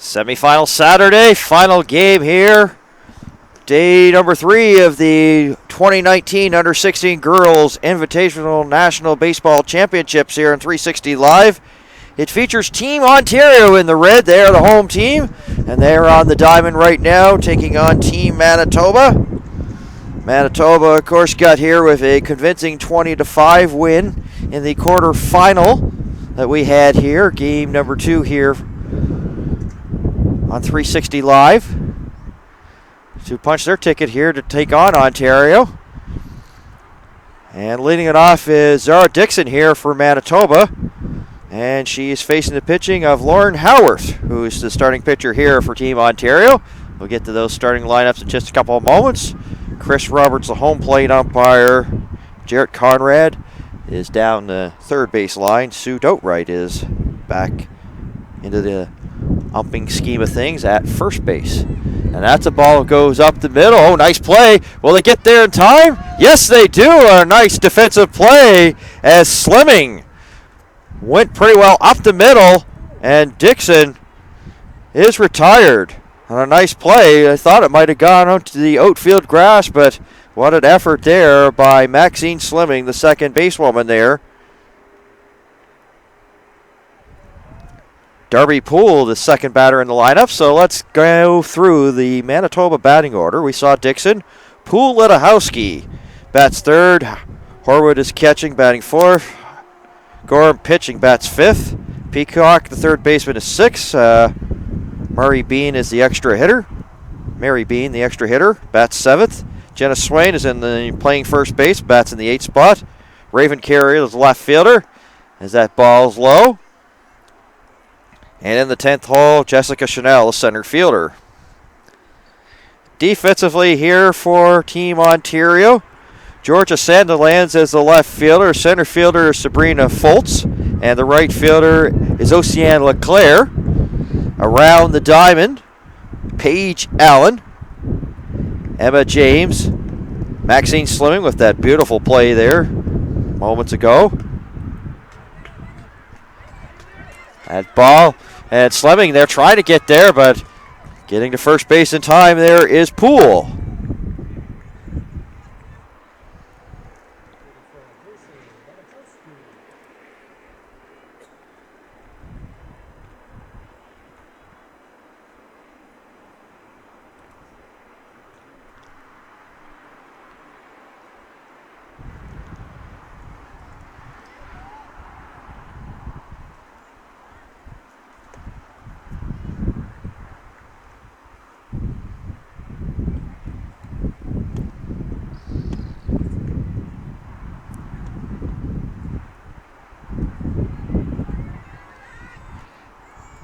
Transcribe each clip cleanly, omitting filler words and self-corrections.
Semifinal Saturday, final game here. Day number 3 of the 2019 Under-16 Girls Invitational National Baseball Championships here on 360 Live. It features Team Ontario in the red. They are the home team, and they are on the diamond right now, taking on Team Manitoba. Manitoba, of course, got here with a convincing 20-5 win in the quarterfinal that we had here. Game number 2 here on 360 Live to punch their ticket here to take on Ontario. And leading it off is Zara Dixon here for Manitoba. And she is facing the pitching of Lauren Howarth, who's the starting pitcher here for Team Ontario. We'll get to those starting lineups in just a couple of moments. Chris Roberts, the home plate umpire. Jarrett Conrad is down the third base line. Sue Doatwright is back into the umping scheme of things at first base. And that's a ball that goes up the middle. Oh, nice play. Will they get there in time? Yes, they do. A nice defensive play as Slimming went pretty well up the middle, and Dixon is retired on a nice play. I thought it might have gone onto the outfield grass, but what an effort there by Maxine Slimming, the second basewoman there. Darby Poole, the second batter in the lineup. So let's go through the Manitoba batting order. We saw Dixon. Poole, Ledahowski bats third. Horwood is catching, batting fourth. Gorham pitching, bats fifth. Peacock, the third baseman, is sixth. Murray Bean is the extra hitter. Mary Bean, the extra hitter, bats seventh. Jenna Swain is in the playing first base, bats in the 8th spot. Raven Carey is the left fielder as that ball's low. And in the 10th hole, Jessica Chanel, the center fielder. Defensively here for Team Ontario, Georgia Sandilands as the left fielder. Center fielder is Sabrina Foltz. And the right fielder is Oceane Leclerc. Around the diamond, Paige Allen, Emma James, Maxine Slimming with that beautiful play there moments ago. That ball, and Slimming, they're trying to get there, but getting to first base in time there is Poole.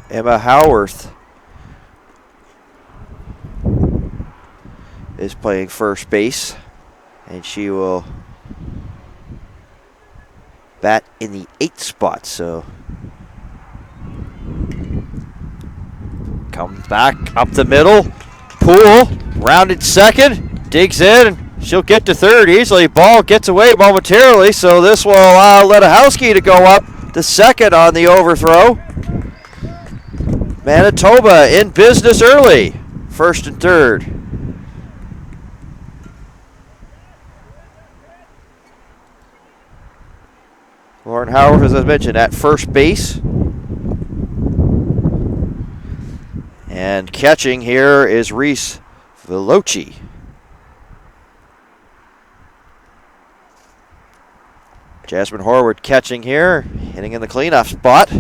Emma Howarth is playing first base, and she will bat in the 8th spot. So comes back up the middle. Poole rounded second, digs in. She'll get to third easily. Ball gets away momentarily, so this will allow Ledahowski to go up to second on the overthrow. Manitoba in business early, first and third. Lauren Howard, as I mentioned, at first base. And catching here is Reese Veloci. Jasmine Horwood catching here, hitting in the cleanup spot.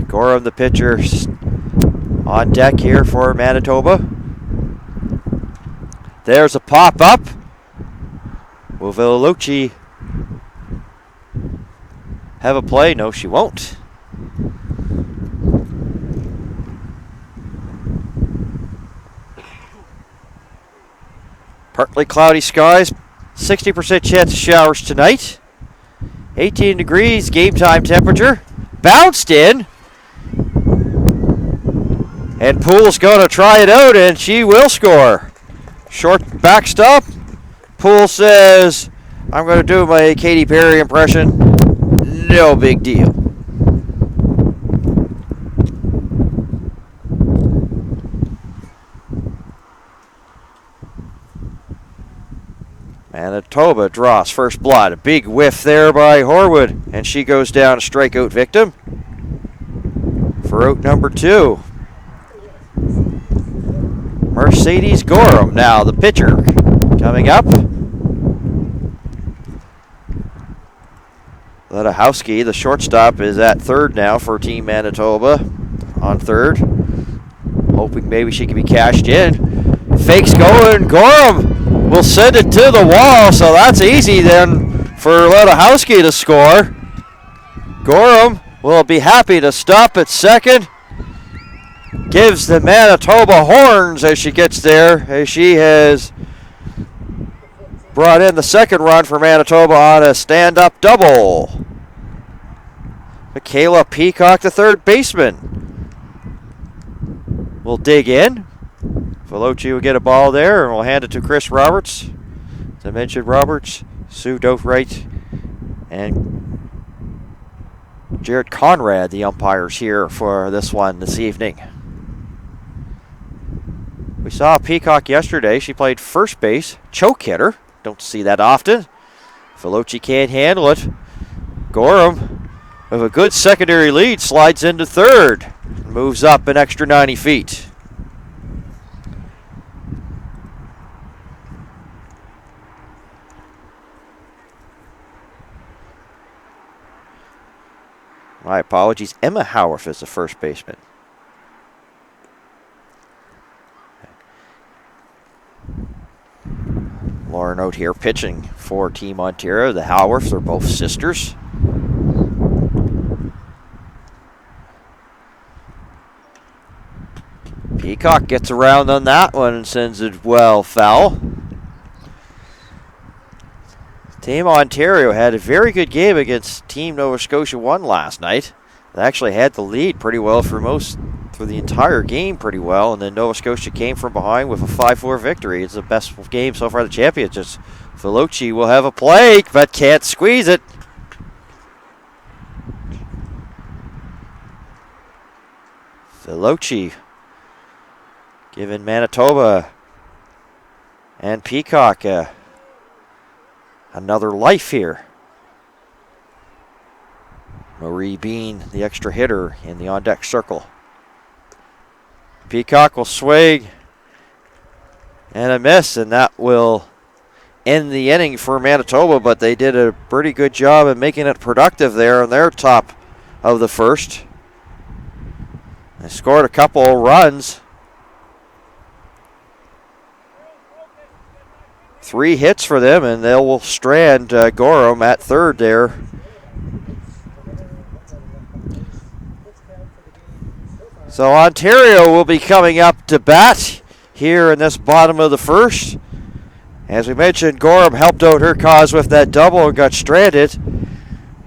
Gorham, the pitcher, on deck here for Manitoba. There's a pop-up. Will Veloci have a play? No, she won't. Partly cloudy skies, 60% chance of showers tonight. 18 degrees, game time temperature. Bounced in. And Poole's going to try it out, and she will score. Short backstop. Poole says, I'm going to do my Katy Perry impression. no big deal. Manitoba draws first blood. A big whiff there by Horwood, and she goes down a strikeout victim for out number 2. Mercedes Gorham now the pitcher coming up. Ledahowski, the shortstop, is at third now for Team Manitoba on third. Hoping maybe she can be cashed in. Fakes going, Gorham will send it to the wall, so that's easy then for Ledahowski to score. Gorham will be happy to stop at second. Gives the Manitoba horns as she gets there, as she has brought in the second run for Manitoba on a stand-up double. Michaela Peacock, the third baseman, will dig in. Veloci will get a ball there, and we'll hand it to Chris Roberts. As I mentioned, Roberts, Sue Dothright, and Jared Conrad, the umpires here for this one this evening. We saw Peacock yesterday. She played first base, choke hitter. Don't see that often. Veloci can't handle it. Gorham, with a good secondary lead, slides into third. Moves up an extra 90 feet. My apologies. Emma Howarth is the first baseman. Lauren out here pitching for Team Ontario. The Howarths are both sisters. Peacock gets around on that one and sends it well foul. Team Ontario had a very good game against Team Nova Scotia 1 last night. They actually had the lead pretty well for the entire game pretty well, and then Nova Scotia came from behind with a 5-4 victory. It's the best game so far the champions. Veloci will have a play, but can't squeeze it. Veloci giving Manitoba and Peacock another life here. Marie Bean, the extra hitter in the on-deck circle. Peacock will swing and a miss, and that will end the inning for Manitoba, but they did a pretty good job of making it productive there on their top of the first. They scored a couple runs. 3 hits for them, and they will strand Gorham at third there. So Ontario will be coming up to bat here in this bottom of the first. As we mentioned, Gorham helped out her cause with that double and got stranded.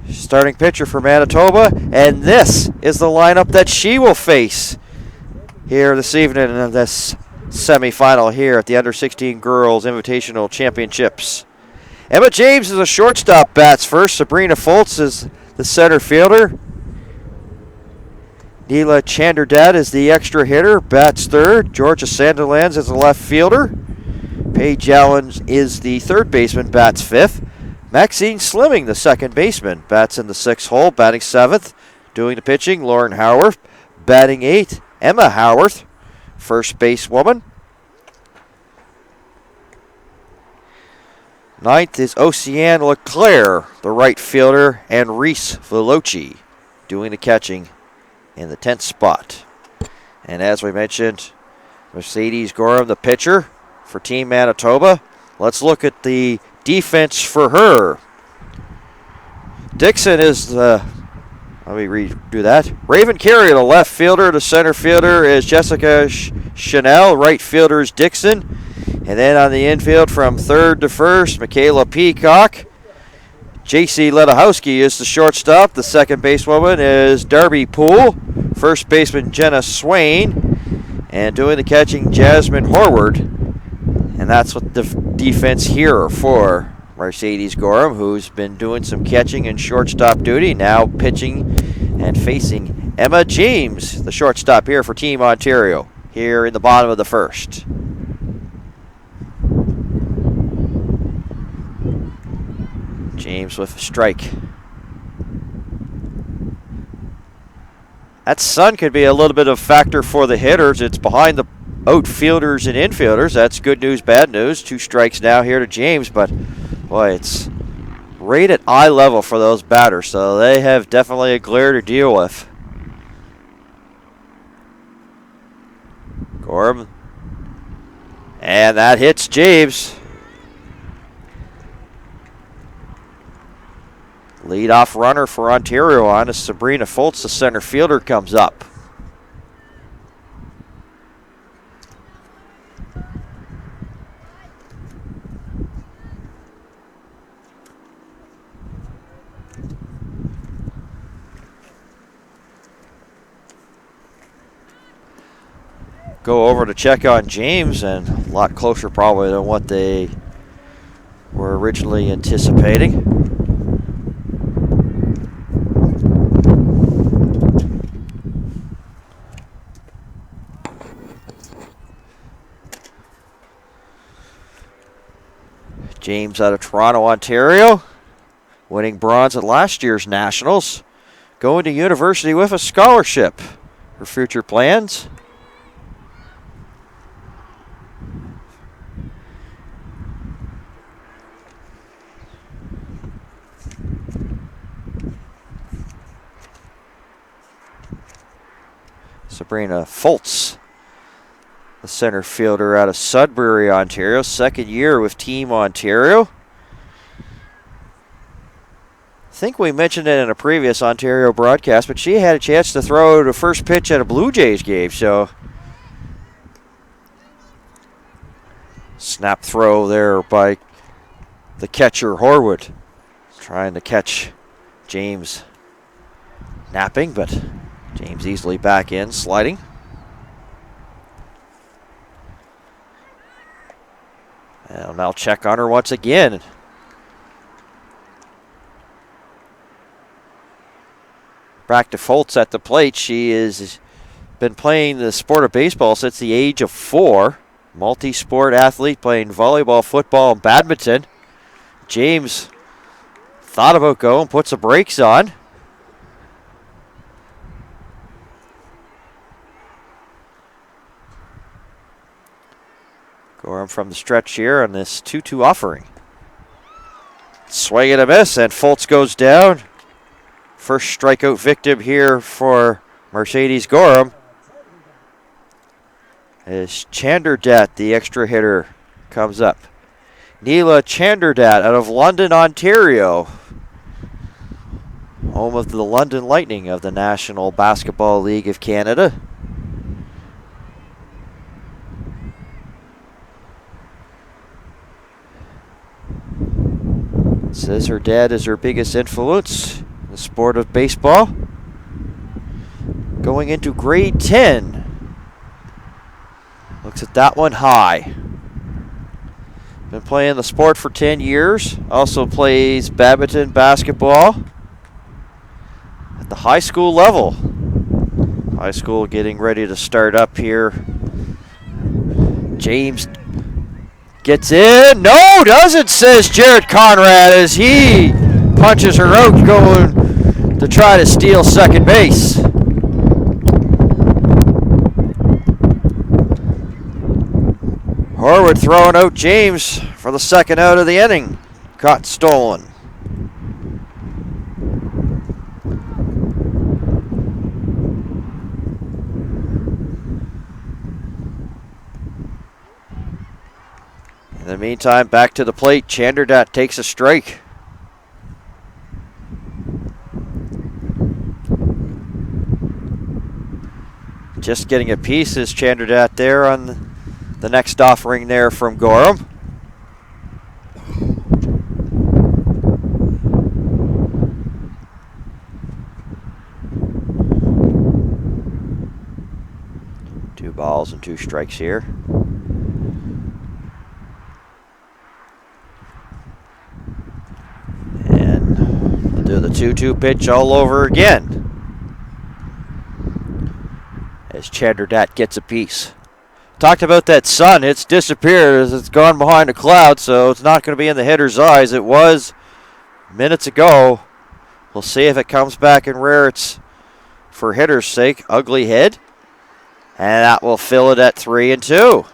Starting pitcher for Manitoba, and this is the lineup that she will face here this evening in this semifinal here at the Under-16 Girls Invitational Championships. Emma James is a shortstop, bats first. Sabrina Foltz is the center fielder. Neela Chanderdad is the extra hitter, bats third. Georgia Sandilands is the left fielder. Paige Allen is the third baseman, bats fifth. Maxine Slimming, the second baseman, bats in the sixth hole, batting seventh. Doing the pitching, Lauren Howarth. Batting eighth, Emma Howarth, first base woman. Ninth is Oceane LeClaire, the right fielder, and Reese Veloci doing the catching in the 10th spot. And as we mentioned, Mercedes Gorham, the pitcher for Team Manitoba. Let's look at the defense for her. Dixon is the, let me redo that. Raven Carey, the left fielder. The center fielder is Jessica Chanel. Right fielder is Dixon. And then on the infield from third to first, Michaela Peacock. J.C. Ledahowski is the shortstop. The second basewoman is Darby Poole. First baseman Jenna Swain. And doing the catching, Jasmine Horward. And that's what the defense here for Mercedes Gorham, who's been doing some catching and shortstop duty, now pitching and facing Emma James, the shortstop here for Team Ontario, here in the bottom of the first. James with a strike. That sun could be a little bit of a factor for the hitters. It's behind the outfielders and infielders. That's good news, bad news. 2 strikes now here to James, but boy, it's right at eye level for those batters, so they have definitely a glare to deal with. Gorham. And that hits James. Leadoff runner for Ontario on as Sabrina Foltz, the center fielder, comes up. Go over to check on James, and a lot closer probably than what they were originally anticipating. James out of Toronto, Ontario, winning bronze at last year's Nationals, going to university with a scholarship for future plans. Sabrina Foltz, the center fielder out of Sudbury, Ontario, second year with Team Ontario. I think we mentioned it in a previous Ontario broadcast, but she had a chance to throw the first pitch at a Blue Jays game, so snap throw there by the catcher Horwood, trying to catch James napping, but James easily back in, sliding. And now check on her once again. Back to Foltz at the plate. She has been playing the sport of baseball since the age of 4. Multi-sport athlete, playing volleyball, football, and badminton. James thought about going, puts the brakes on. Gorham from the stretch here on this 2-2 offering. Swing and a miss, and Foltz goes down. First strikeout victim here for Mercedes Gorham. As Chanderdat, the extra hitter, comes up. Neela Chanderdat out of London, Ontario. Home of the London Lightning of the National Basketball League of Canada. Says her dad is her biggest influence in the sport of baseball. Going into grade 10. Looks at that one high. Been playing the sport for 10 years. Also plays badminton, basketball at the high school level. High school getting ready to start up here. James gets in. No, doesn't, says Jared Conrad as he punches her out, going to try to steal second base. Horwood throwing out James for the second out of the inning. Caught stolen. In the meantime, back to the plate. Chanderdat takes a strike. Just getting a piece is Chanderdat there on the next offering there from Gorham. Two balls and 2 strikes here. 2-2 pitch all over again. As Chanderdat gets a piece. Talked about that sun. It's disappeared as it's gone behind a cloud, so it's not going to be in the hitter's eyes. It was minutes ago. We'll see if it comes back and rear its, for hitter's sake, ugly head. And that will fill it at 3-2.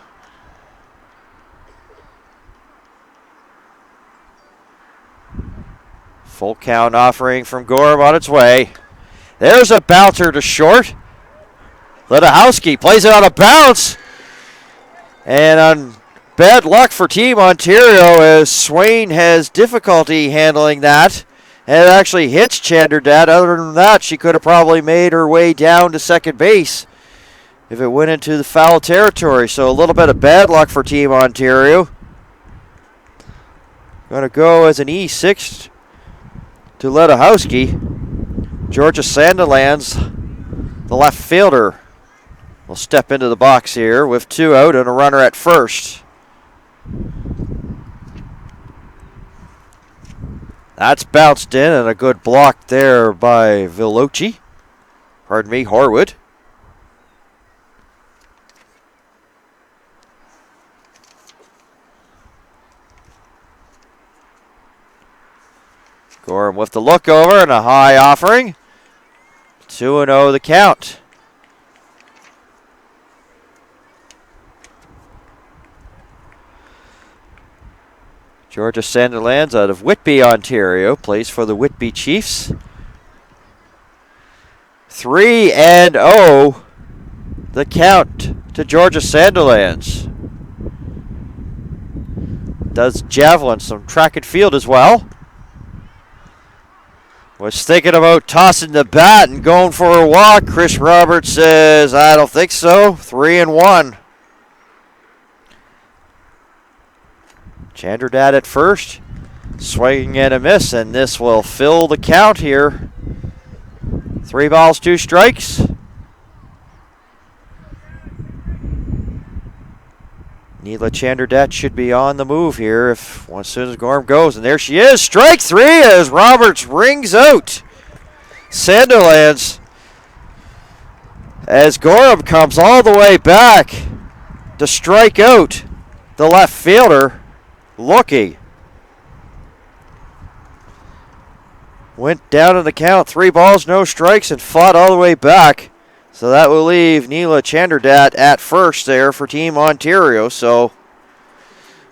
Full count offering from Gorham on its way. There's a bouncer to short. Ledahowski plays it on a bounce. And on bad luck for Team Ontario as Swain has difficulty handling that. And it actually hits Chanderdat. Other than that, she could have probably made her way down to second base if it went into the foul territory. So a little bit of bad luck for Team Ontario. Going to go as an E6 to Ledahowski. Georgia Sandilands, the left fielder, will step into the box here with 2 out and a runner at first. That's bounced in and a good block there by Horwood. Gorham with the look over and a high offering. 2-0 the count. Georgia Sandilands out of Whitby, Ontario, plays for the Whitby Chiefs. 3-0 the count to Georgia Sandilands. Does javelin, some track and field as well. Was thinking about tossing the bat and going for a walk. Chris Roberts says, I don't think so. 3-1. Chanderdat at first. Swinging and a miss, and this will fill the count here. 3 balls, 2 strikes. Neela Chanderdat should be on the move here as soon as Gorham goes. And there she is. Strike 3 as Roberts rings out Sandilands as Gorham comes all the way back to strike out the left fielder. Looking. Went down in the count. 3 balls, no strikes, and fought all the way back. So that will leave Neela Chanderdat at first there for Team Ontario. So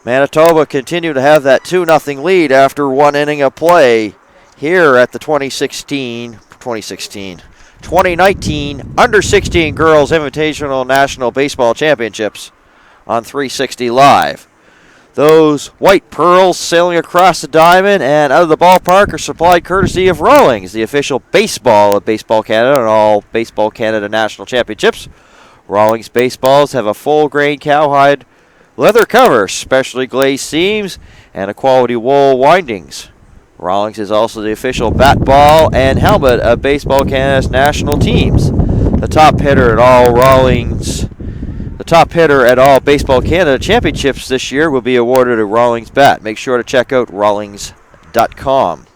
Manitoba continue to have that 2-0 lead after 1 inning of play here at the 2019 Under-16 Girls Invitational National Baseball Championships on 360 Live. Those white pearls sailing across the diamond and out of the ballpark are supplied courtesy of Rawlings, the official baseball of Baseball Canada and all Baseball Canada National Championships. Rawlings baseballs have a full-grain cowhide leather cover, specially glazed seams, and a quality wool windings. Rawlings is also the official bat, ball, and helmet of Baseball Canada's national teams. The top hitter at all Baseball Canada championships this year will be awarded a Rawlings bat. Make sure to check out rawlings.com.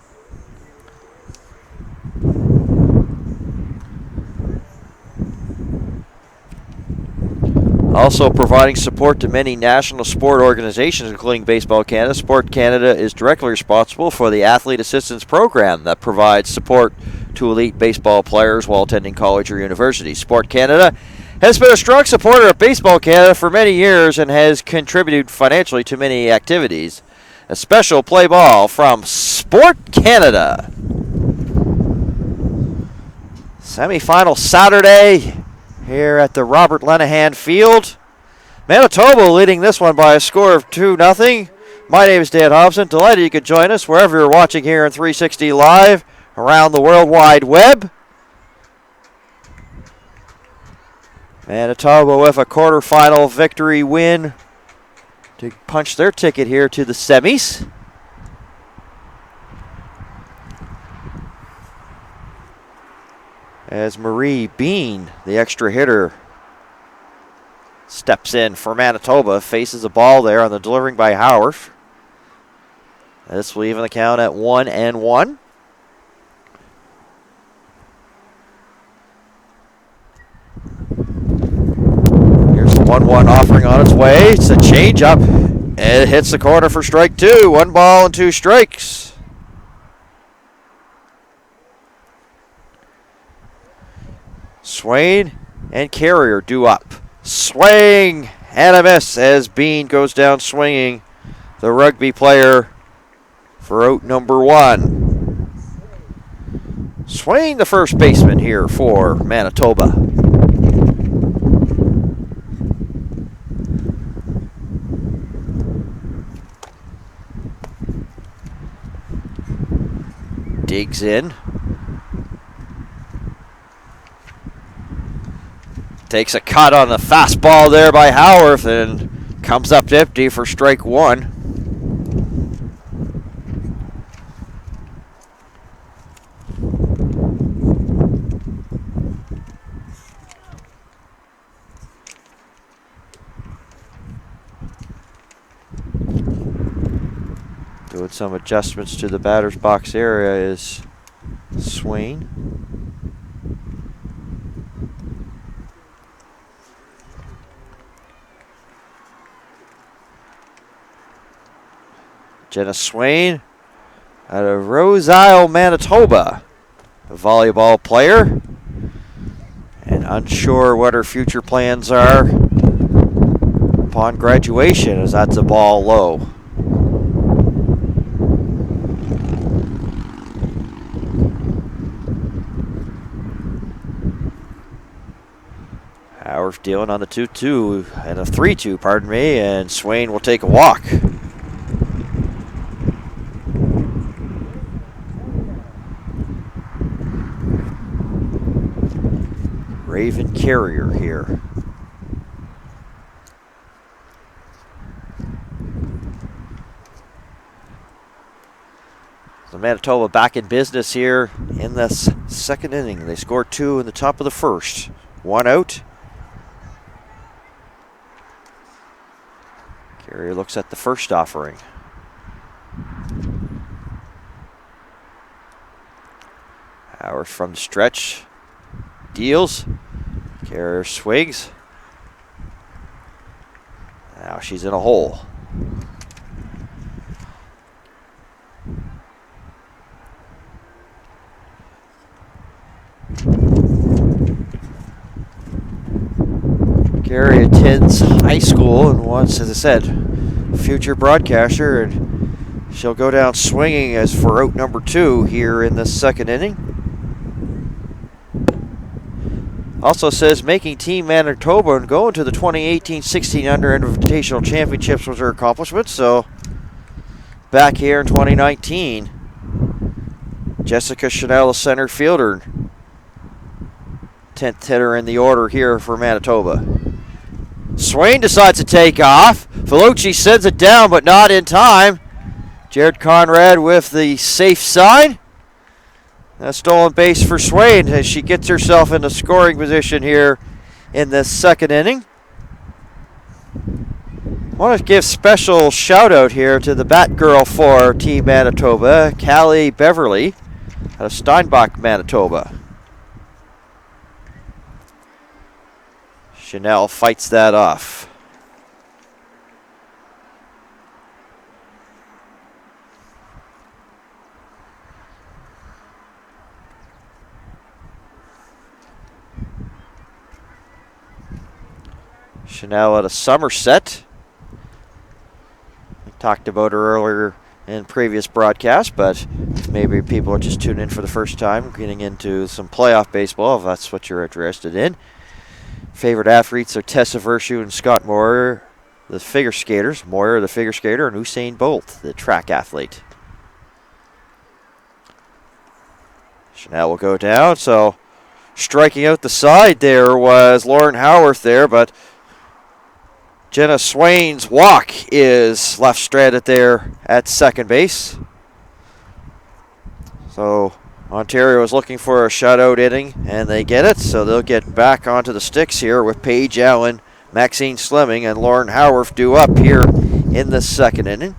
Also providing support to many national sport organizations, including Baseball Canada, Sport Canada is directly responsible for the Athlete Assistance Program that provides support to elite baseball players while attending college or university. Sport Canada has been a strong supporter of Baseball Canada for many years and has contributed financially to many activities. A special play ball from Sport Canada. Semi-final Saturday here at the Robert Lenahan Field. Manitoba leading this one by a score of 2-0. My name is Dan Hobson. Delighted you could join us wherever you're watching here on 360 Live around the World Wide Web. Manitoba with a quarterfinal victory win to punch their ticket here to the semis. As Marie Bean, the extra hitter, steps in for Manitoba, faces a ball there on the delivering by Howard. This will even the count at 1-1. 1-1 offering on its way. It's a changeup. It hits the corner for strike 2. 1 ball and 2 strikes. Swain and Carrier due up. Swing and a miss as Bean goes down swinging. The Rugby player for out number 1. Swain, the first baseman here for Manitoba. Digs in. Takes a cut on the fastball there by Howarth and comes up empty for strike 1. Doing some adjustments to the batter's box area is Swain. Jenna Swain out of Rose Isle, Manitoba, a volleyball player, and unsure what her future plans are upon graduation, as that's a ball low. Howarth dealing on the 2-2 and a 3-2, pardon me, and Swain will take a walk. Raven Carrier here. So Manitoba back in business here in this second inning. They scored 2 in the top of the first. 1 out. Carrier looks at the first offering. Howarth from the stretch. Deals. Carrier swings. Now she's in a hole. Carrier attends high school and wants, as I said, future broadcaster, and she'll go down swinging as for out number 2 here in the second inning. Also says making Team Manitoba and going to the 2018-16 Under Invitational Championships was her accomplishment. So back here in 2019, Jessica Chanel, center fielder, 10th hitter in the order here for Manitoba. Swain decides to take off. Felucci sends it down, but not in time. Jared Conrad with the safe side. A stolen base for Swain as she gets herself into scoring position here in this second inning. I want to give special shout out here to the bat girl for Team Manitoba, Callie Beverly out of Steinbach, Manitoba. Chanel fights that off. Chanel out of Somerset. We talked about her earlier in previous broadcasts, but maybe people are just tuning in for the first time, getting into some playoff baseball, if that's what you're interested in. Favorite athletes are Tessa Virtue and Scott Moyer, the figure skaters. Moyer, the figure skater, and Usain Bolt, the track athlete. Chanel will go down, so striking out the side there was Lauren Howarth there, but Jenna Swain's walk is left stranded there at second base. So Ontario is looking for a shutout inning, and they get it. So they'll get back onto the sticks here with Paige Allen, Maxine Slimming, and Lauren Howarth due up here in the second inning.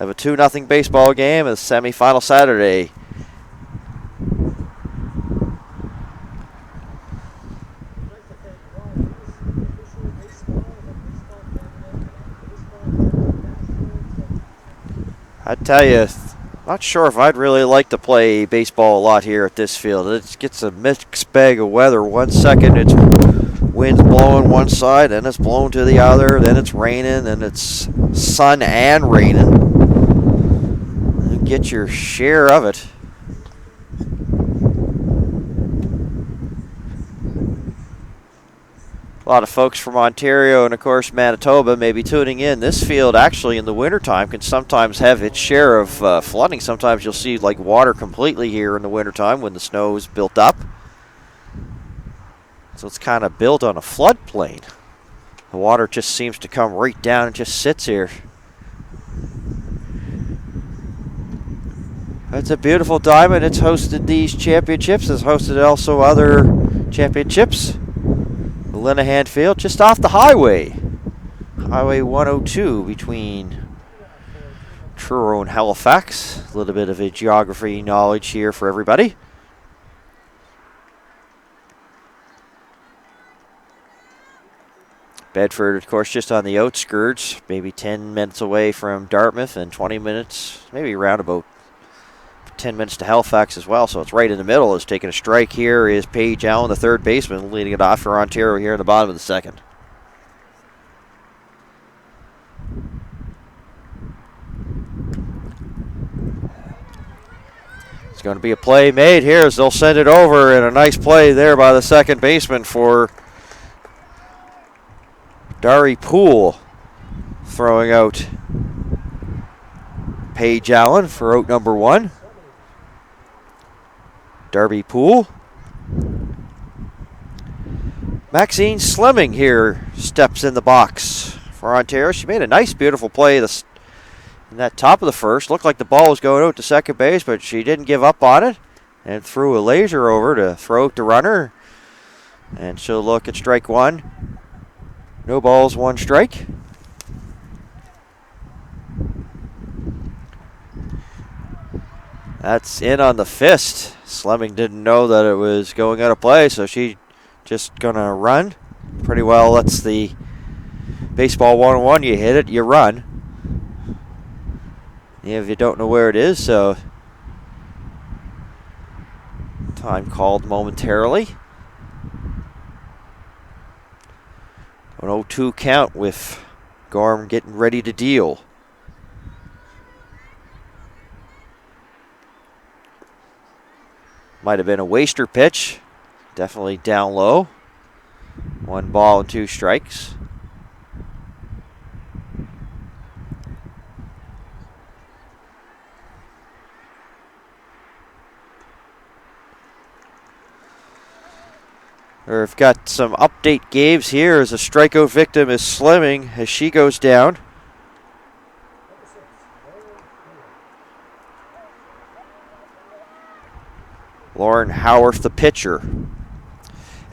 Have a 2-0 baseball game, a semifinal Saturday. I tell you, not sure if I'd really like to play baseball a lot here at this field. It gets a mixed bag of weather. 1 second it's wind's blowing one side, then it's blowing to the other, then it's raining, then it's sun and raining. You get your share of it. A lot of folks from Ontario and, of course, Manitoba may be tuning in. This field, actually, in the wintertime, can sometimes have its share of flooding. Sometimes you'll see, like, water completely here in the wintertime when the snow is built up. So it's kind of built on a floodplain. The water just seems to come right down and just sits here. It's a beautiful diamond. It's hosted these championships. It's hosted also other championships. The Linehan Field, just off the highway. Highway 102 between Truro and Halifax. A little bit of a geography knowledge here for everybody. Bedford, of course, just on the outskirts, maybe 10 minutes away from Dartmouth and 20 minutes, maybe around about 10 minutes to Halifax as well, so it's right in the middle. Is taking a strike here is Paige Allen, the third baseman, leading it off for Ontario here in the bottom of the second. It's going to be a play made here as they'll send it over, and a nice play there by the second baseman for Dari Poole, throwing out Paige Allen for out number one. Darby Poole. Maxine Slemming here steps in the box for Ontario. She made a nice, beautiful play in that top of the first. Looked like the ball was going out to second base, but she didn't give up on it and threw a laser over to throw out the runner. And she'll look at strike one. No balls, one strike. That's in on the fist. Slemming didn't know that it was going out of play, so she just gonna run. Pretty well, that's the baseball 101. You hit it, you run. If you don't know where it is, so time called momentarily. An 0-2 count with Gorm getting ready to deal. Might have been a waster pitch. Definitely down low. 1 ball and 2 strikes. We've got some update games here as a strikeout victim is Slemming as she goes down. Lauren Howarth, the pitcher.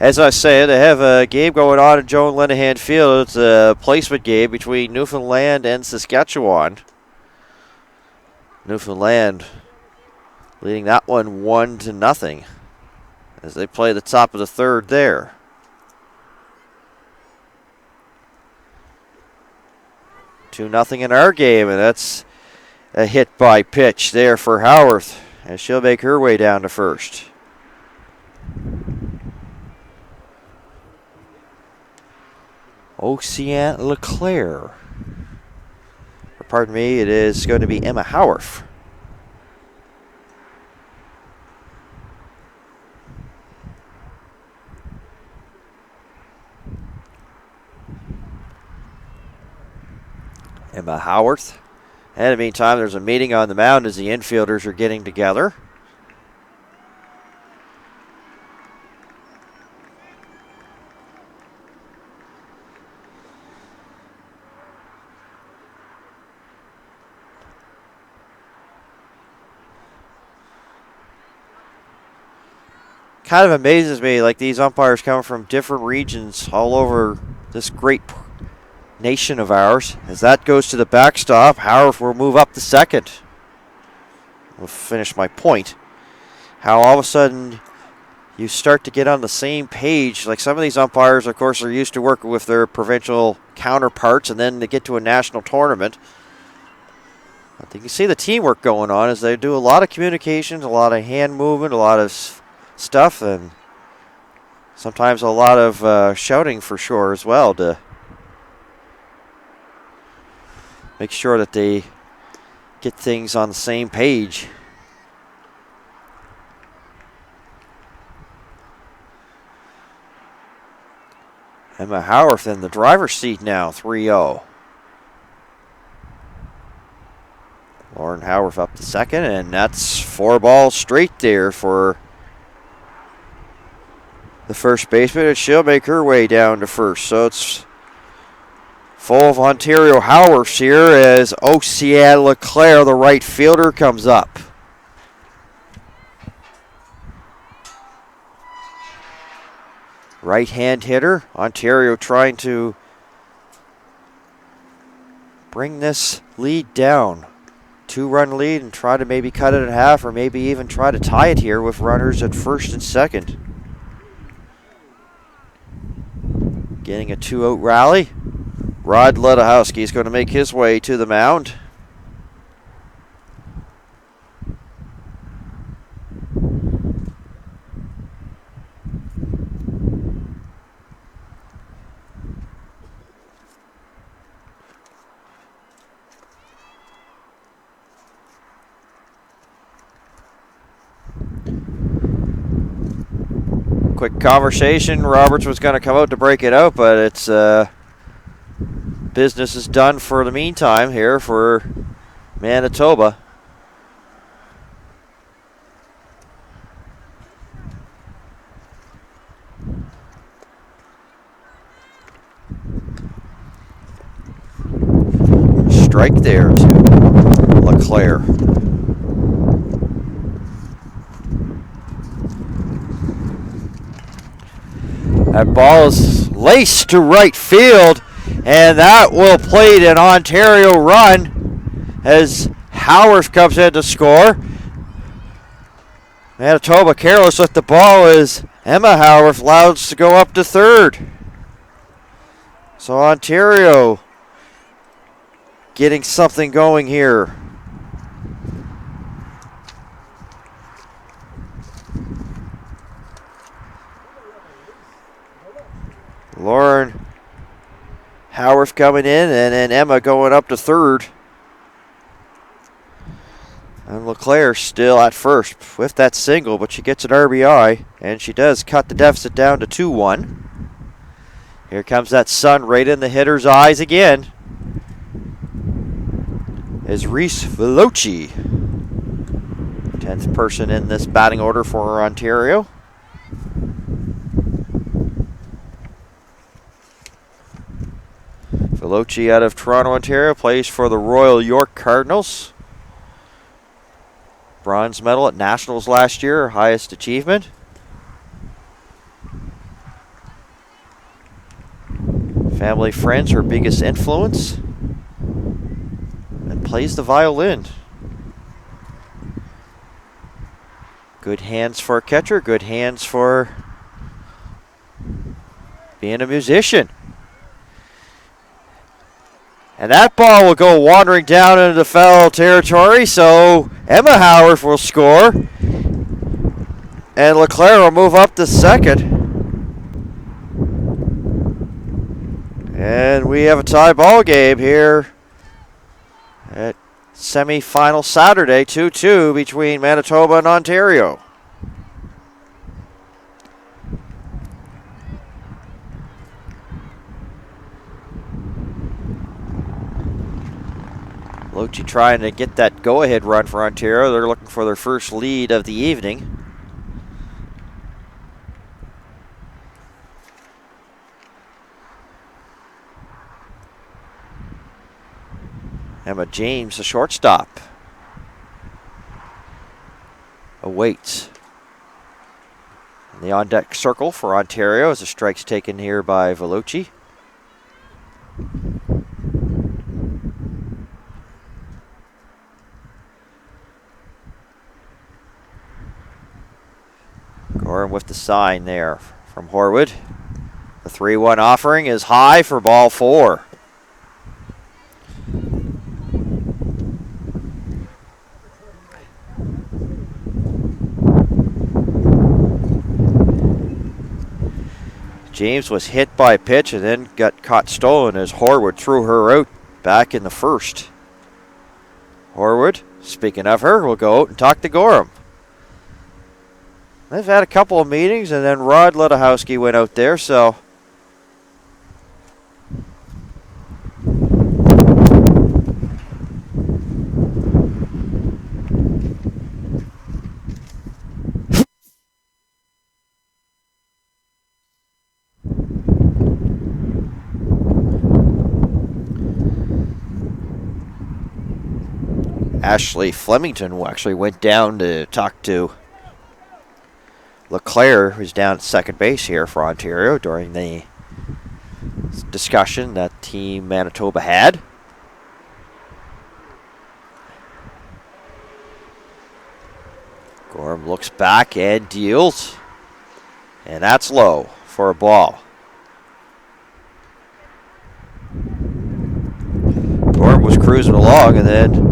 As I said, they have a game going on at Joan Linehan Field. It's a placement game between Newfoundland and Saskatchewan. Newfoundland leading that one 1-0 as they play the top of the third there. Two nothing in our game, and that's a hit by pitch there for Howarth as she'll make her way down to first. Ocean Leclerc. Or pardon me, it is going to be Emma Howarth. Emma Howarth. And in the meantime, there's a meeting on the mound as the infielders are getting together. Kind of amazes me, like these umpires come from different regions all over this great nation of ours. As that goes to the backstop, Howarth will move up to second. We'll finish my point. How all of a sudden you start to get on the same page. Like some of these umpires, of course, are used to working with their provincial counterparts, and then they get to a national tournament. But you can see the teamwork going on as they do a lot of communications, a lot of hand movement, a lot of stuff, and sometimes a lot of shouting for sure as well to make sure that they get things on the same page. Emma Howarth in the driver's seat now, 3-0. Lauren Howarth up to second, and that's 4 balls straight there for the first baseman, and she'll make her way down to first. So it's full of Ontario Howarths here as Oceane Leclerc, the right fielder, comes up. Right-hand hitter. Ontario trying to bring this lead down. 2-run lead and try to maybe cut it in half or maybe even try to tie it here with runners at first and second. Getting a 2-out rally. Rod Ledowski is going to make his way to the mound. Quick conversation. Roberts was going to come out to break it out, but it's business is done for the meantime here for Manitoba. Strike there to Leclerc. That ball is laced to right field, and that will plate an Ontario run as Howarth comes in to score. Manitoba careless with the ball as Emma Howarth allows to go up to third. So Ontario getting something going here. Lauren Howarth coming in, and then Emma going up to third. And Leclerc still at first with that single, but she gets an RBI, and she does cut the deficit down to 2-1. Here comes that sun right in the hitter's eyes again. Is Reese Veloci, 10th person in this batting order for Ontario. Veloci out of Toronto, Ontario, plays for the Royal York Cardinals. Bronze medal at Nationals last year, her highest achievement. Family, friends, her biggest influence. And plays the violin. Good hands for a catcher, good hands for being a musician. And that ball will go wandering down into the foul territory, so Emma Howarth will score. And Leclerc will move up to second. And we have a tie ball game here at semi-final Saturday, 2-2 between Manitoba and Ontario. Veloci trying to get that go-ahead run for Ontario. They're looking for their first lead of the evening. Emma James, the shortstop, awaits. In the on-deck circle for Ontario as the strike's taken here by Veloci. Gorin with the sign there from Horwood. The 3-1 offering is high for ball 4. James was hit by a pitch and then got caught stolen as Horwood threw her out back in the first. Horwood, speaking of her, will go out and talk to Gorham. They've had a couple of meetings, and then Rod Ludahowski went out there, so Ashley Flemington actually went down to talk to LeClaire, who's down at second base here for Ontario during the discussion that Team Manitoba had. Gorham looks back and deals, and that's low for a ball. Gorham was cruising along, and then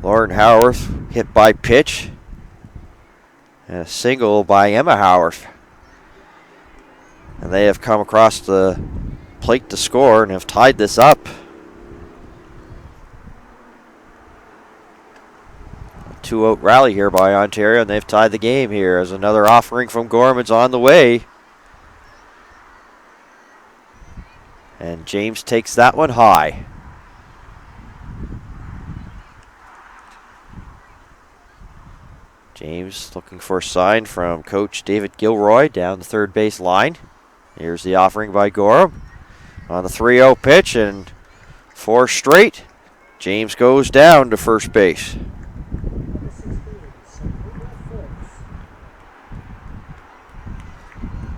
Lauren Howarth hit by pitch. And a single by Emma Howarth. And they have come across the plate to score and have tied this up. A 2-out rally here by Ontario, and they've tied the game here as another offering from Gorham is on the way. And James takes that one high. James looking for a sign from Coach David Gilroy down the third base line. Here's the offering by Gorham on the 3-0 pitch, and 4 straight. James goes down to first base.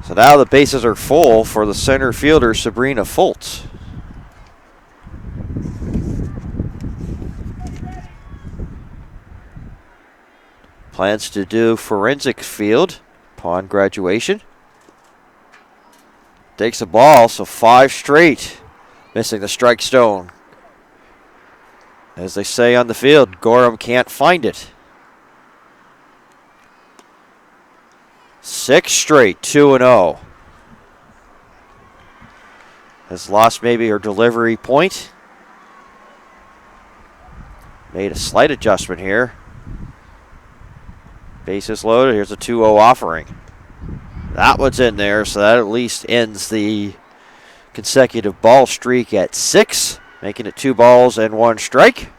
So now the bases are full for the center fielder, Sabrina Fultz. Plans to do forensic field upon graduation. Takes a ball, so 5 straight. Missing the strike zone. As they say on the field, Gorham can't find it. 6 straight, 2-0. Has lost maybe her delivery point. Made a slight adjustment here. Bases loaded. Here's a 2-0 offering. That one's in there, so that at least ends the consecutive ball streak at 6, making it 2 balls and 1 strike.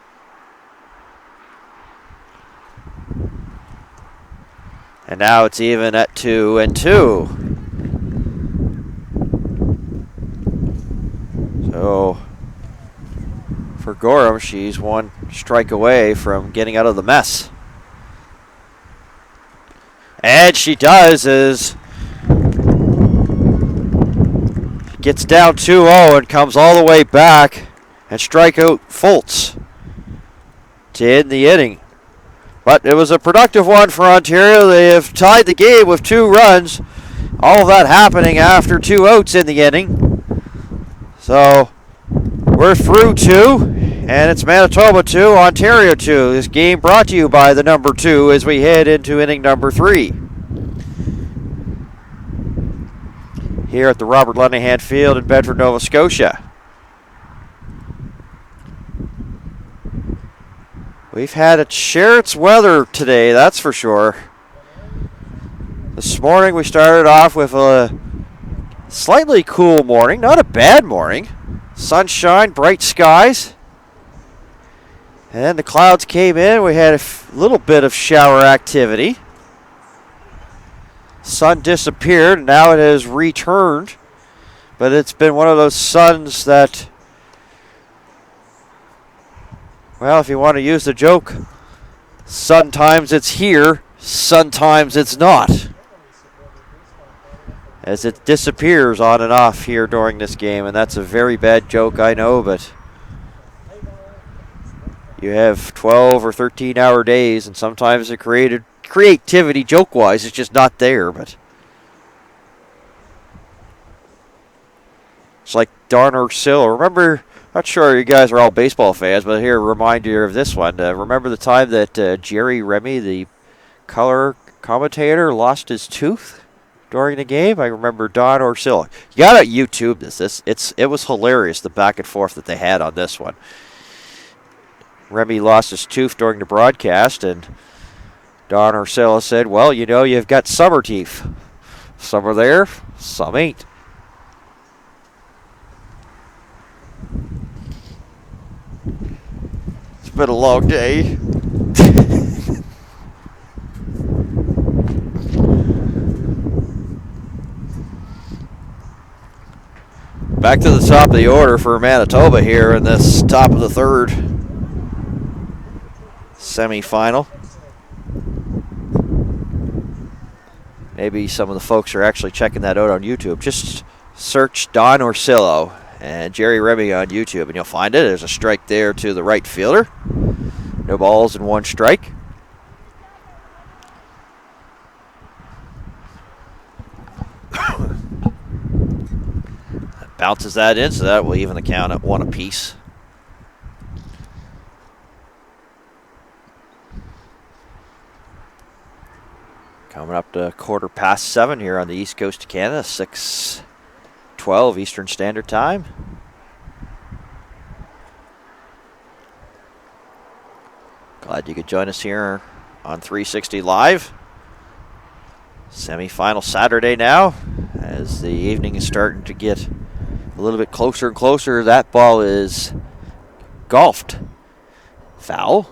And now it's even at 2-2. So for Gorham, she's 1 strike away from getting out of the mess. And she does, as she gets down 2-0 and comes all the way back and strike out Fultz to end the inning. But it was a productive one for Ontario. They have tied the game with 2 runs. All of that happening after 2 outs in the inning. So we're through 2. And it's Manitoba 2, Ontario 2. This game brought to you by the number 2 as we head into inning number 3. Here at the Robert Lenihan Field in Bedford, Nova Scotia. We've had a share its weather today, that's for sure. This morning we started off with a slightly cool morning, not a bad morning. Sunshine, bright skies. And the clouds came in. We had a little bit of shower activity. Sun disappeared. Now it has returned. But it's been one of those suns that, well, if you want to use the joke, sometimes it's here, sometimes it's not. As it disappears on and off here during this game. And that's a very bad joke, I know, but you have 12 or 13-hour days, and sometimes the creativity, joke-wise, is just not there. But it's like Darner Sill. Remember, not sure you guys are all baseball fans, but here, a reminder of this one. Remember the time that Jerry Remy, the color commentator, lost his tooth? during the game. I remember Don Orsillo. You gotta YouTube this. It was hilarious, the back and forth that they had on this one. Remy lost his tooth during the broadcast, and Don Orsillo said, well, you know, you've got summer teeth. Some are there, some ain't. It's been a long day. Back to the top of the order for Manitoba here in this top of the third semifinal. Maybe some of the folks are actually checking that out on YouTube. Just search Don Orsillo and Jerry Remy on YouTube, and you'll find it. There's a strike there to the right fielder. No balls and one strike. Bounces that in, so that will even the count at 1 apiece. Coming up to 7:15 here on the east coast of Canada, 6:12 Eastern Standard Time. Glad you could join us here on 360 Live. Semi-final Saturday now, as the evening is starting to get a little bit closer and closer. That ball is golfed. Foul.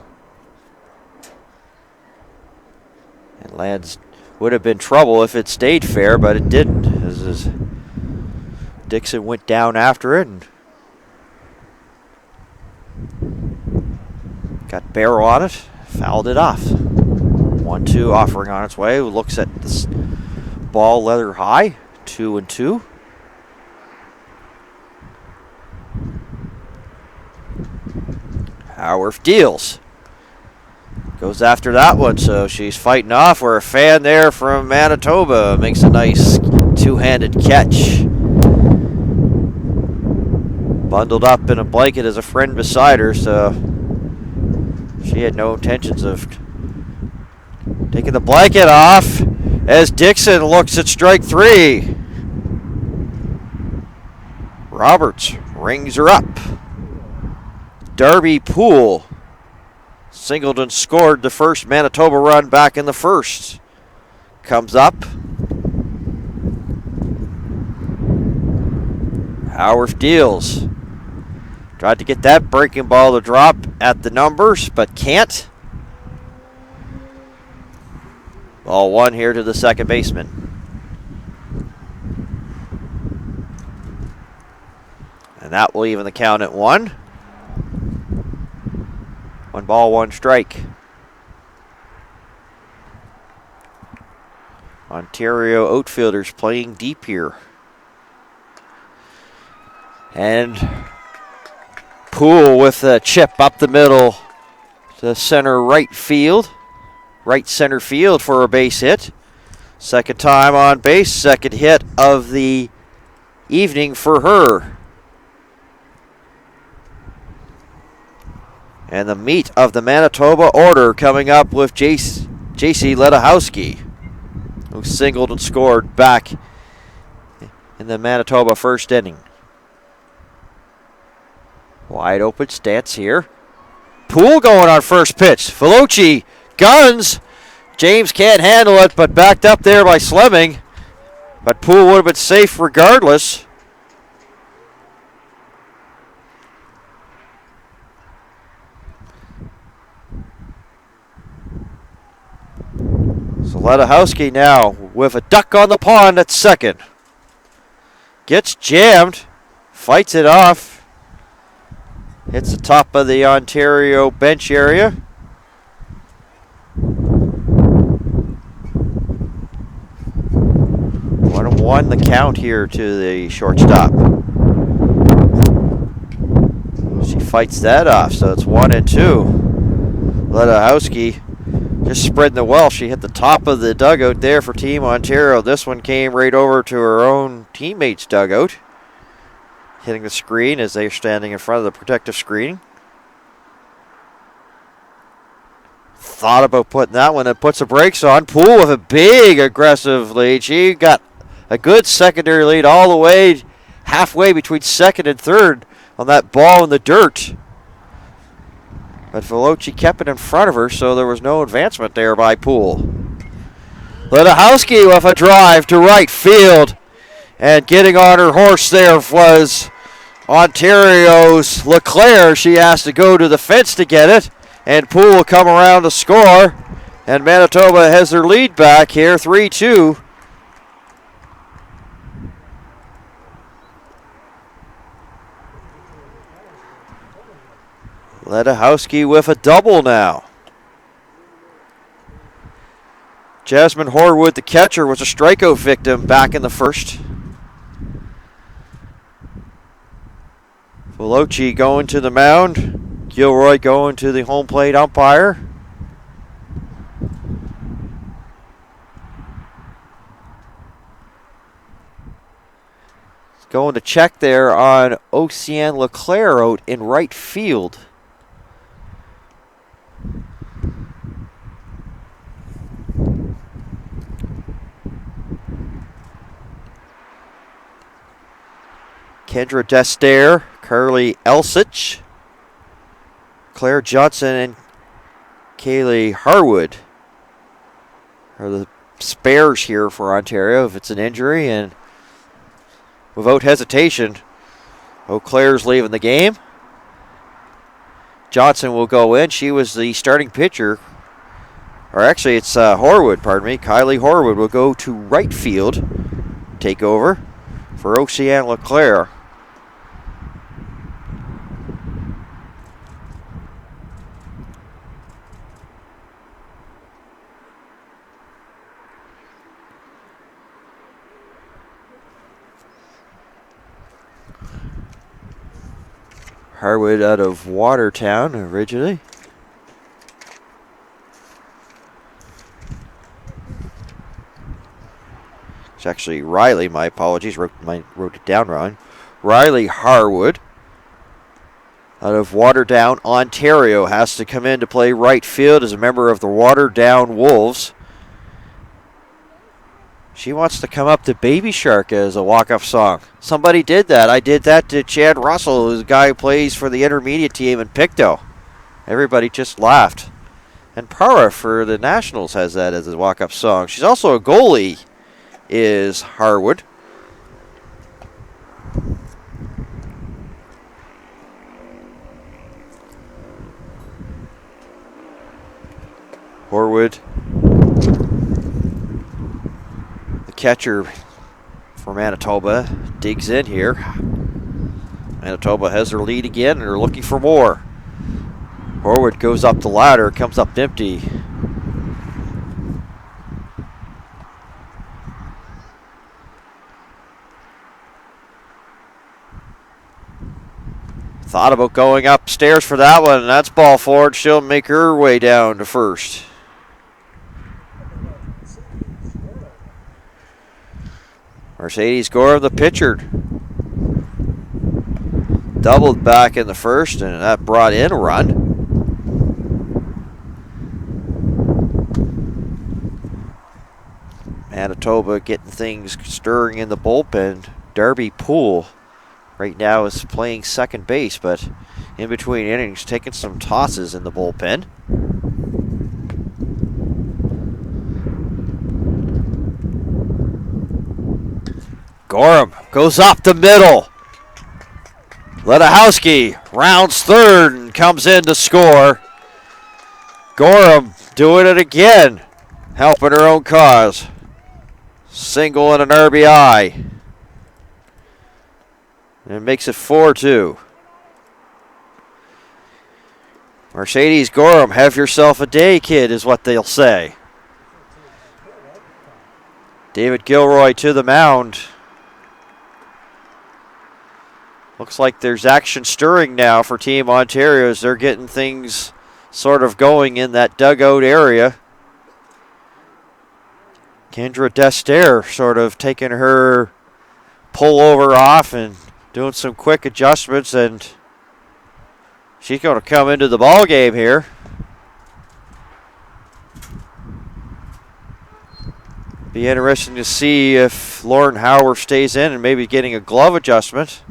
And lands would have been trouble if it stayed fair, but it didn't. As Dixon went down after it and got barrel on it, fouled it off. 1-2 offering on its way. Looks at this ball leather high. 2-2. Howarth deals. Goes after that one, so she's fighting off. Where a fan there from Manitoba makes a nice two-handed catch. Bundled up in a blanket as a friend beside her, so she had no intentions of taking the blanket off as Dixon looks at strike 3. Roberts rings her up. Darby Poole singled and scored the first Manitoba run back in the first. Comes up. Howarth deals. Tried to get that breaking ball to drop at the numbers, but can't. Ball 1 here to the second baseman. And that will even the count at 1. 1 ball, 1 strike. Ontario outfielders playing deep here. And Poole with a chip up the middle to center right field. Right center field for a base hit. Second time on base, second hit of the evening for her. And the meat of the Manitoba order coming up with J.C. Ledahowski, who singled and scored back in the Manitoba first inning. Wide open stance here. Poole going on first pitch. Felucci guns. James can't handle it, but backed up there by Slemming. But Poole would have been safe regardless. So Ledahowski now with a duck on the pond at second. Gets jammed. Fights it off. Hits the top of the Ontario bench area. One the count here to the shortstop. She fights that off, so it's 1-2. Ledahowski just spreading the well. She hit the top of the dugout there for Team Ontario. This one came right over to her own teammate's dugout, hitting the screen as they're standing in front of the protective screen. thought about putting that one and puts the brakes on. Poole with a big aggressive lead. She got a good secondary lead all the way halfway between second and third on that ball in the dirt. But Veloci kept it in front of her, so there was no advancement there by Poole. Ledachowski with a drive to right field. And getting on her horse there was Ontario's LeClaire. She has to go to the fence to get it. And Poole will come around to score. And Manitoba has their lead back here, 3-2. Ledachowski with a double now. Jasmine Horwood, the catcher, was a strikeout victim back in the first. Veloci going to the mound. Gilroy going to the home plate umpire. Going to check there on Oceane Leclerc out in right field. Kendra Destaire, Carly Elsich, Claire Johnson, and Kaylee Harwood are the spares here for Ontario if it's an injury. And without hesitation, Eau Claire's leaving the game. Johnson will go in. She was the starting pitcher. Or actually, it's Horwood, pardon me. Kylie Horwood will go to right field, take over for Oceane Leclerc. Harwood out of Watertown originally. It's actually Riley, my apologies, wrote it down wrong. Riley Harwood out of Waterdown, Ontario, has to come in to play right field as a member of the Waterdown Wolves. She wants to come up to Baby Shark as a walk-up song. Somebody did that. I did that to Chad Russell, who's the guy who plays for the intermediate team in Pictou. Everybody just laughed. And Para for the Nationals has that as a walk-up song. She's also a goalie, is Harwood. Horwood, the catcher for Manitoba, digs in here. Manitoba has their lead again, and they're looking for more. Horwood goes up the ladder, comes up empty. Thought about going upstairs for that one, and that's ball forward. She'll make her way down to first. Mercedes Gorham, the pitcher, doubled back in the first, and that brought in a run. Manitoba getting things stirring in the bullpen. Darby Poole right now is playing second base, but in between innings, taking some tosses in the bullpen. Gorham goes up the middle. Ledachowski rounds third and comes in to score. Gorham doing it again, helping her own cause. Single and an RBI. And it makes it 4-2. Mercedes Gorham, have yourself a day, kid, is what they'll say. David Gilroy to the mound. Looks like there's action stirring now for Team Ontario as they're getting things sort of going in that dugout area. Kendra Destaire sort of taking her pullover off and doing some quick adjustments, and she's going to come into the ball game here. Be interesting to see if Lauren Howard stays in and maybe getting a glove adjustment.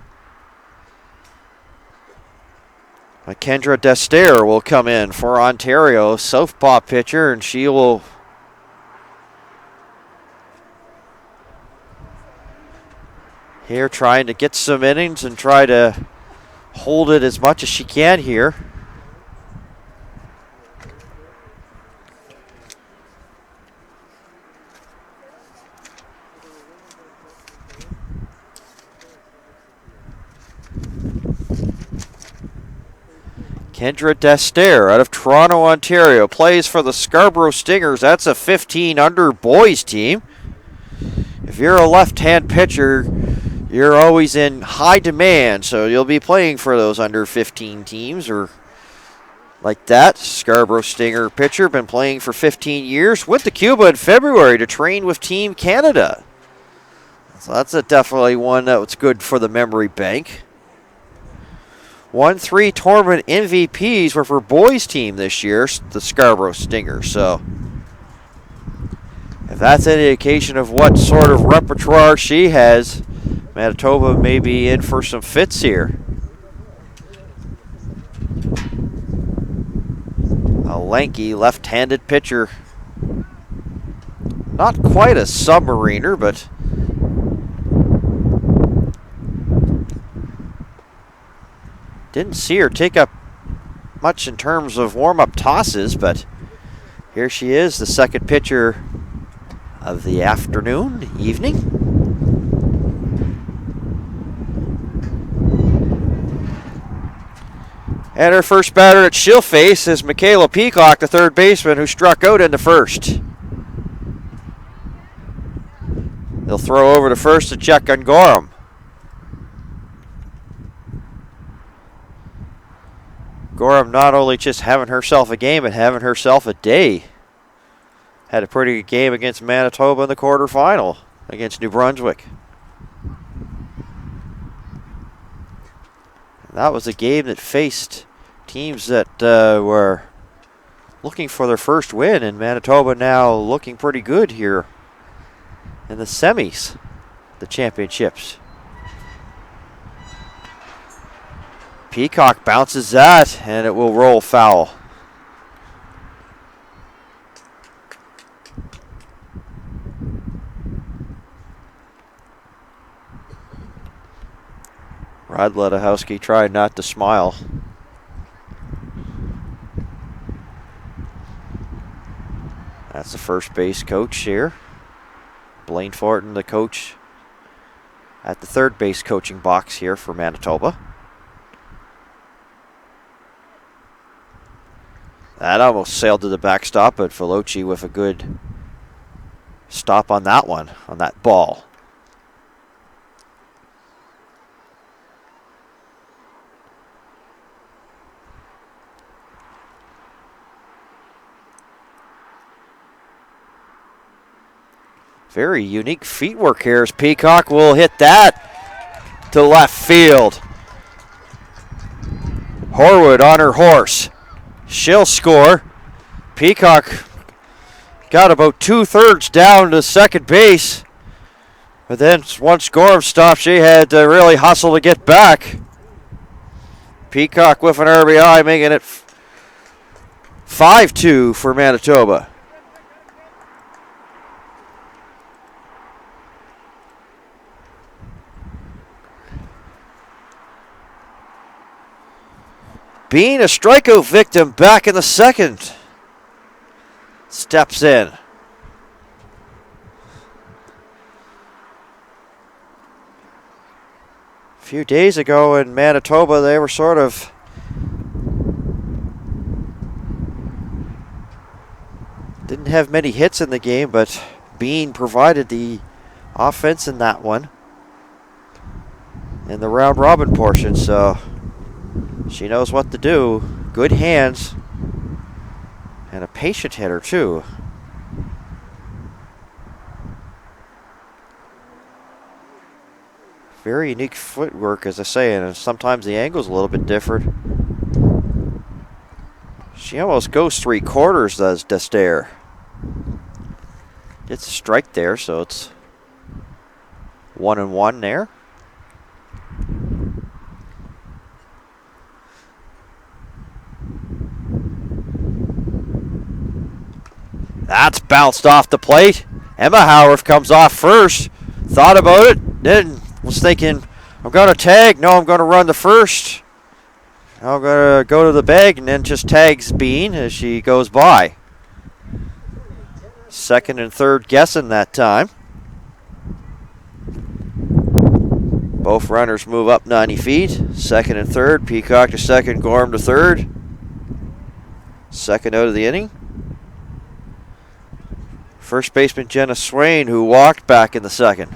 Kendra Destaire will come in for Ontario, southpaw pitcher, and she will here trying to get some innings and try to hold it as much as she can here. Kendra Destaire out of Toronto, Ontario, plays for the Scarborough Stingers. That's a 15-under boys team. If you're a left-hand pitcher, you're always in high demand, so you'll be playing for those under 15 teams or like that. Scarborough Stinger pitcher, been playing for 15 years. Went to Cuba in February to train with Team Canada. So that's definitely one that was good for the memory bank. Won 3 tournament MVPs were for boys team this year, the Scarborough Stingers. So if that's any indication of what sort of repertoire she has, Manitoba may be in for some fits here. A lanky left-handed pitcher. Not quite a submariner, but didn't see her take up much in terms of warm-up tosses, but here she is, the second pitcher of the afternoon, evening. And her first batter that she'll face is Michaela Peacock, the third baseman, who struck out in the first. They'll throw over to first to check on Gorham. Gorham not only just having herself a game, but having herself a day. Had a pretty good game against Manitoba in the quarterfinal against New Brunswick. That was a game that faced teams that were looking for their first win, and Manitoba now looking pretty good here in the semis, the championships. Peacock bounces that, and it will roll foul. Rod Ledachowski tried not to smile. That's the first base coach here. Blaine Fortin, the coach at the third base coaching box here for Manitoba. That almost sailed to the backstop, but Veloci with a good stop on that one, on that ball. Very unique feet work here as Peacock will hit that to left field. Horwood on her horse. She'll score. Peacock got about 2/3 down to second base. But then once Gorham stopped, she had to really hustle to get back. Peacock with an RBI, making it 5-2 for Manitoba. Being a strikeout victim back in the second. Steps in. A few days ago in Manitoba, they were sort of didn't have many hits in the game, but Bean provided the offense in that one in the round robin portion, so she knows what to do. Good hands. And a patient hitter, too. Very unique footwork, as I say, and sometimes the angle's a little bit different. She almost goes 3/4, does Destaire. It's a strike there, so it's 1-1 there. That's bounced off the plate. Emma Howarth comes off first. Thought about it. Then was thinking, I'm going to tag. No, I'm going to run the first. I'm going to go to the bag and then just tags Bean as she goes by. Second and third guessing that time. Both runners move up 90 feet. Second and third. Peacock to second. Gorham to third. Second out of the inning. First baseman Jenna Swain, who walked back in the second.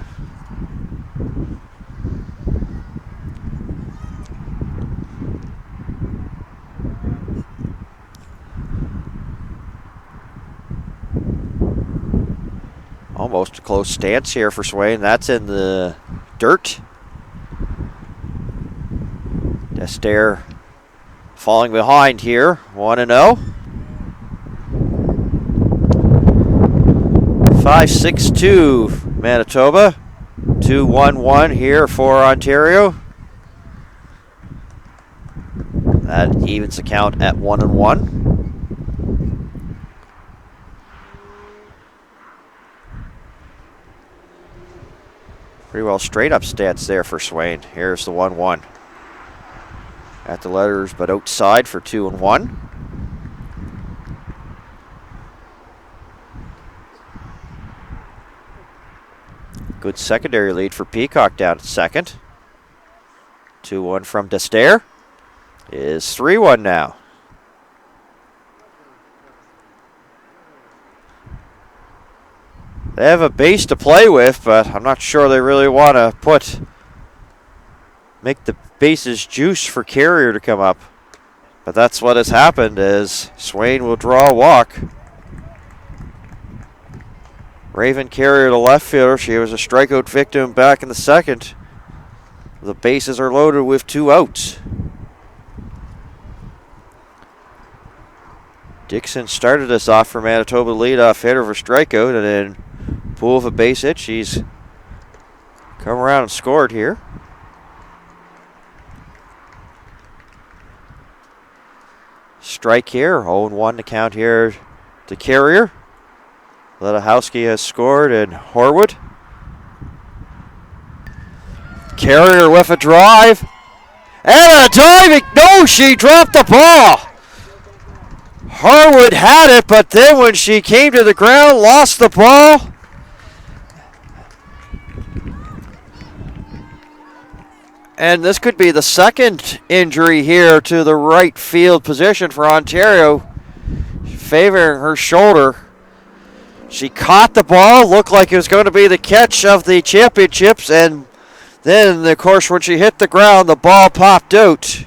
Almost a close stance here for Swain. That's in the dirt. Destaire falling behind here, 1-0. 5-6-2 Manitoba. 2-1-1 here for Ontario. That evens the count at 1-1. Pretty well straight up stance there for Swain. Here's the 1-1. At the letters, but outside for 2-1. Good secondary lead for Peacock down at second. 2-1 from Destaire. Is 3-1 now. They have a base to play with, but I'm not sure they really want to make the bases juice for Carrier to come up. But that's what has happened, as Swain will draw a walk. Raven Carrier, the left fielder. She was a strikeout victim back in the second. The bases are loaded with 2 outs. Dixon started us off for Manitoba, leadoff hitter for strikeout, and then Poole of a base hit. She's come around and scored here. Strike here, 0-1 to count here to Carrier. Ledachowski has scored, and Horwood. Carrier with a drive. And a diving. No, she dropped the ball. Horwood had it, but then when she came to the ground, lost the ball. And this could be the second injury here to the right field position for Ontario, favoring her shoulder. She caught the ball, looked like it was going to be the catch of the championships, and then, of course, when she hit the ground, the ball popped out.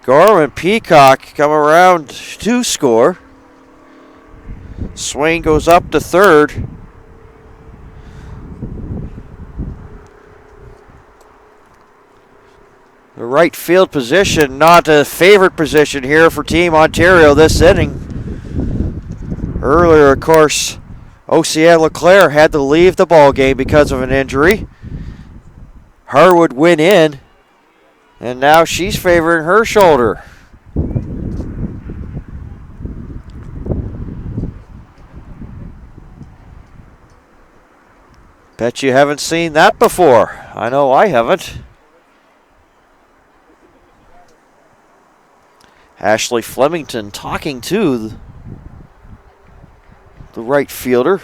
Gorham and Peacock come around to score. Swain goes up to third. The right field position, not a favorite position here for Team Ontario this inning. Earlier, of course, Oceane Leclerc had to leave the ball game because of an injury. Harwood went in, and now she's favoring her shoulder. Bet you haven't seen that before. I know I haven't. Ashley Flemington talking to the right fielder.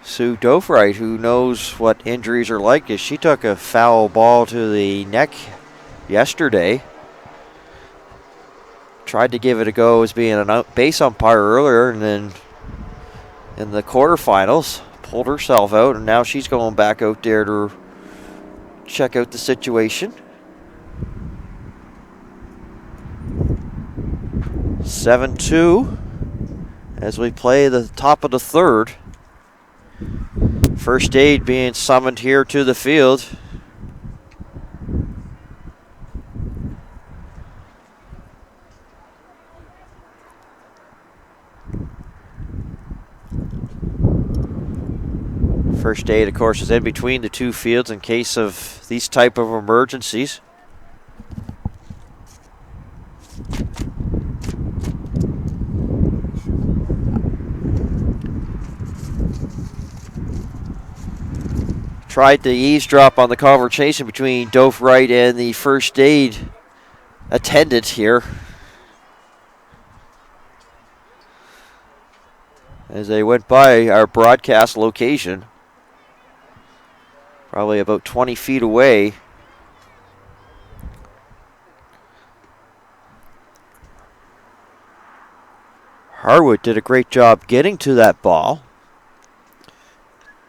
Sue Dofright, who knows what injuries are like, as she took a foul ball to the neck yesterday. tried to give it a go as being an base umpire earlier, and then in the quarterfinals pulled herself out, and now she's going back out there to check out the situation. 7-2 as we play the top of the third. First aid being summoned here to the field. First aid, of course, is in between the two fields in case of these type of emergencies. Tried to eavesdrop on the conversation between Dove Wright and the first aid attendant here as they went by our broadcast location, probably about 20 feet away. Harwood did a great job getting to that ball.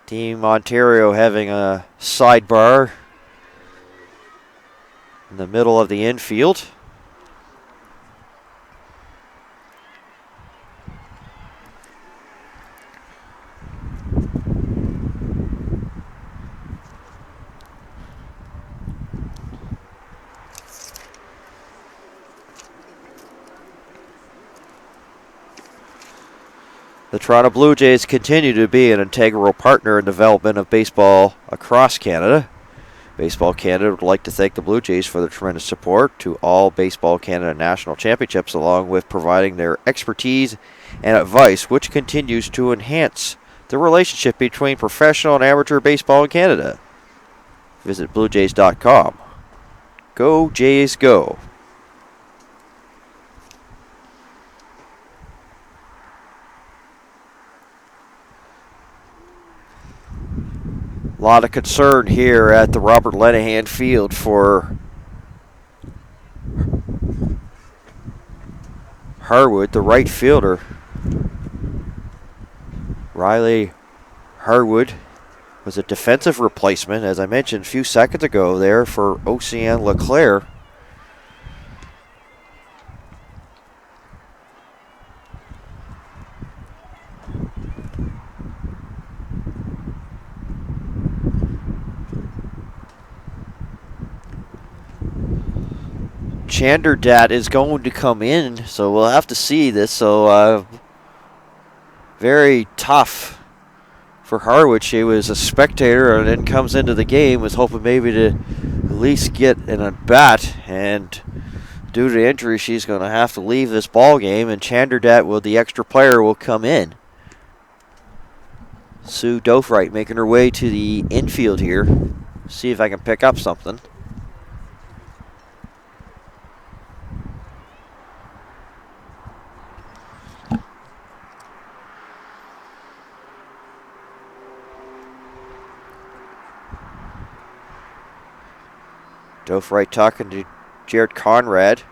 Team Ontario having a sidebar in the middle of the infield. The Toronto Blue Jays continue to be an integral partner in development of baseball across Canada. Baseball Canada would like to thank the Blue Jays for their tremendous support to all Baseball Canada national championships, along with providing their expertise and advice, which continues to enhance the relationship between professional and amateur baseball in Canada. Visit bluejays.com. Go Jays, go! A lot of concern here at the Robert Lenahan Field for Harwood, the right fielder. Riley Harwood was a defensive replacement, as I mentioned a few seconds ago there, for Oceane Leclerc. Chanderdat is going to come in, so we'll have to see this. So very tough for Harwood. She was a spectator and then comes into the game, was hoping maybe to at least get an at-bat, and due to injury, she's going to have to leave this ball game, and Chanderdat, the extra player, will come in. Sue Dofright making her way to the infield here. See if I can pick up something. Dofright talking to Jared Conrad.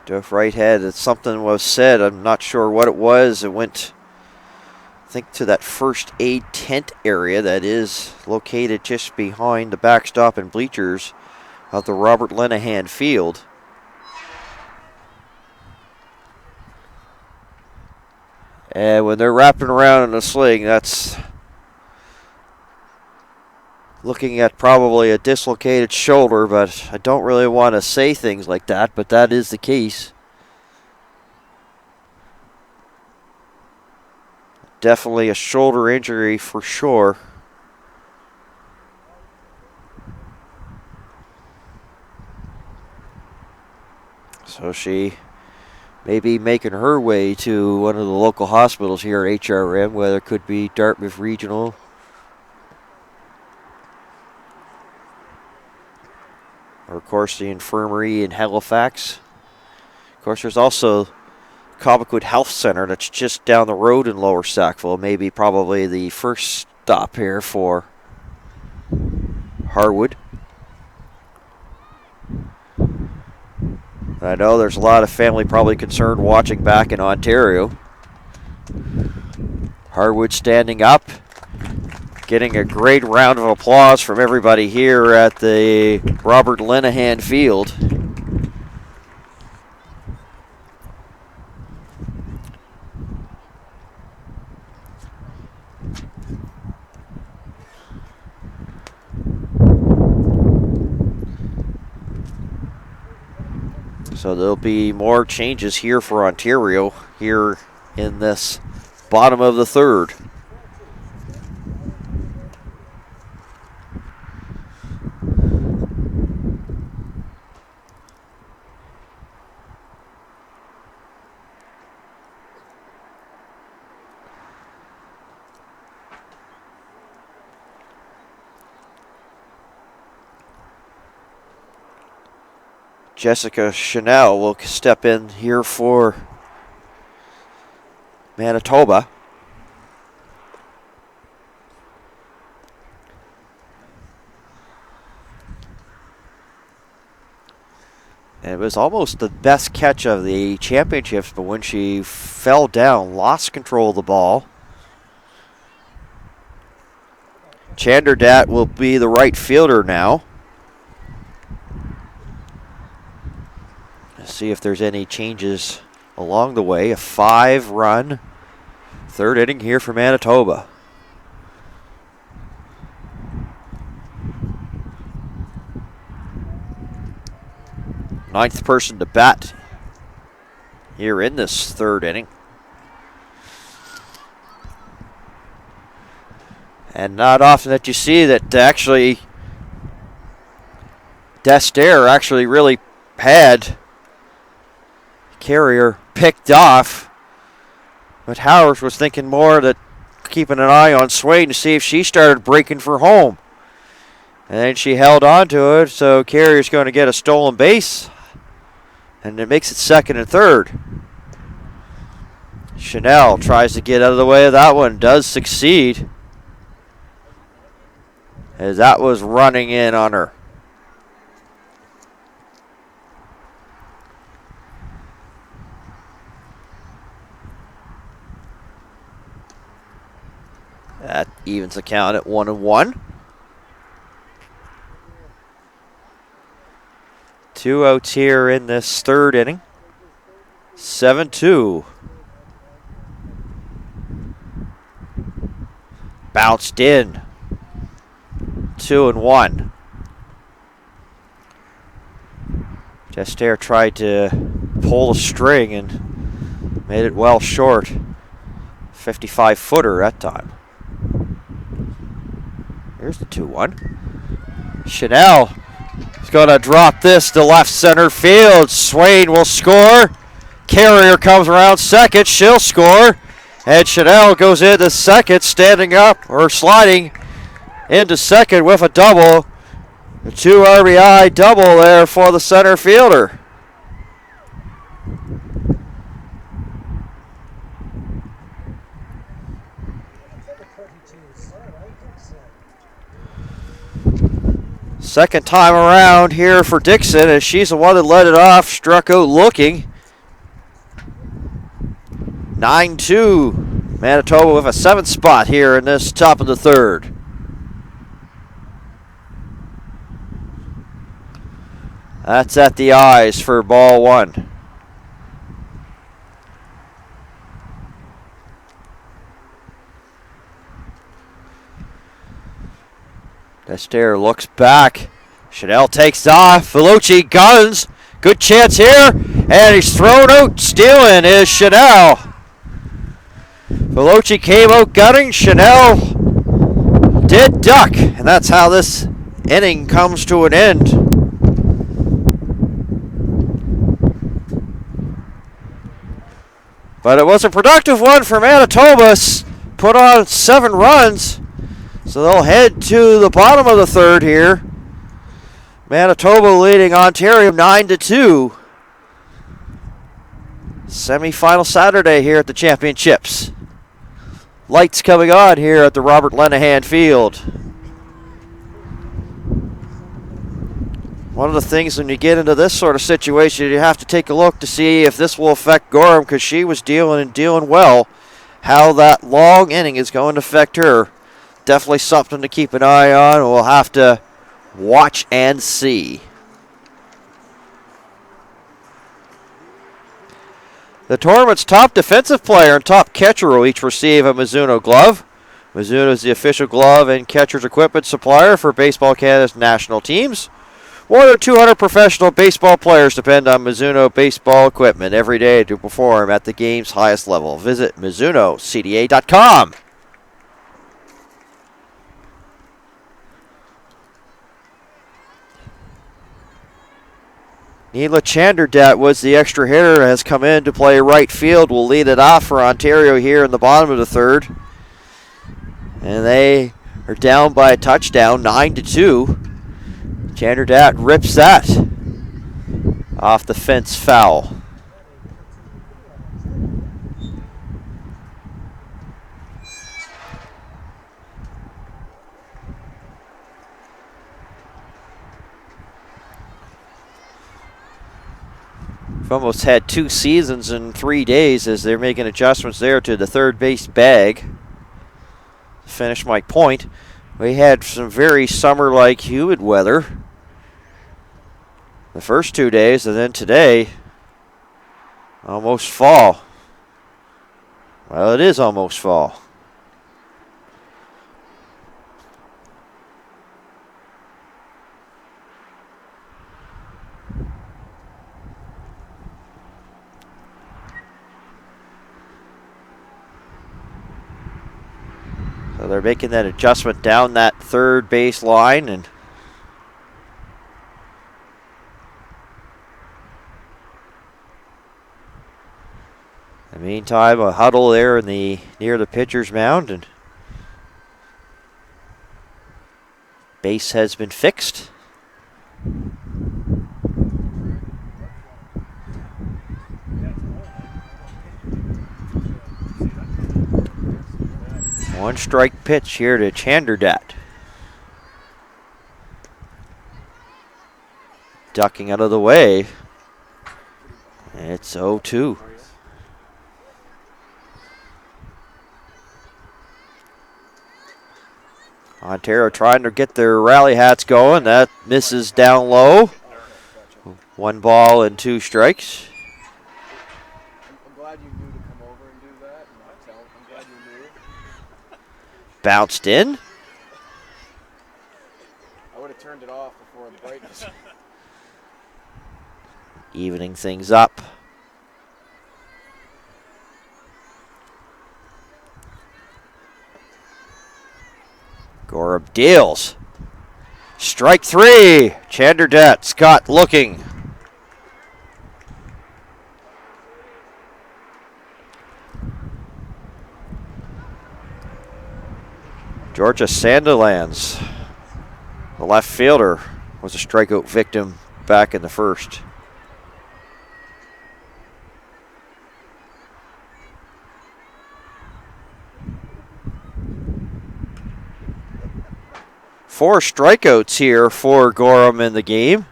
Dofright had something was said. I'm not sure what it was. It went, I think, to that first aid tent area that is located just behind the backstop and bleachers of the Robert Lenahan Field. And when they're wrapping around in a sling, that's looking at probably a dislocated shoulder, but I don't really want to say things like that, but that is the case. Definitely a shoulder injury for sure. So she may be making her way to one of the local hospitals here at HRM, whether it could be Dartmouth Regional or, of course, the infirmary in Halifax. Of course, there's also Cobequid Health Center that's just down the road in Lower Sackville. Maybe probably the first stop here for Harwood. I know there's a lot of family probably concerned watching back in Ontario. Harwood standing up, getting a great round of applause from everybody here at the Robert Linehan Field. So there'll be more changes here for Ontario here in this bottom of the third. Jessica Chanel will step in here for Manitoba. And it was almost the best catch of the championships, but when she fell down, lost control of the ball. Chanderdat will be the right fielder now. See if there's any changes along the way. A 5-run third inning here for Manitoba. Ninth person to bat here in this third inning. And not often that you see that actually Destaire actually really had Carrier picked off, but Howard was thinking more that keeping an eye on Swain to see if she started breaking for home. And then she held on to it, so Carrier's going to get a stolen base, and it makes it second and third. Chanel tries to get out of the way of that one, does succeed, as that was running in on her. That evens the count at 1-1. 2 outs here in this third inning. 7-2. Bounced in. 2-1. Destaire tried to pull the string and made it well short. 55-footer that time. Here's the 2-1. Chanel is going to drop this to left center field. Swain will score. Carrier comes around second. She'll score. And Chanel goes into second, standing up or sliding into second with a double. A 2 RBI double there for the center fielder. Second time around here for Dixon, as she's the one that led it off, struck out looking. 9-2, Manitoba with a 7th spot here in this top of the third. That's at the eyes for ball one. Destaire looks back. Chanel takes off. Vellucci guns. Good chance here. And he's thrown out. Stealing is Chanel. Vellucci came out gunning. Chanel did duck. And that's how this inning comes to an end. But it was a productive one for Manitoba. Put on 7 runs. So they'll head to the bottom of the third here. Manitoba leading Ontario 9-2. Semi-final Saturday here at the championships. Lights coming on here at the Robert Lenahan Field. One of the things when you get into this sort of situation, you have to take a look to see if this will affect Gorham, because she was dealing well. How that long inning is going to affect her. Definitely something to keep an eye on. We'll have to watch and see. The tournament's top defensive player and top catcher will each receive a Mizuno glove. Mizuno is the official glove and catcher's equipment supplier for Baseball Canada's national teams. More than 200 professional baseball players depend on Mizuno baseball equipment every day to perform at the game's highest level. Visit MizunoCDA.com. Neela Chanderdat was the extra hitter, has come in to play right field. Will lead it off for Ontario here in the bottom of the third. And they are down by a touchdown, 9-2. Chanderdat rips that off the fence foul. We've almost had 2 seasons in 3 days as they're making adjustments there to the third base bag. Finish my point. We had some very summer-like humid weather the first 2 days, and then today, almost fall. Well, it is almost fall. So they're making that adjustment down that third base line, and in the meantime, a huddle there near the pitcher's mound, and base has been fixed. One strike pitch here to Chanderdat. Ducking out of the way. It's 0-2. Ontario trying to get their rally hats going. That misses down low. 1 ball and 2 strikes. I'm glad you knew to come over and do that. I'm glad you knew. Bounced in. I would have turned it off before the brightness. Evening things up. Gorham deals. Strike 3. Chanderdat, Scott looking. Georgia Sandilands, the left fielder, was a strikeout victim back in the first. Four strikeouts here for Gorham in the game.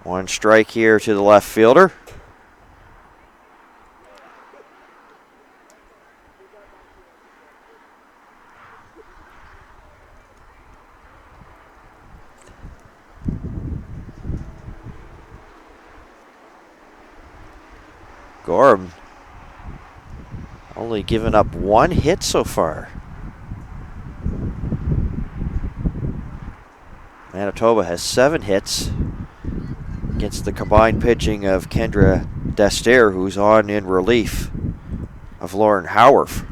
1 strike here to the left fielder. Gorham only given up 1 hit so far. Manitoba has 7 hits against the combined pitching of Kendra Destaire, who's on in relief of Lauren Howarth.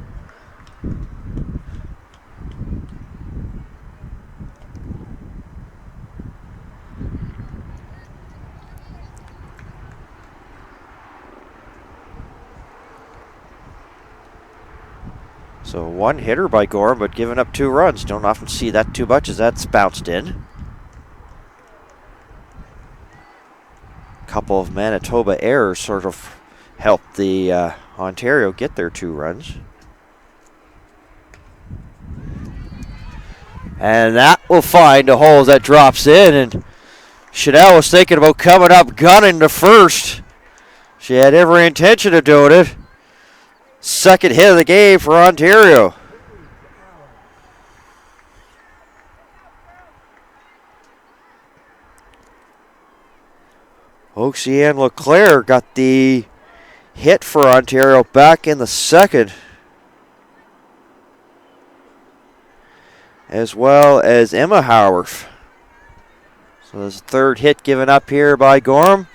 So 1 hitter by Gorham, but giving up 2 runs. Don't often see that too much as that's bounced in. couple of Manitoba errors sort of helped the Ontario get their 2 runs. And that will find a hole that drops in, and Chanel was thinking about coming up gunning to first. She had every intention of doing it. Second hit of the game for Ontario. Oxiane Leclerc got the hit for Ontario back in the second, as well as Emma Howarth. So there's a third hit given up here by Gorham.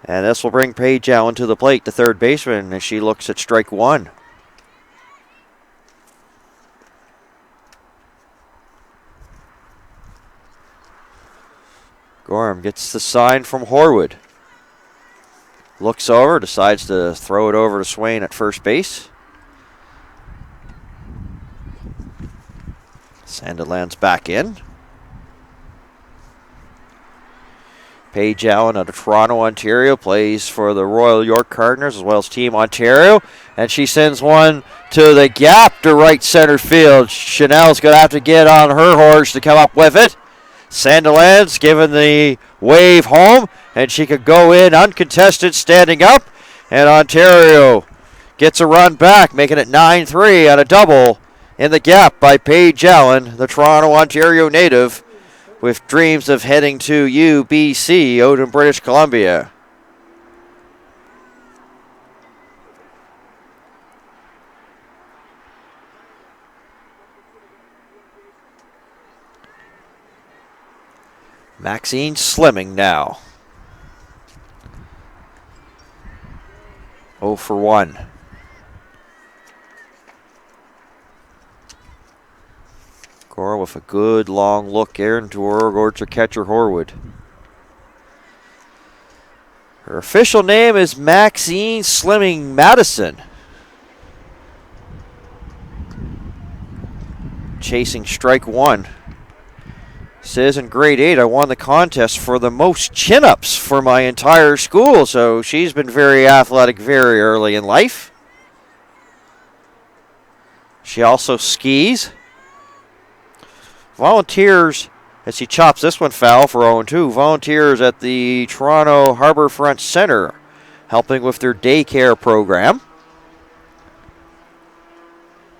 And this will bring Paige Allen to the plate, the third baseman, as she looks at strike 1. Gorham gets the sign from Horwood. Looks over, decides to throw it over to Swain at first base. Sandilands back in. Paige Allen out of Toronto, Ontario, plays for the Royal York Cardinals as well as Team Ontario. And she sends one to the gap to right center field. Chanel's going to have to get on her horse to come up with it. Sandilands giving the wave home, and she could go in uncontested standing up. And Ontario gets a run back, making it 9-3 on a double in the gap by Paige Allen, the Toronto, Ontario native, with dreams of heading to UBC out in British Columbia. Maxine Slimming now. 0 for 1. Cora with a good long look here into her catcher Horwood. Her official name is Maxine Slimming Madison. Chasing strike 1. Says in grade 8, I won the contest for the most chin-ups for my entire school, so she's been very athletic very early in life. She also skis. Volunteers, as he chops this one foul for 0-2, volunteers at the Toronto Harbourfront Centre, helping with their daycare program.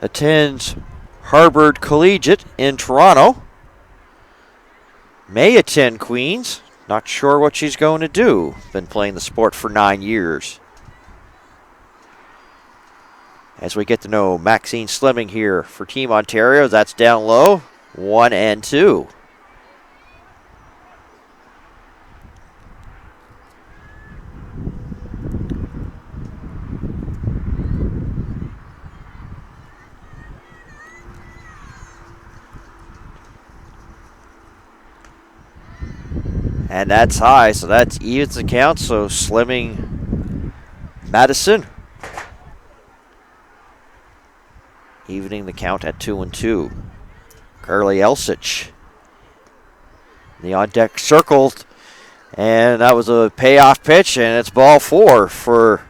Attends Harvard Collegiate in Toronto. May attend Queens. Not sure what she's going to do. Been playing the sport for 9 years. As we get to know Maxine Slimming here for Team Ontario, that's down low. 1-2. And that's high, so that's evens the count. So Slimming Madison evening the count at 2-2. Carly Elsich, the on deck circled, and that was a payoff pitch, and it's ball 4 for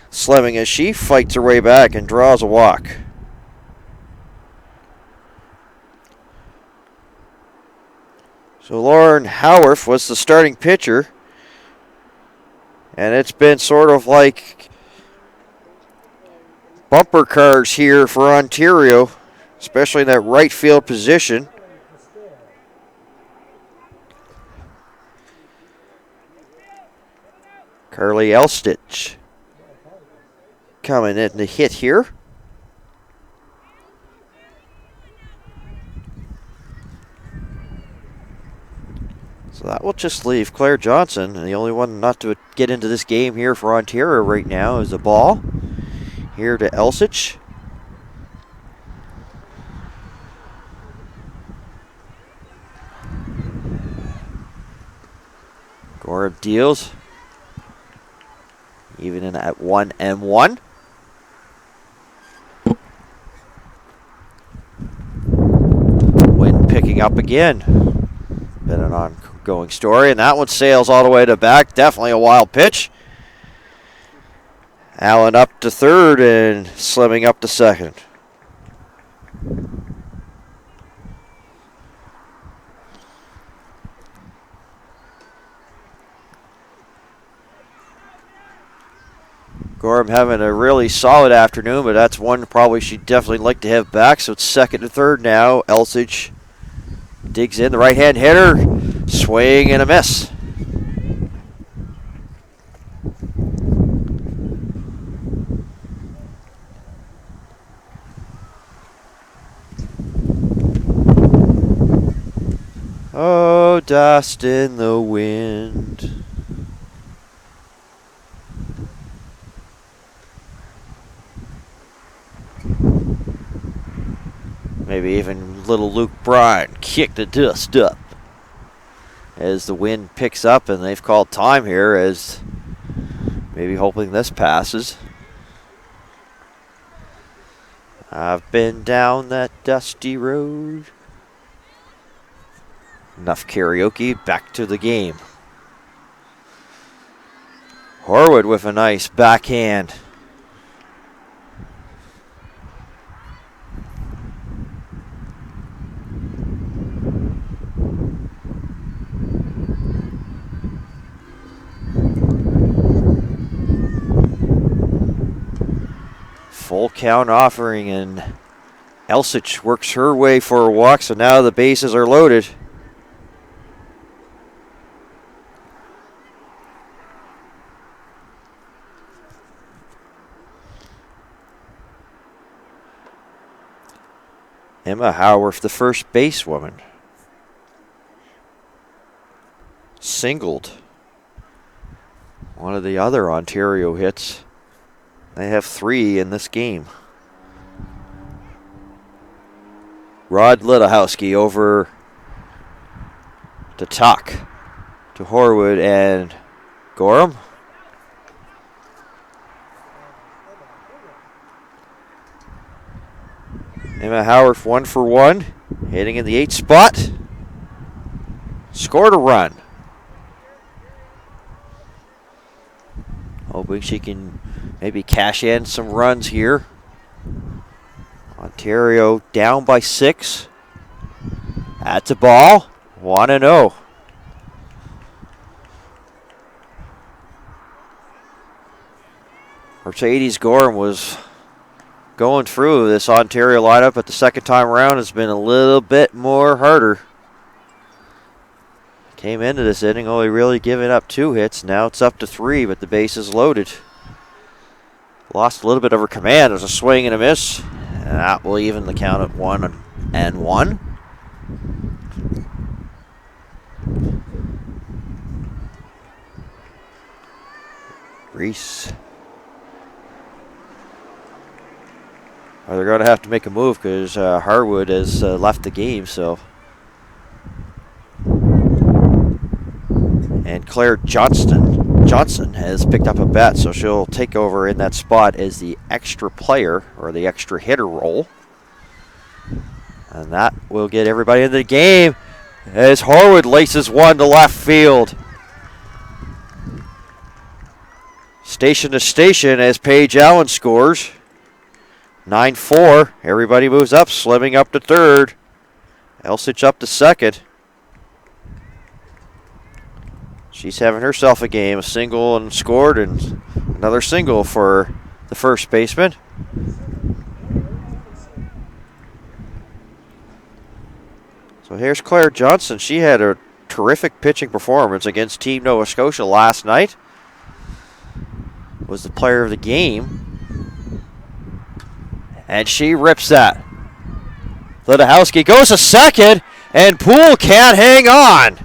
Slimming as she fights her way back and draws a walk. So Lauren Howarth was the starting pitcher, and it's been sort of like bumper cars here for Ontario, especially in that right field position. Carly Elstich coming in to hit here. So that will just leave Claire Johnson, and the only one not to get into this game here for Ontario right now is the ball. Here to Elsich. Gorham deals. Even in at 1-1. Wind picking up again. Been an ongoing story. And that one sails all the way to back. Definitely a wild pitch. Allen up to third and Slimming up to second. Gorham having a really solid afternoon, but that's one probably she'd definitely like to have back. So it's second to third now. Elsage digs in, the right-hand hitter, swing and a miss. Oh, dust in the wind. Maybe even little Luke Bryan kick the dust up as the wind picks up, and they've called time here as maybe hoping this passes. I've been down that dusty road. Enough karaoke, back to the game. Horwood with a nice backhand. Full count offering, and Elsich works her way for a walk, so now the bases are loaded. Emma Howarth, the first basewoman, singled one of the other Ontario hits. They have 3 in this game. Rod Littlehowski over to Tuck, to Horwood and Gorham. Emma Howarth 1 for 1, hitting in the 8th spot. Scored a run. Hoping she can maybe cash in some runs here. Ontario down by 6. That's a ball. 1-0. Mercedes Gorham was going through this Ontario lineup, but the second time around has been a little bit more harder. Came into this inning only really giving up 2 hits. Now it's up to 3, but the base is loaded. Lost a little bit of her command. There's a swing and a miss. And that will even the count at 1-1. Reese. Well, they're going to have to make a move because Harwood has left the game, so. And Claire Johnson has picked up a bat, so she'll take over in that spot as the extra player or the extra hitter role. And that will get everybody into the game as Horwood laces one to left field. Station to station as Paige Allen scores. 9-4. Everybody moves up, Slimming up to third. Elsich up to second. She's having herself a game, a single and scored, and another single for the first baseman. So here's Claire Johnson. She had a terrific pitching performance against Team Nova Scotia last night. Was the player of the game. And she rips that. Littlehowski goes to second, and Poole can't hang on.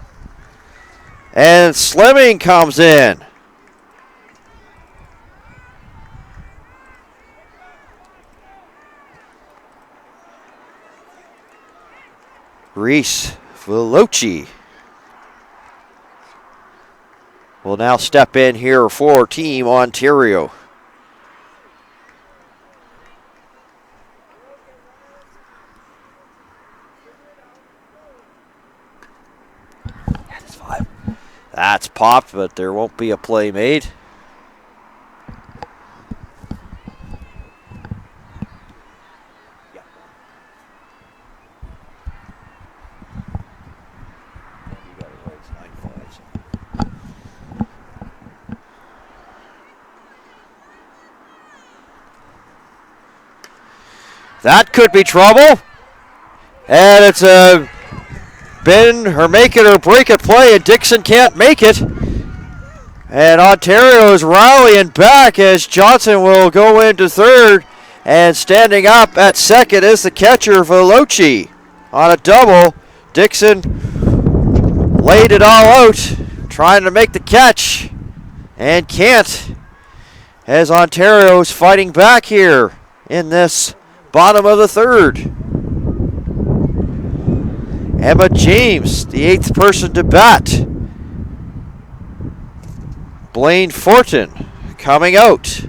And Slimming comes in. Reese Veloci will now step in here for Team Ontario. That's popped, but there won't be a play made. That could be trouble. And it's a bend or make it or break it play, and Dixon can't make it. And Ontario is rallying back as Johnson will go into third. And standing up at second is the catcher, Veloci. On a double, Dixon laid it all out, trying to make the catch, and can't. As Ontario's fighting back here in this bottom of the third. Emma James, the 8th person to bat. Blaine Fortin coming out.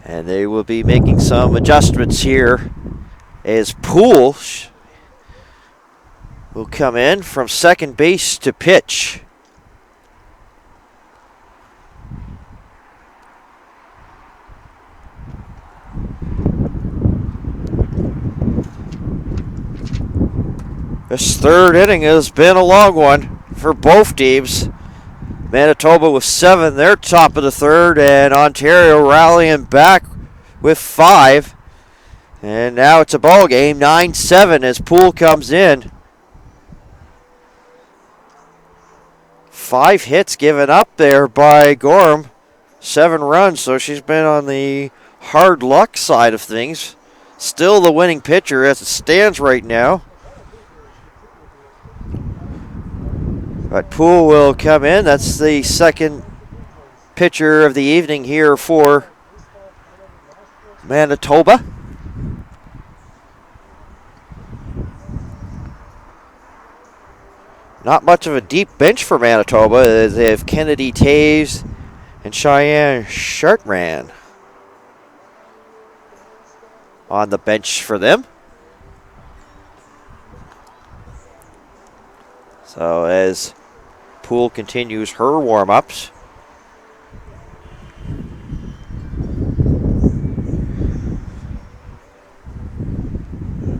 And they will be making some adjustments here as Poole will come in from second base to pitch. This third inning has been a long one for both teams. Manitoba with 7, they're top of the third, and Ontario rallying back with 5. And now it's a ball game, 9-7 as Poole comes in. 5 hits given up there by Gorham, 7 runs, so she's been on the hard luck side of things. Still the winning pitcher as it stands right now. But Poole will come in. That's the second pitcher of the evening here for Manitoba. Not much of a deep bench for Manitoba. They have Kennedy Taves and Cheyenne Chartrand on the bench for them. So as Poole continues her warm-ups.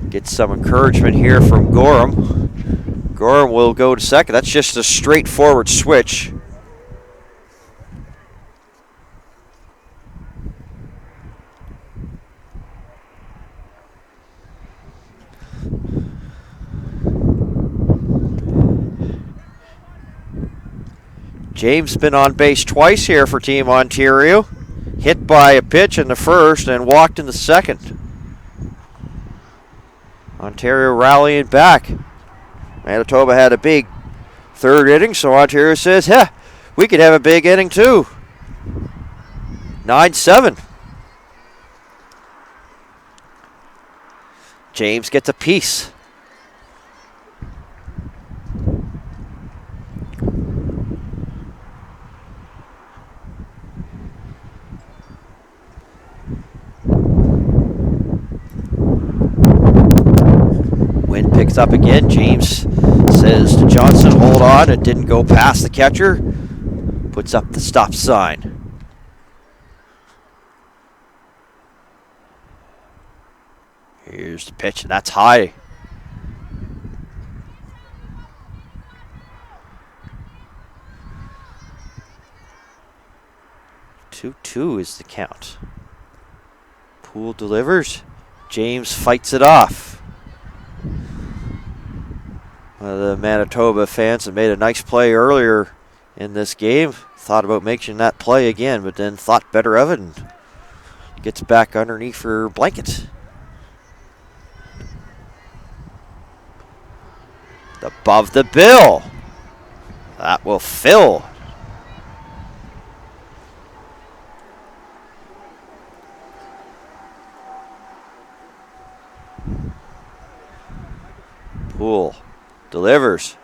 Gets some encouragement here from Gorham. Gorham will go to second. That's just a straightforward switch. James been on base twice here for Team Ontario. Hit by a pitch in the first and walked in the second. Ontario rallying back. Manitoba had a big third inning, so Ontario says, yeah, we could have a big inning too. 9-7. James gets a piece. Wind picks up again. James says to Johnson, hold on. It didn't go past the catcher. Puts up the stop sign. Here's the pitch, and that's high. Two is the count. Poole delivers. James fights it off. One of the Manitoba fans that made a nice play earlier in this game. Thought about making that play again, but then thought better of it and gets back underneath her blanket. Above the bill. That will fill. Poole delivers.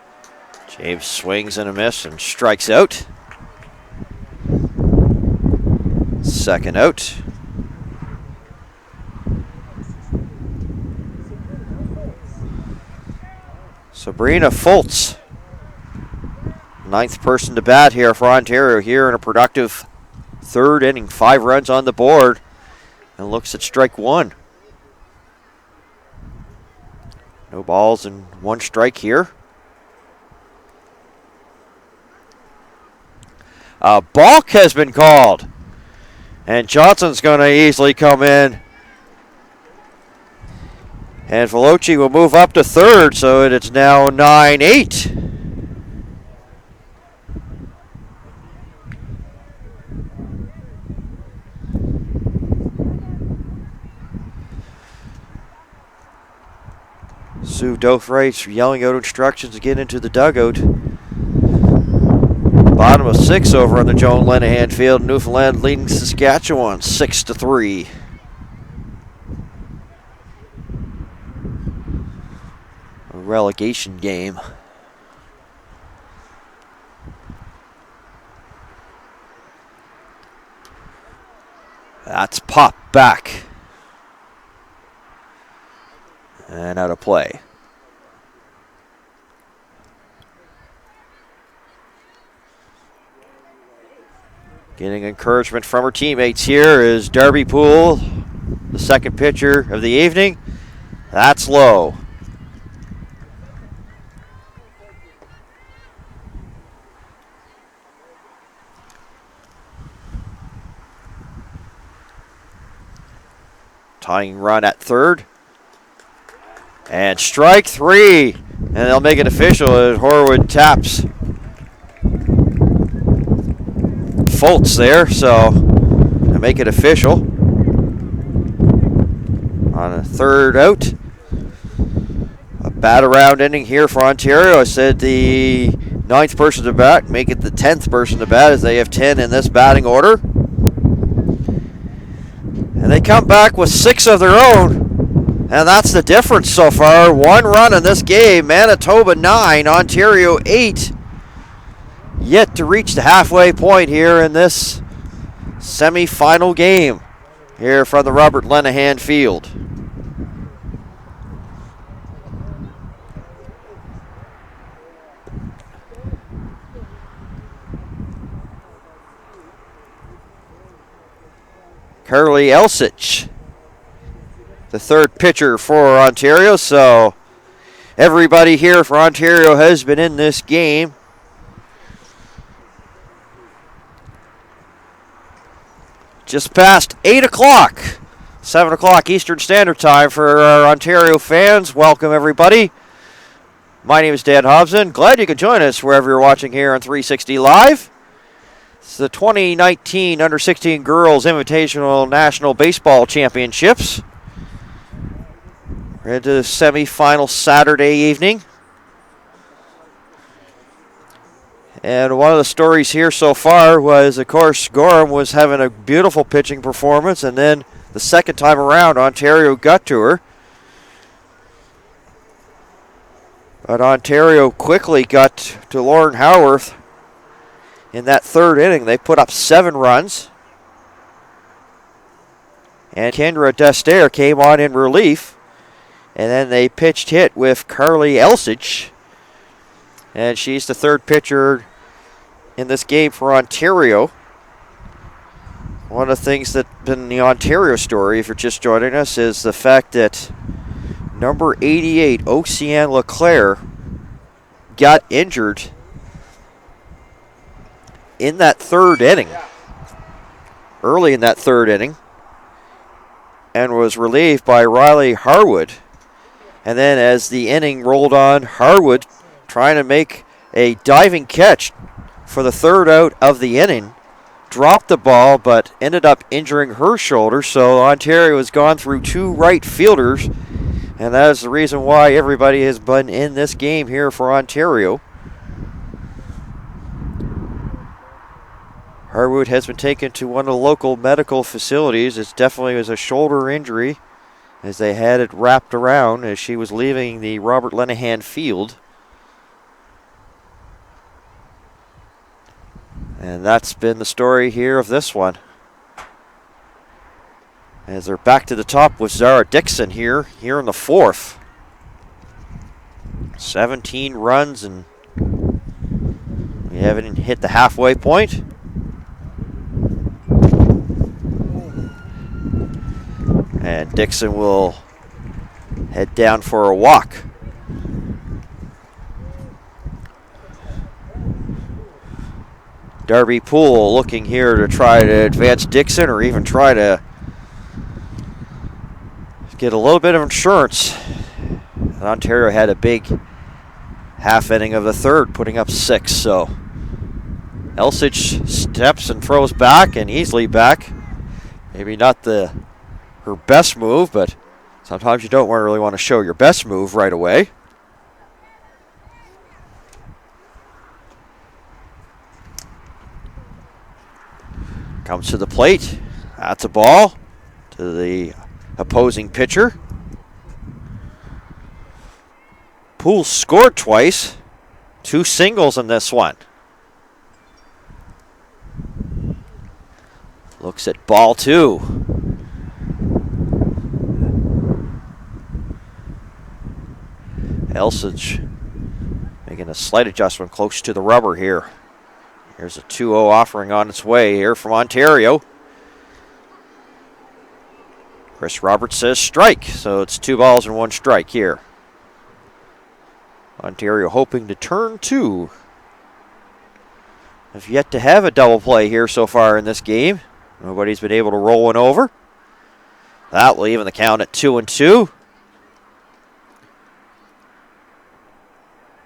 James swings and a miss and strikes out. Second out. Sabrina Fultz, ninth person to bat here for Ontario here in a productive third inning. 5 runs on the board and looks at strike one. No balls and 1 strike here. A balk has been called. And Johnson's going to easily come in. And Veloci will move up to third, so it's now 9-8. Sue Dofreit's yelling out instructions to get into the dugout. Bottom of 6 over on the Joan Lenahan field. Newfoundland leading Saskatchewan 6-3. A relegation game. That's popped back. And out of play. Getting encouragement from her teammates here is Darby Poole, the second pitcher of the evening. That's low. Tying run at third. And strike 3. And they'll make it official as Horwood taps Fultz there, so to make it official. On a third out. A bat around inning here for Ontario. I said the 9th person to bat, make it the 10th person to bat as they have 10 in this batting order. And they come back with 6 of their own. And that's the difference so far. 1 run in this game. Manitoba 9, Ontario 8. Yet to reach the halfway point here in this semi-final game here from the Robert Lenahan Field. Carly Elsich, the third pitcher for Ontario. So everybody here for Ontario has been in this game. Just past 8 o'clock, 7 o'clock Eastern Standard Time for our Ontario fans. Welcome, everybody. My name is Dan Hobson. Glad you could join us wherever you're watching here on 360 Live. It's the 2019 Under-16 Girls Invitational National Baseball Championships. We're into the semifinal Saturday evening. And one of the stories here so far was, of course, Gorham was having a beautiful pitching performance, and then the second time around, Ontario got to her. But Ontario quickly got to Lauren Howarth in that third inning. They put up 7 runs. And Kendra Destaire came on in relief. And then they pitched hit with Carly Elsich. And she's the third pitcher in this game for Ontario. One of the things that's been the Ontario story, if you're just joining us, is the fact that number 88, Oceane Leclerc, got injured in that third inning, early in that third inning, and was relieved by Riley Harwood. And then as the inning rolled on, Harwood trying to make a diving catch for the third out of the inning, dropped the ball but ended up injuring her shoulder. So Ontario has gone through 2 right fielders, and that is the reason why everybody has been in this game here for Ontario. Harwood has been taken to one of the local medical facilities. It definitely was a shoulder injury, as they had it wrapped around as she was leaving the Robert Lenahan field. And that's been the story here of this one. As they're back to the top with Zara Dixon here in the fourth. 17 runs, and we haven't hit the halfway point. And Dixon will head down for a walk. Darby Poole looking here to try to advance Dixon, or even try to get a little bit of insurance. And Ontario had a big half inning of the third, putting up 6. So Elsich steps and throws back, and easily back. Maybe not her best move, but sometimes you don't really want to show your best move right away. Comes to the plate. That's a ball to the opposing pitcher. Poole scored twice. 2 singles in this one. Looks at ball 2. Elsich making a slight adjustment close to the rubber here. Here's a 2-0 offering on its way here from Ontario. Chris Roberts says strike, so it's 2 balls and 1 strike here. Ontario hoping to turn 2. Have yet to have a double play here so far in this game. Nobody's been able to roll one over. That will even the count at 2-2.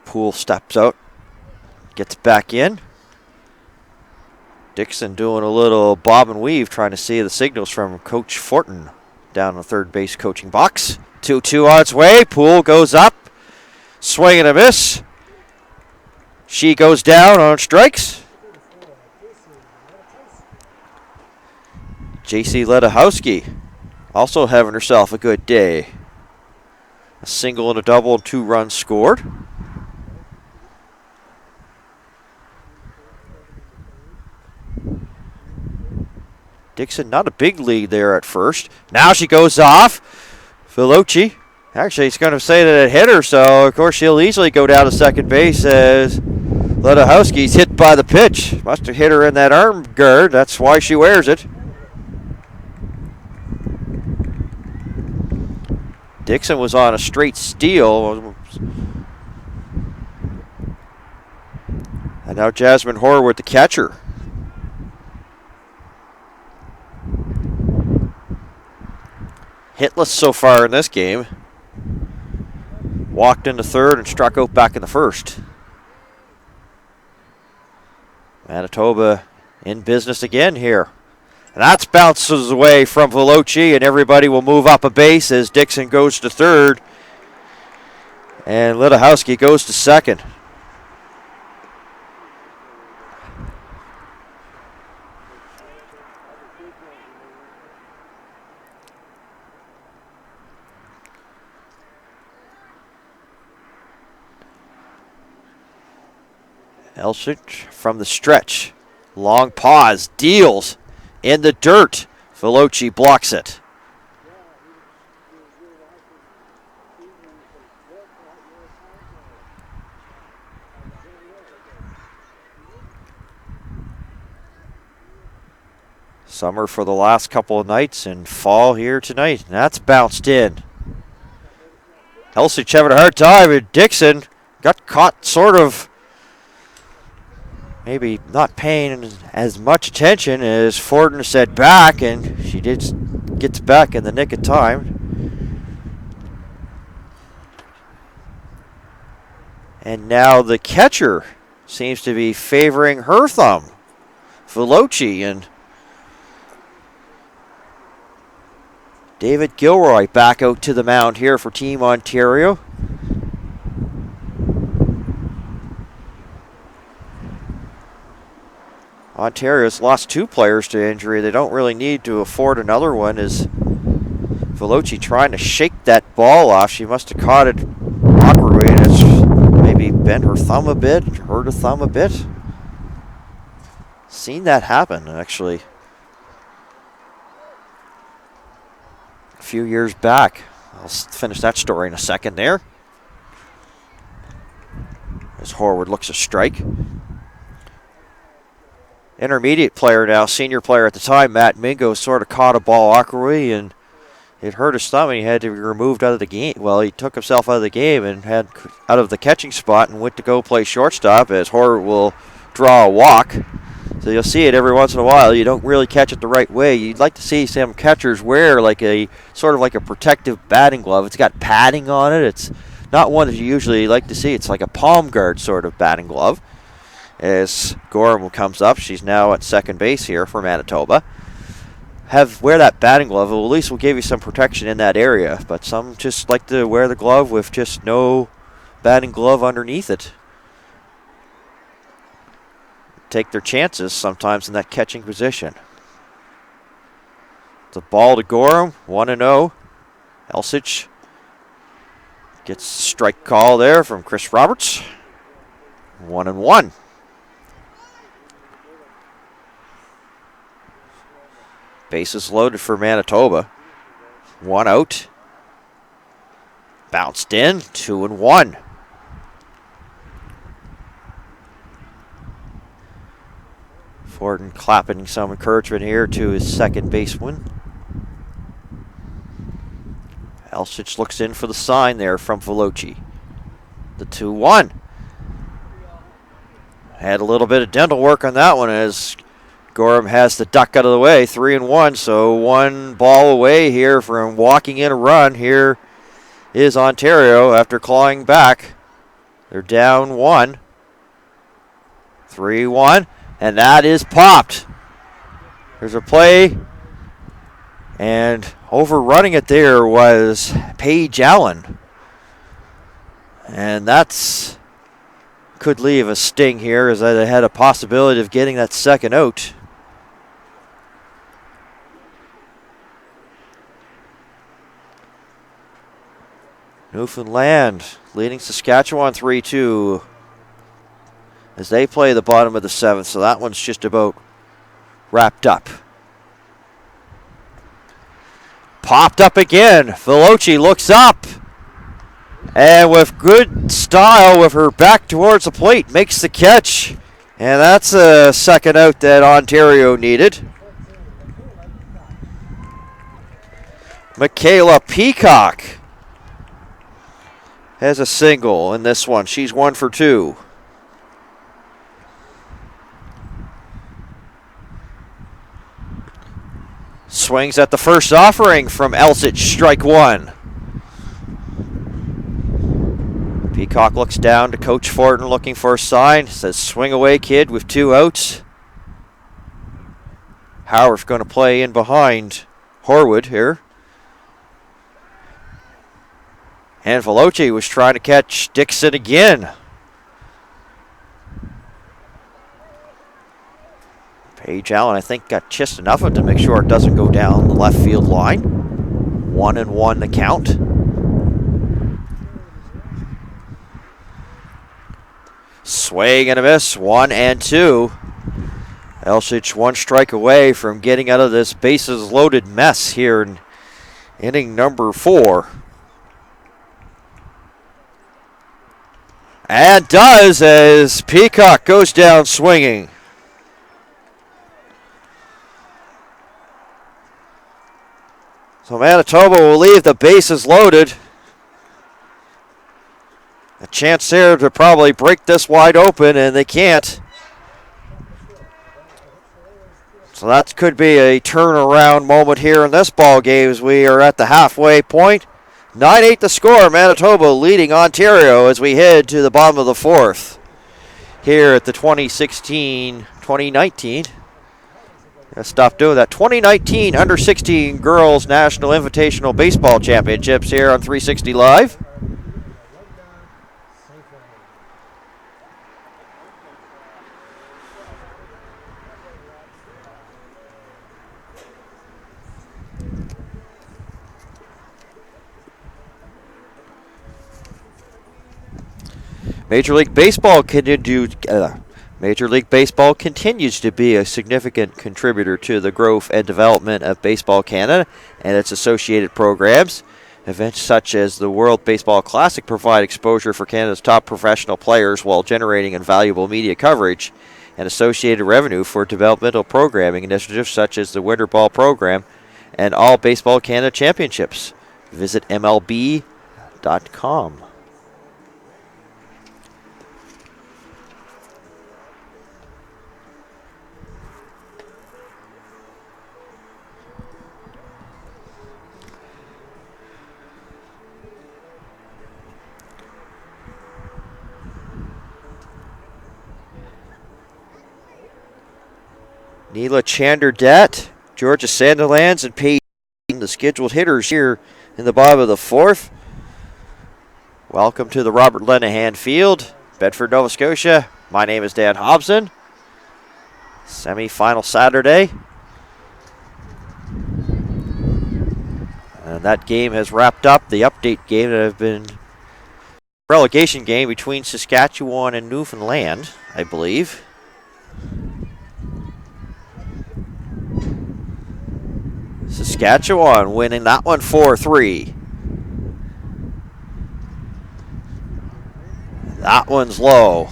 Poole steps out, gets back in. Dixon doing a little bob and weave, trying to see the signals from Coach Fortin down in the third base coaching box. 2-2 on its way. Poole goes up. Swing and a miss. She goes down on strikes. JC Ledahowski also having herself a good day. A single and a double and 2 runs scored. Dixon, not a big lead there at first. Now she goes off. Veloci, actually, he's going to say that it hit her, so of course she'll easily go down to second base as Ledahowski's hit by the pitch. Must have hit her in that arm guard. That's why she wears it. Dixon was on a straight steal. And now Jasmine Horwood, the catcher. Hitless so far in this game. Walked into third and struck out back in the first. Manitoba in business again here. And that bounces away from Veloci, and everybody will move up a base as Dixon goes to third. And Ledahowski goes to second. Elsich from the stretch. Long pause. Deals in the dirt. Veloci blocks it. Summer for the last couple of nights and fall here tonight. And that's bounced in. Elsich having a hard time, and Dixon got caught sort of maybe not paying as much attention as Fortin said back, and she gets back in the nick of time. And now the catcher seems to be favoring her thumb, Veloci, and David Gilroy back out to the mound here for Team Ontario. Ontario's lost 2 players to injury. They don't really need to afford another one as Veloci trying to shake that ball off. She must have caught it awkwardly and it's maybe bent her thumb a bit, hurt her thumb a bit. Seen that happen, actually, a few years back. I'll finish that story in a second there. As Horwood looks a strike. Intermediate player now, senior player at the time, Matt Mingo, sort of caught a ball awkwardly and it hurt his thumb and he had to be removed out of the game. Well, he took himself out of the game and had out of the catching spot and went to go play shortstop as Horwood will draw a walk. So you'll see it every once in a while. You don't really catch it the right way. You'd like to see some catchers wear like a sort of like a protective batting glove. It's got padding on it. It's not one that you usually like to see. It's like a palm guard sort of batting glove. As Gorham comes up, she's now at second base here for Manitoba. Wear that batting glove. At least will give you some protection in that area. But some just like to wear the glove with just no batting glove underneath it. Take their chances sometimes in that catching position. The ball to Gorham, 1-0. Elsich gets a strike call there from Chris Roberts. 1-1. Bases loaded for Manitoba. 1 out. Bounced in, 2-1. Fortin clapping some encouragement here to his second baseman. Elsich looks in for the sign there from Veloci. The 2-1. Had a little bit of dental work on that one as Gorham has the duck out of the way. 3-1, so one ball away here from walking in a run. Here is Ontario after clawing back. They're down 1. 3-1. And that is popped. There's a play. And overrunning it there was Paige Allen. And that's could leave a sting here as they had a possibility of getting that second out. Newfoundland leading Saskatchewan 3-2. As they play the bottom of the 7th, so that one's just about wrapped up. Popped up again. Veloci looks up. And with good style, with her back towards the plate, makes the catch. And that's a second out that Ontario needed. Michaela Peacock has a single in this one. She's 1 for 2. Swings at the first offering from Elsich, strike 1. Peacock looks down to Coach Fortin looking for a sign. Says, swing away, kid, with 2 outs. Howard's going to play in behind Horwood here. And Veloci was trying to catch Dixon again. Paige Allen, I think, got just enough of it to make sure it doesn't go down the left field line. 1-1 the count. Swing and a miss, 1-2. Elsich 1 strike away from getting out of this bases loaded mess here in inning number 4. And does as Peacock goes down swinging. So Manitoba will leave the bases loaded. A chance there to probably break this wide open, and they can't. So that could be a turnaround moment here in this ball game as we are at the halfway point. 9-8 the score. Manitoba leading Ontario as we head to the bottom of the 4th here at the 2019. Stop doing that. 2019 Under-16 Girls National Invitational Baseball Championships here on 360 Live. Major League Baseball continues to be a significant contributor to the growth and development of Baseball Canada and its associated programs. Events such as the World Baseball Classic provide exposure for Canada's top professional players while generating invaluable media coverage and associated revenue for developmental programming initiatives such as the Winter Ball program and all Baseball Canada championships. Visit MLB.com. Neela Chanderdat, Georgia Sandilands, and Paige, the scheduled hitters here in the bottom of the fourth. Welcome to the Robert Lenahan Field, Bedford, Nova Scotia. My name is Dan Hobson. Semi-final Saturday. And that game has wrapped up. The update game that have been relegation game between Saskatchewan and Newfoundland, I believe. Saskatchewan winning that one 4-3. That one's low.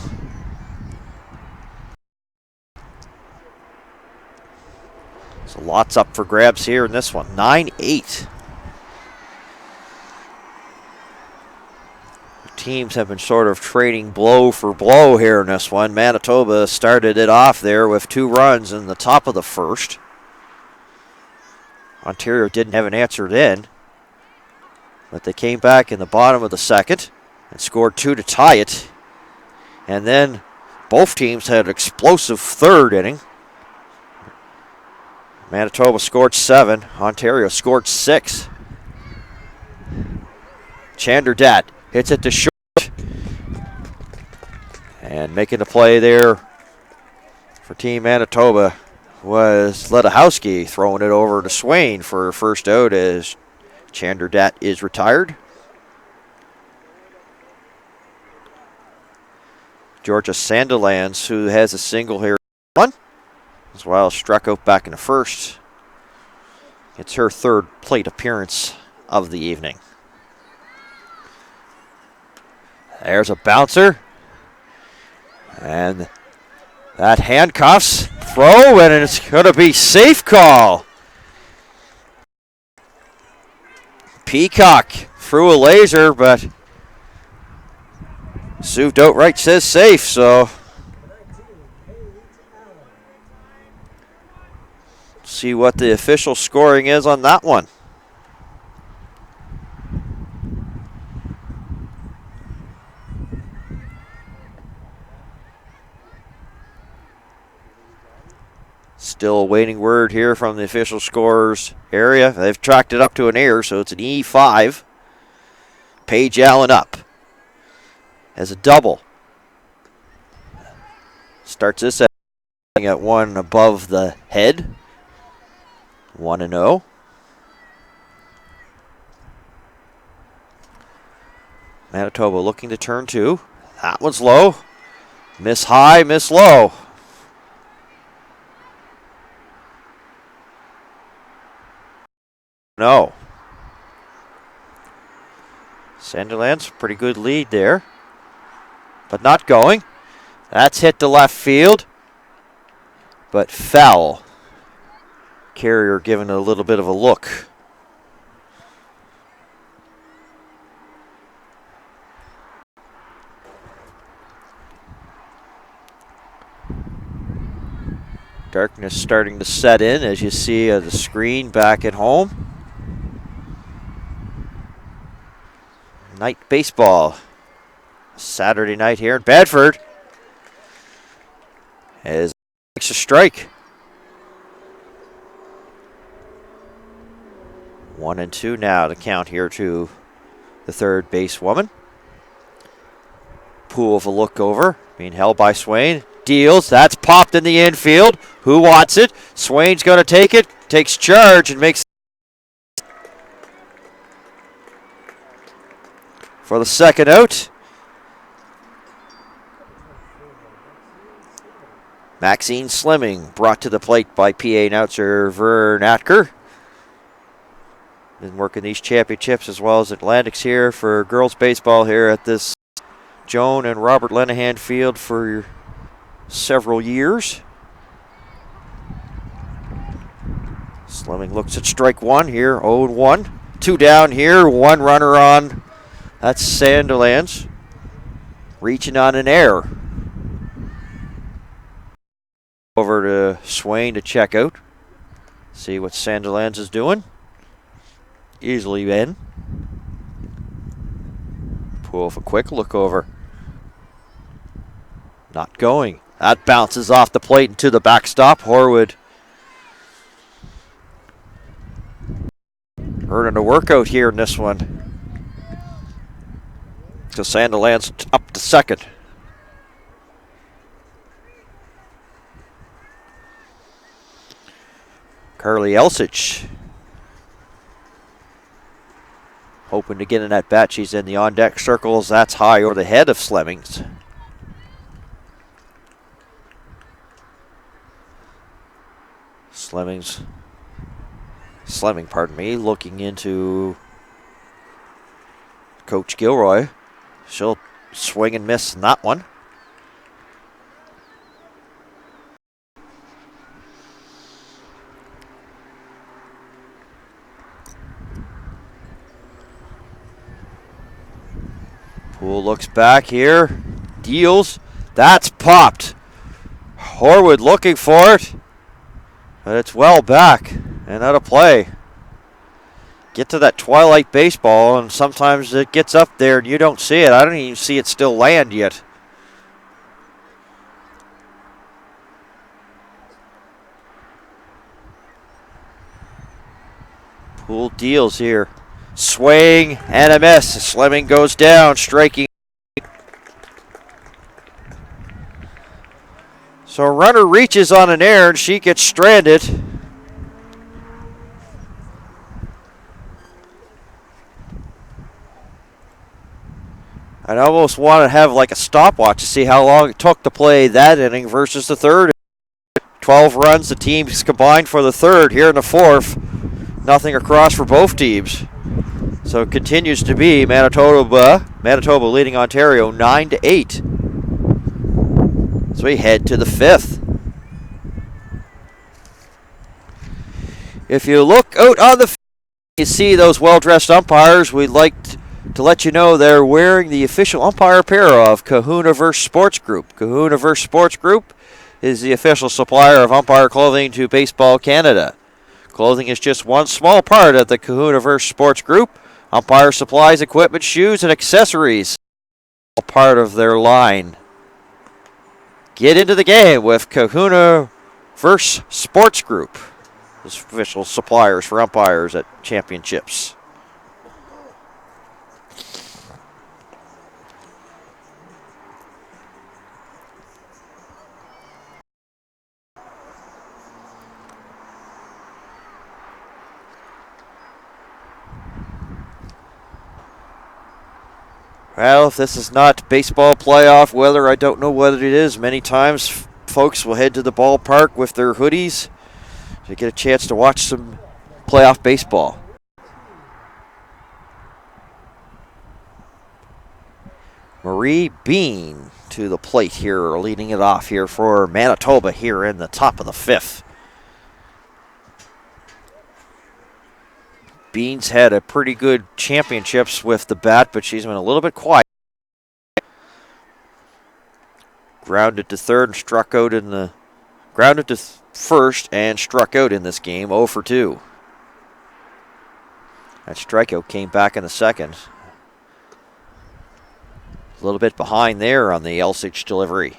So lots up for grabs here in this one. 9-8. Teams have been sort of trading blow for blow here in this one. Manitoba started it off there with 2 runs in the top of the first. Ontario didn't have an answer then, but they came back in the bottom of the second and scored 2 to tie it. And then both teams had an explosive third inning. Manitoba scored 7. Ontario scored 6. Chanderdat hits it to short. And making the play there for Team Manitoba was Ledahowski, throwing it over to Swain for first out as Chanderdat is retired. Georgia Sandilands, who has a single here, as well, struck out back in the first. It's her third plate appearance of the evening. There's a bouncer. And that handcuffs throw, and it's going to be safe call. Peacock threw a laser, but Sue Dotright says safe, so see what the official scoring is on that one. Still awaiting word here from the official scorers area. They've tracked it up to an error, so it's an E5. Paige Allen up as a double. Starts this at 1 above the head. 1-0. Manitoba looking to turn 2. That one's low. Miss high, miss low. No. Sandilands, pretty good lead there. But not going. That's hit to left field. But foul. Carrier giving a little bit of a look. Darkness starting to set in as you see the screen back at home. Night baseball. Saturday night here in Bedford. As makes a strike. 1-2 now to count here to the third base woman. Pool of a look over, being held by Swain. Deals, that's popped in the infield. Who wants it? Swain's going to take it, takes charge and makes for the second out. Maxine Slimming brought to the plate by PA announcer Vern Atker. Been working these championships as well as Atlantics here for girls baseball here at this Joan and Robert Lenahan Field for several years. Slimming looks at strike one here, 0-1. 2 down here, 1 runner on. That's Sandilands. Reaching on an error. Over to Swain to check out. See what Sandilands is doing. Easily in. Pull a quick look over. Not going. That bounces off the plate into the backstop. Horwood earning a workout here in this one. So Sandilands up to second. Carly Elsich hoping to get in that bat. She's in the on-deck circles. That's high over the head of Slimming, looking into Coach Gilroy. She'll swing and miss in that one. Poole looks back here, deals. That's popped. Horwood looking for it, but it's well back and out of play. Get to that twilight baseball, and sometimes it gets up there and you don't see it. I don't even see it still land yet. Poole deals here. Swing and a miss. Slimming goes down, striking. So a runner reaches on an error and she gets stranded. I'd almost want to have like a stopwatch to see how long it took to play that inning versus the third. 12 runs the teams combined for the third. Here in the fourth, nothing across for both teams. So it continues to be Manitoba leading Ontario 9-8. So we head to the fifth. If you look out on the field, you see those well-dressed umpires. We'd like to let you know they're wearing the official umpire apparel of Kahunaverse Sports Group. Kahunaverse Sports Group is the official supplier of umpire clothing to Baseball Canada. Clothing is just one small part of the Kahunaverse Sports Group. Umpire supplies, equipment, shoes, and accessories, all part of their line. Get into the game with Kahunaverse Sports Group, as official suppliers for umpires at championships. Well, if this is not baseball playoff weather, I don't know what it is. Many times folks will head to the ballpark with their hoodies to get a chance to watch some playoff baseball. Marie Bean to the plate here, leading it off here for Manitoba here in the top of the fifth. Bean's had a pretty good championships with the bat, but she's been a little bit quiet. Grounded to third and struck out in the... Grounded to first and struck out in this game, 0 for 2. That strikeout came back in the second. A little bit behind there on the Elsich delivery.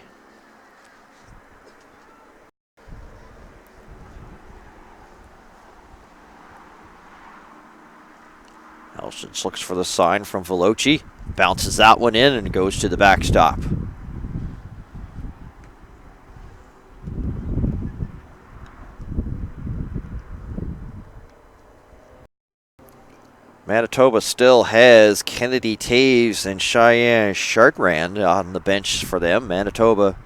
Elsich looks for the sign from Veloci. Bounces that one in and goes to the backstop. Manitoba still has Kennedy Taves and Cheyenne Chartrand on the bench for them. Manitoba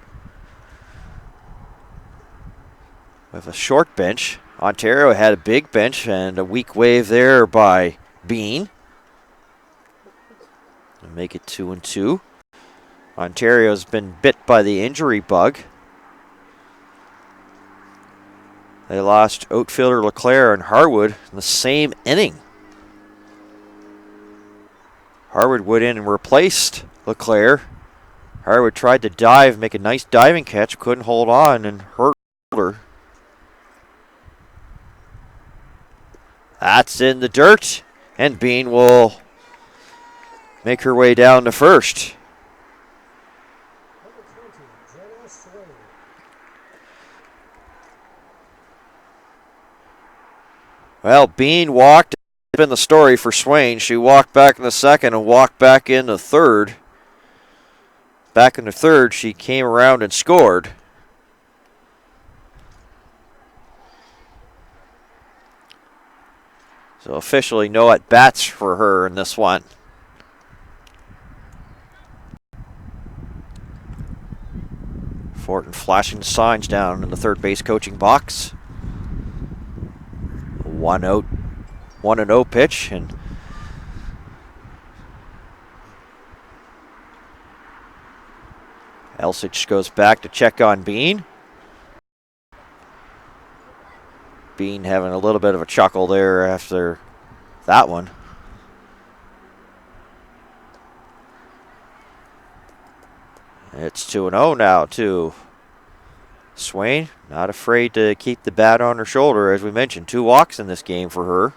with a short bench. Ontario had a big bench and a weak wave there by Bean. And make it 2-2. Ontario's been bit by the injury bug. They lost outfielder LeClaire and Harwood in the same inning. Harwood went in and replaced LeClaire. Harwood tried to dive, make a nice diving catch, couldn't hold on and hurt her. That's in the dirt, and Bean will make her way down to first. Well, Bean walked. It's been the story for Swain. She walked back in the second and walked back in the third. Back in the third, she came around and scored. So officially no at-bats for her in this one. Fortin flashing the signs down in the third base coaching box. 1-0 pitch, and Elsich goes back to check on Bean. Bean having a little bit of a chuckle there after that one. It's 2-0 now to Swain. Not afraid to keep the bat on her shoulder. As we mentioned, 2 walks in this game for her.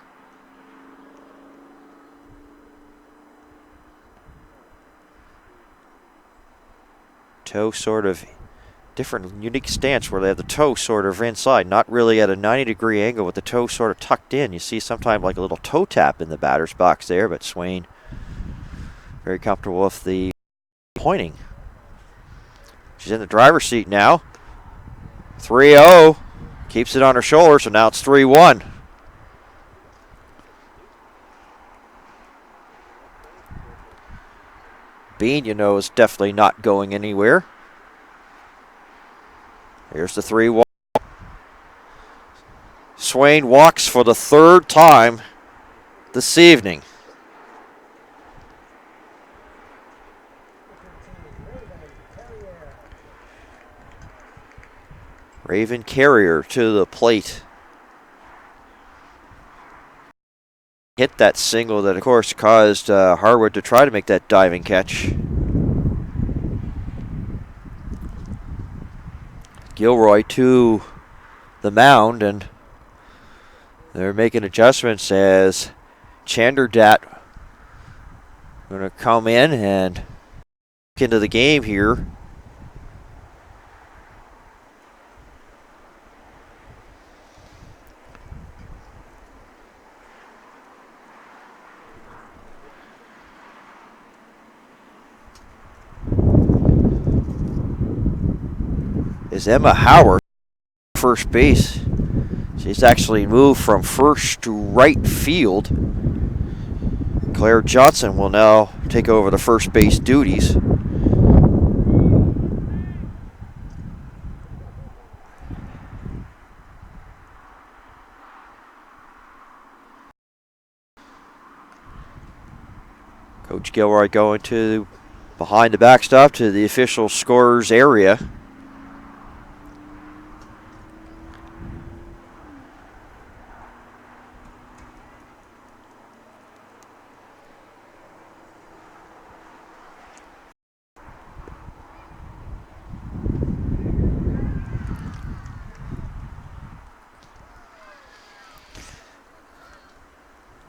Toe sort of different, unique stance where they have the toe sort of inside, not really at a 90-degree angle with the toe sort of tucked in. You see sometimes like a little toe tap in the batter's box there, but Swain very comfortable with the pointing. She's in the driver's seat now. 3-0. Keeps it on her shoulder, so now it's 3-1. Bean, you know, is definitely not going anywhere. Here's the 3-1. Swain walks for the third time this evening. Raven Carrier to the plate. Hit that single that, of course, caused Harwood to try to make that diving catch. Gilroy to the mound, and they're making adjustments as Chanderdat going to come in and into the game here. Is Emma Howard, first base. She's actually moved from first to right field. Claire Johnson will now take over the first base duties. Coach Gilroy going to behind the backstop to the official scorer's area.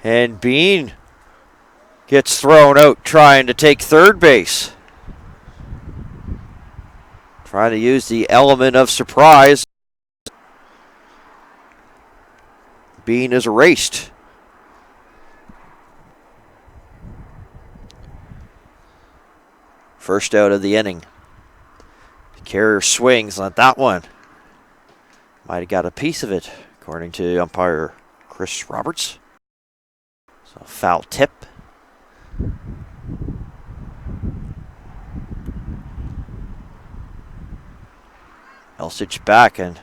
And Bean gets thrown out trying to take third base. Trying to use the element of surprise. Bean is erased. First out of the inning. The Carrier swings on that one. Might have got a piece of it, according to umpire Chris Roberts. So foul tip. Elsich back, and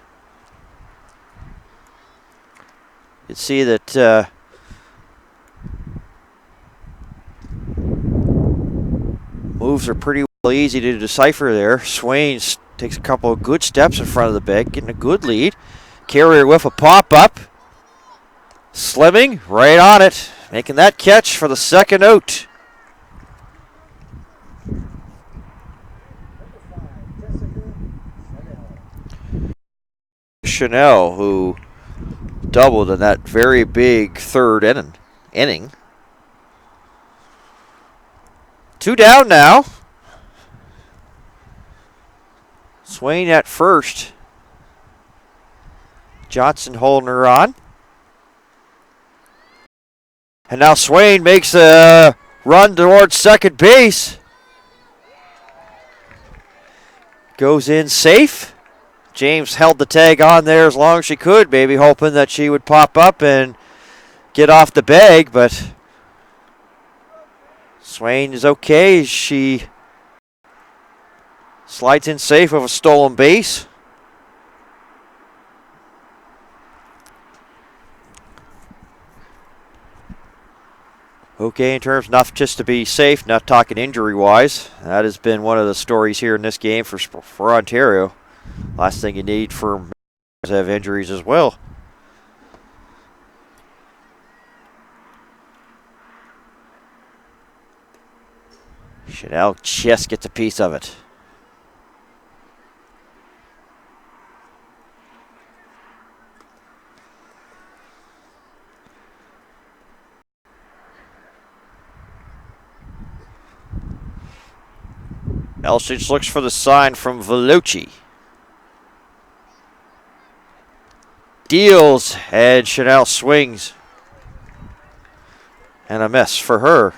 You see that moves are pretty well easy to decipher there. Swain takes a couple of good steps in front of the bag, getting a good lead. Carrier with a pop-up. Slimming right on it, making that catch for the second out. Chanel, who doubled in that very big third inning. 2 down now. Swain at first. Johnson holding her on. And now Swain makes a run towards second base. Goes in safe. James held the tag on there as long as she could, maybe hoping that she would pop up and get off the bag, but Swain is okay. She slides in safe with a stolen base. Okay, in terms not just to be safe, not talking injury-wise. That has been one of the stories here in this game for Ontario. Last thing you need for to have injuries as well. Chanel just gets a piece of it. Elsich looks for the sign from Vellucci. Deals, and Chanel swings. And a miss for her.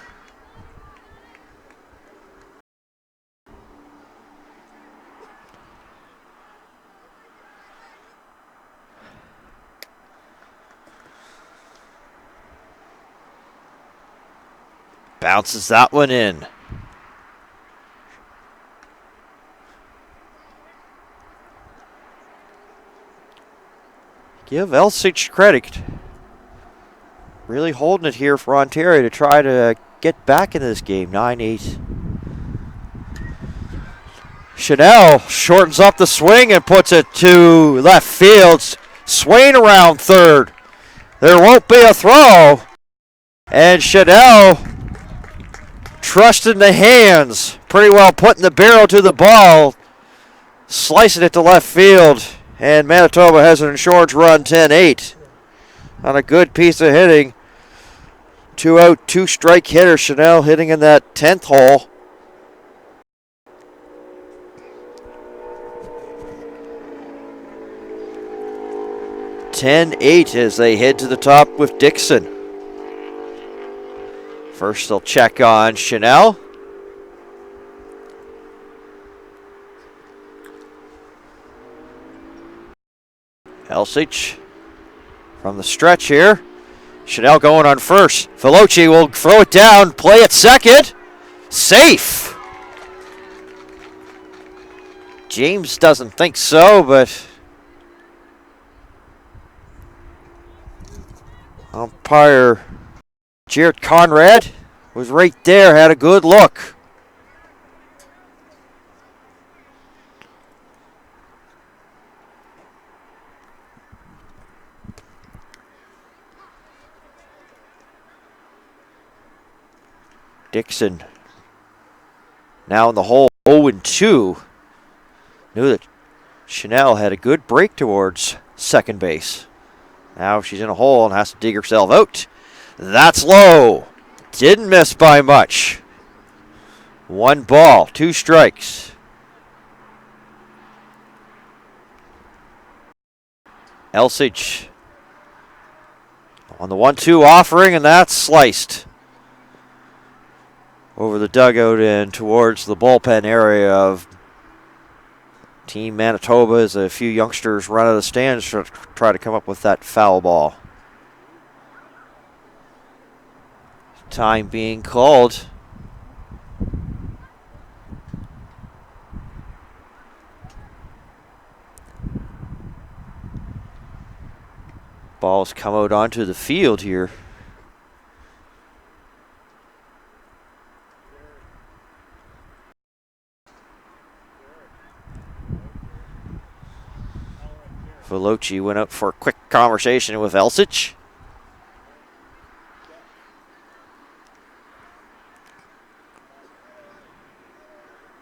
Bounces that one in. Give Elsich credit. Really holding it here for Ontario to try to get back into this game. 9-8. Chanel shortens up the swing and puts it to left field. Swain around third. There won't be a throw. And Chanel trusting the hands. Pretty well putting the barrel to the ball. Slicing it to left field. And Manitoba has an insurance run 10-8 on a good piece of hitting. 2 out, 2 strike hitter. Chanel hitting in that 10th hole. (10-8) as they head to the top with Dixon. First they'll check on Chanel. Elsich from the stretch here. Chanel going on first. Vellucci will throw it down, play at second. Safe. James doesn't think so, but umpire Jared Conrad was right there, had a good look. Dixon now in the hole, 0-2. Knew that Chanel had a good break towards second base. Now she's in a hole and has to dig herself out. That's low. Didn't miss by much. 1 ball, 2 strikes. Elsich on the 1-2 offering, and that's sliced over the dugout and towards the bullpen area of Team Manitoba as a few youngsters run out of the stands to try to come up with that foul ball. Time being called. Ball Ball's come out onto the field here. Veloci went out for a quick conversation with Elsich.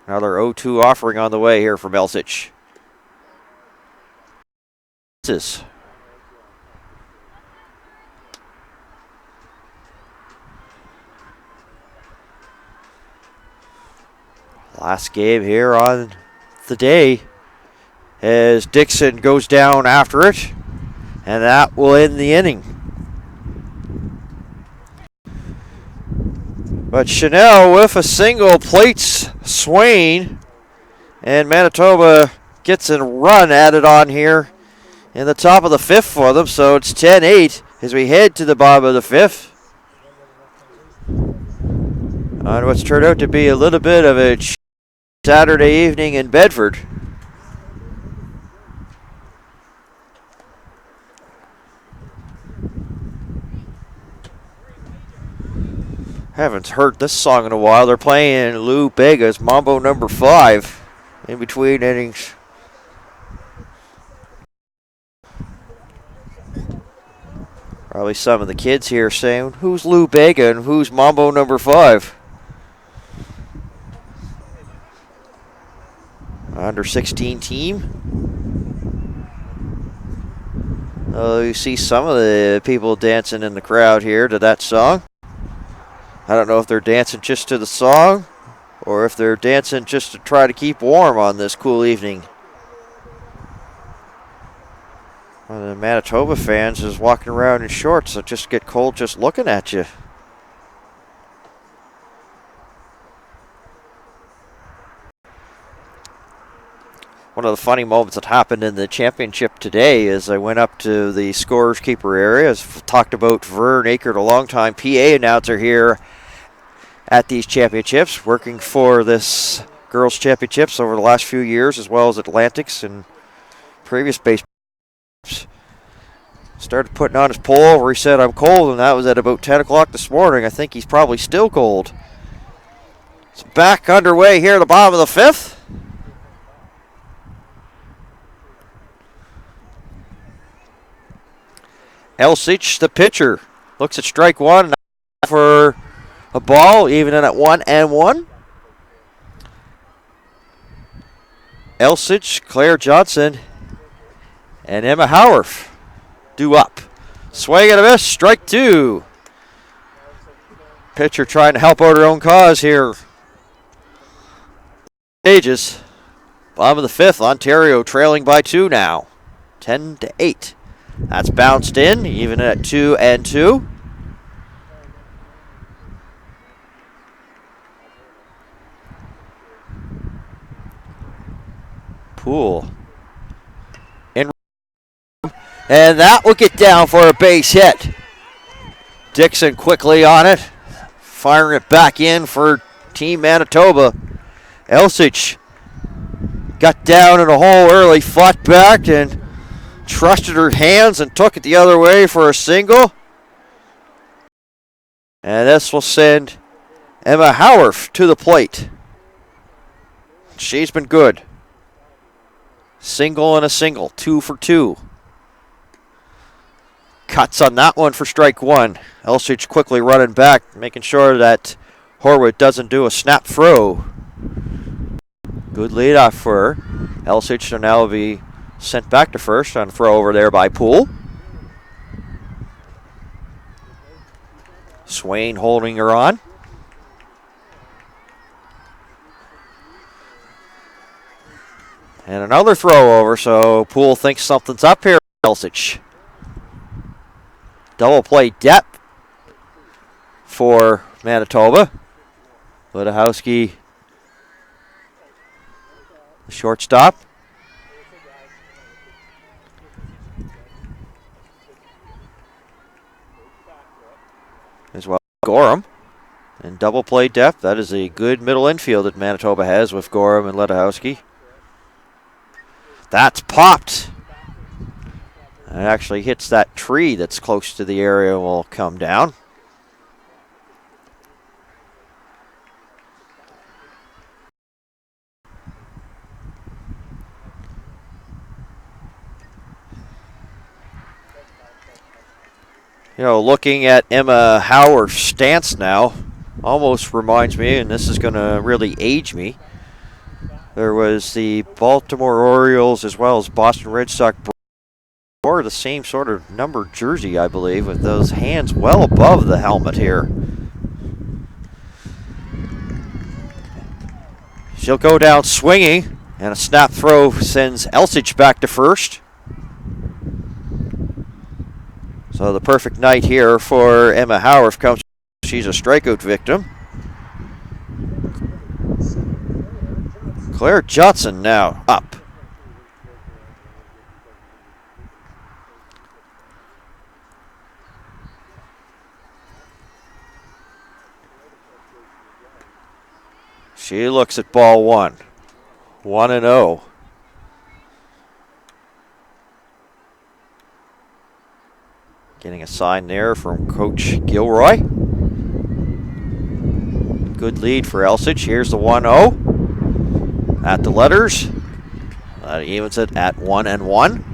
Another 0-2 offering on the way here from Elsich. Last game here on the day as Dixon goes down after it, and that will end the inning. But Chanel with a single plates Swain, and Manitoba gets a run added on here in the top of the fifth for them, so it's 10-8 as we head to the bottom of the fifth. On what's turned out to be a little bit of a Saturday evening in Bedford. Haven't heard this song in a while. They're playing Lou Bega's Mambo number 5 in between innings. Probably some of the kids here saying, who's Lou Bega and who's Mambo number 5? Under 16 team. Oh, you see some of the people dancing in the crowd here to that song. I don't know if they're dancing just to the song or if they're dancing just to try to keep warm on this cool evening. One of the Manitoba fans is walking around in shorts, so just get cold just looking at you. One of the funny moments that happened in the championship today is I went up to the scorers keeper area. As talked about, Vern Akert, a longtime PA announcer here at these championships, working for this girls' championships over the last few years, as well as Atlantics and previous baseball. Started putting on his pullover. He said, I'm cold, and that was at about 10 o'clock this morning. I think he's probably still cold. It's back underway here at the bottom of the fifth. Elsich, the pitcher, looks at strike one for a ball, even in at 1-1. Elsich, Claire Johnson, and Emma Howarth due up. Swing and a miss, strike two. Pitcher trying to help out her own cause here. Stages. Bottom of the fifth, Ontario trailing by 2 now. 10-8. That's bounced in, even at 2-2. Poole. And that will get down for a base hit. Dixon quickly on it, firing it back in for Team Manitoba. Elsich got down in a hole early, fought back, and trusted her hands and took it the other way for a single. And this will send Emma Howarth to the plate. She's been good. Single and a single, 2 for 2. Cuts on that one for strike one. Elsich quickly running back, making sure that Horwood doesn't do a snap throw. Good leadoff for her. Elsich will now be sent back to first on a throw over there by Poole. Swain holding her on. And another throw over, so Poole thinks something's up here. Elsich. Double play depth for Manitoba. Ledahowski, the shortstop. As well as Gorham. And double play depth. That is a good middle infield that Manitoba has with Gorham and Ledahowski. That's popped. It actually hits that tree that's close to the area and will come down. You know, looking at Emma Howard's stance now, almost reminds me, and this is going to really age me, there was the Baltimore Orioles as well as Boston Red Sox wore the same sort of number jersey, I believe, with those hands well above the helmet here. She'll go down swinging, and a snap throw sends Elsich back to first. So the perfect night here for Emma Howard comes. She's a strikeout victim. Claire Johnson now up. She looks at ball one. 1-0. Getting a sign there from Coach Gilroy. Good lead for Elsich. Here's the 1-0. At the letters. That evens it at 1-1.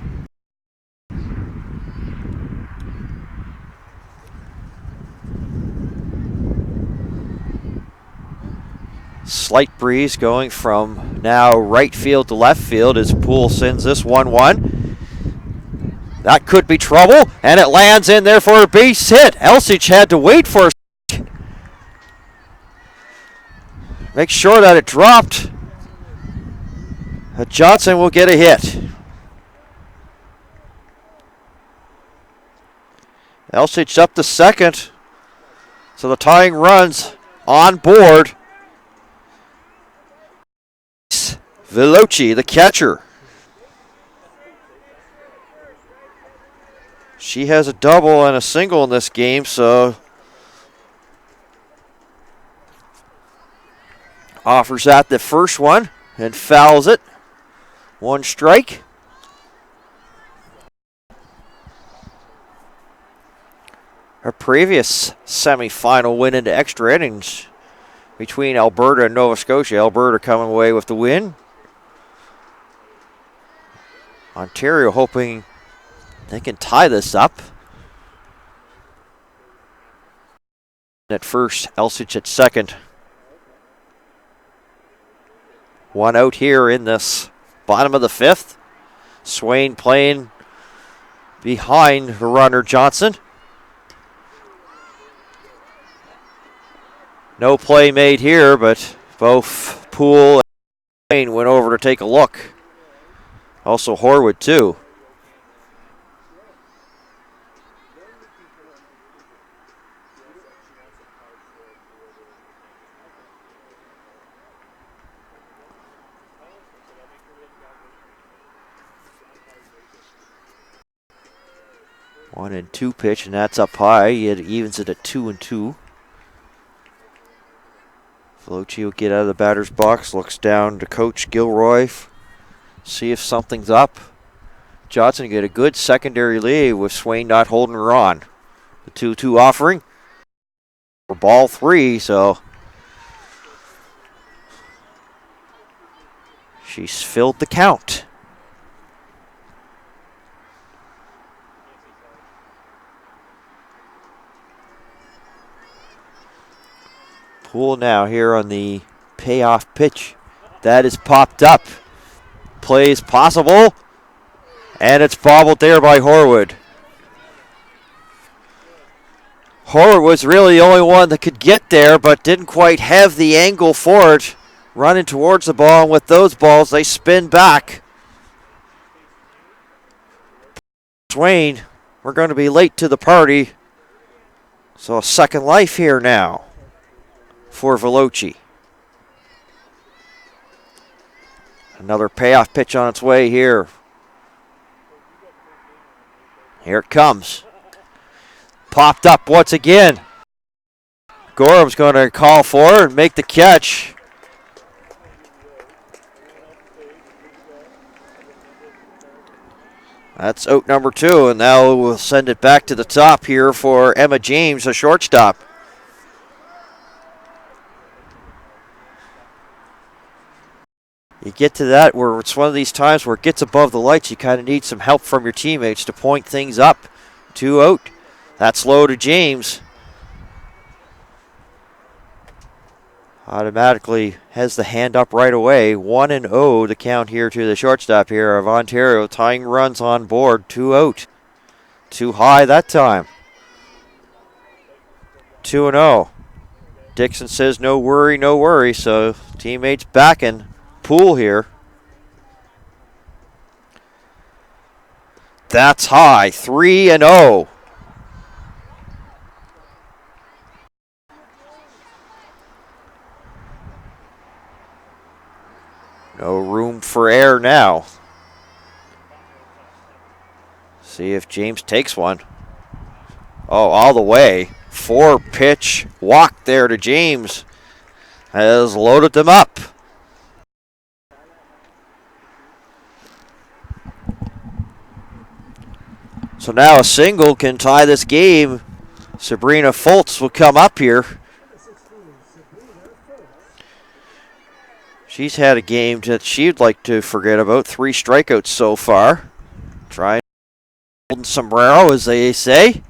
Slight breeze going from now right field to left field as Poole sends this 1-1. That could be trouble, and it lands in there for a base hit. Elsich had to wait for a second. Make sure that it dropped. Johnson will get a hit. Elsich up to second. So the tying runs on board. Veloci, the catcher. She has a double and a single in this game, so offers at the first one and fouls it. One strike. Her previous semifinal win into extra innings between Alberta and Nova Scotia. Alberta coming away with the win. Ontario hoping they can tie this up. At first, Elsich at second. One out here in this bottom of the fifth. Swain playing behind the runner Johnson. No play made here, but both Poole and Swain went over to take a look. Also Horwood too. One and two pitch, and that's up high. It evens it at 2-2. Veloci will get out of the batter's box, looks down to Coach Gilroy, see if something's up. Johnson get a good secondary lead with Swain not holding her on. The 2-2 offering for ball three, so she's filled the count. Poole now here on the payoff pitch. That is popped up. Play is possible. And it's bobbled there by Horwood. Horwood was really the only one that could get there, but didn't quite have the angle for it. Running towards the ball, and with those balls, they spin back. Swain, we're going to be late to the party. So a second life here now for Veloci. Another payoff pitch on its way here. Here it comes. Popped up once again. Gorham's going to call for it and make the catch. That's out number 2, and now we'll send it back to the top here for Emma James, a shortstop. You get to that where it's one of these times where it gets above the lights. You kind of need some help from your teammates to point things up. 2 out. That's low to James. Automatically has the hand up right away. 1-0 the count here to the shortstop here of Ontario. Tying runs on board. 2 out. Too high that time. 2-0. Dixon says no worry, no worry. So teammates backing Poole here. That's high. 3-0. No room for error now. See if James takes one. Oh, all the way. 4-pitch walk there to James. Has loaded them up. So now a single can tie this game. Sabrina Foltz will come up here. She's had a game that she'd like to forget about. 3 strikeouts so far. Trying golden sombrero, as they say.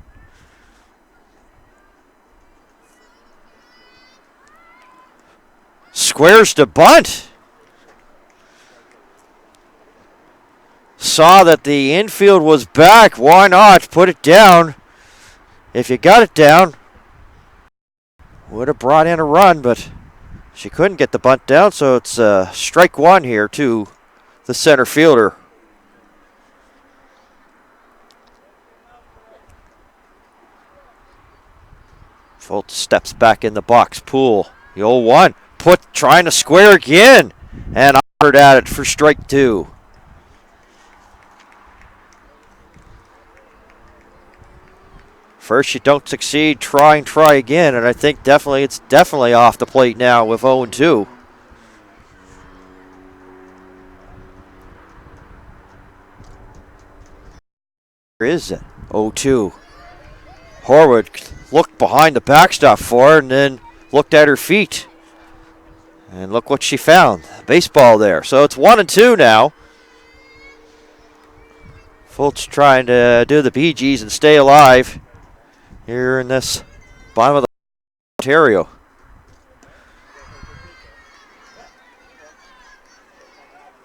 Squares to bunt. Saw that the infield was back. Why not? Put it down. If you got it down, would have brought in a run, but she couldn't get the bunt down, so it's strike 1 here to the center fielder. Foltz steps back in the box. Poole, the 0-1. Trying to square again, and offered at it for strike 2. First you don't succeed, try again, and I think it's definitely off the plate now with 0-2. Where is it? 0-2. Horwood looked behind the backstop for her and then looked at her feet. And look what she found. Baseball there. So it's 1-2 now. Foltz trying to do the Bee Gees and stay alive here in this bottom of the Ontario.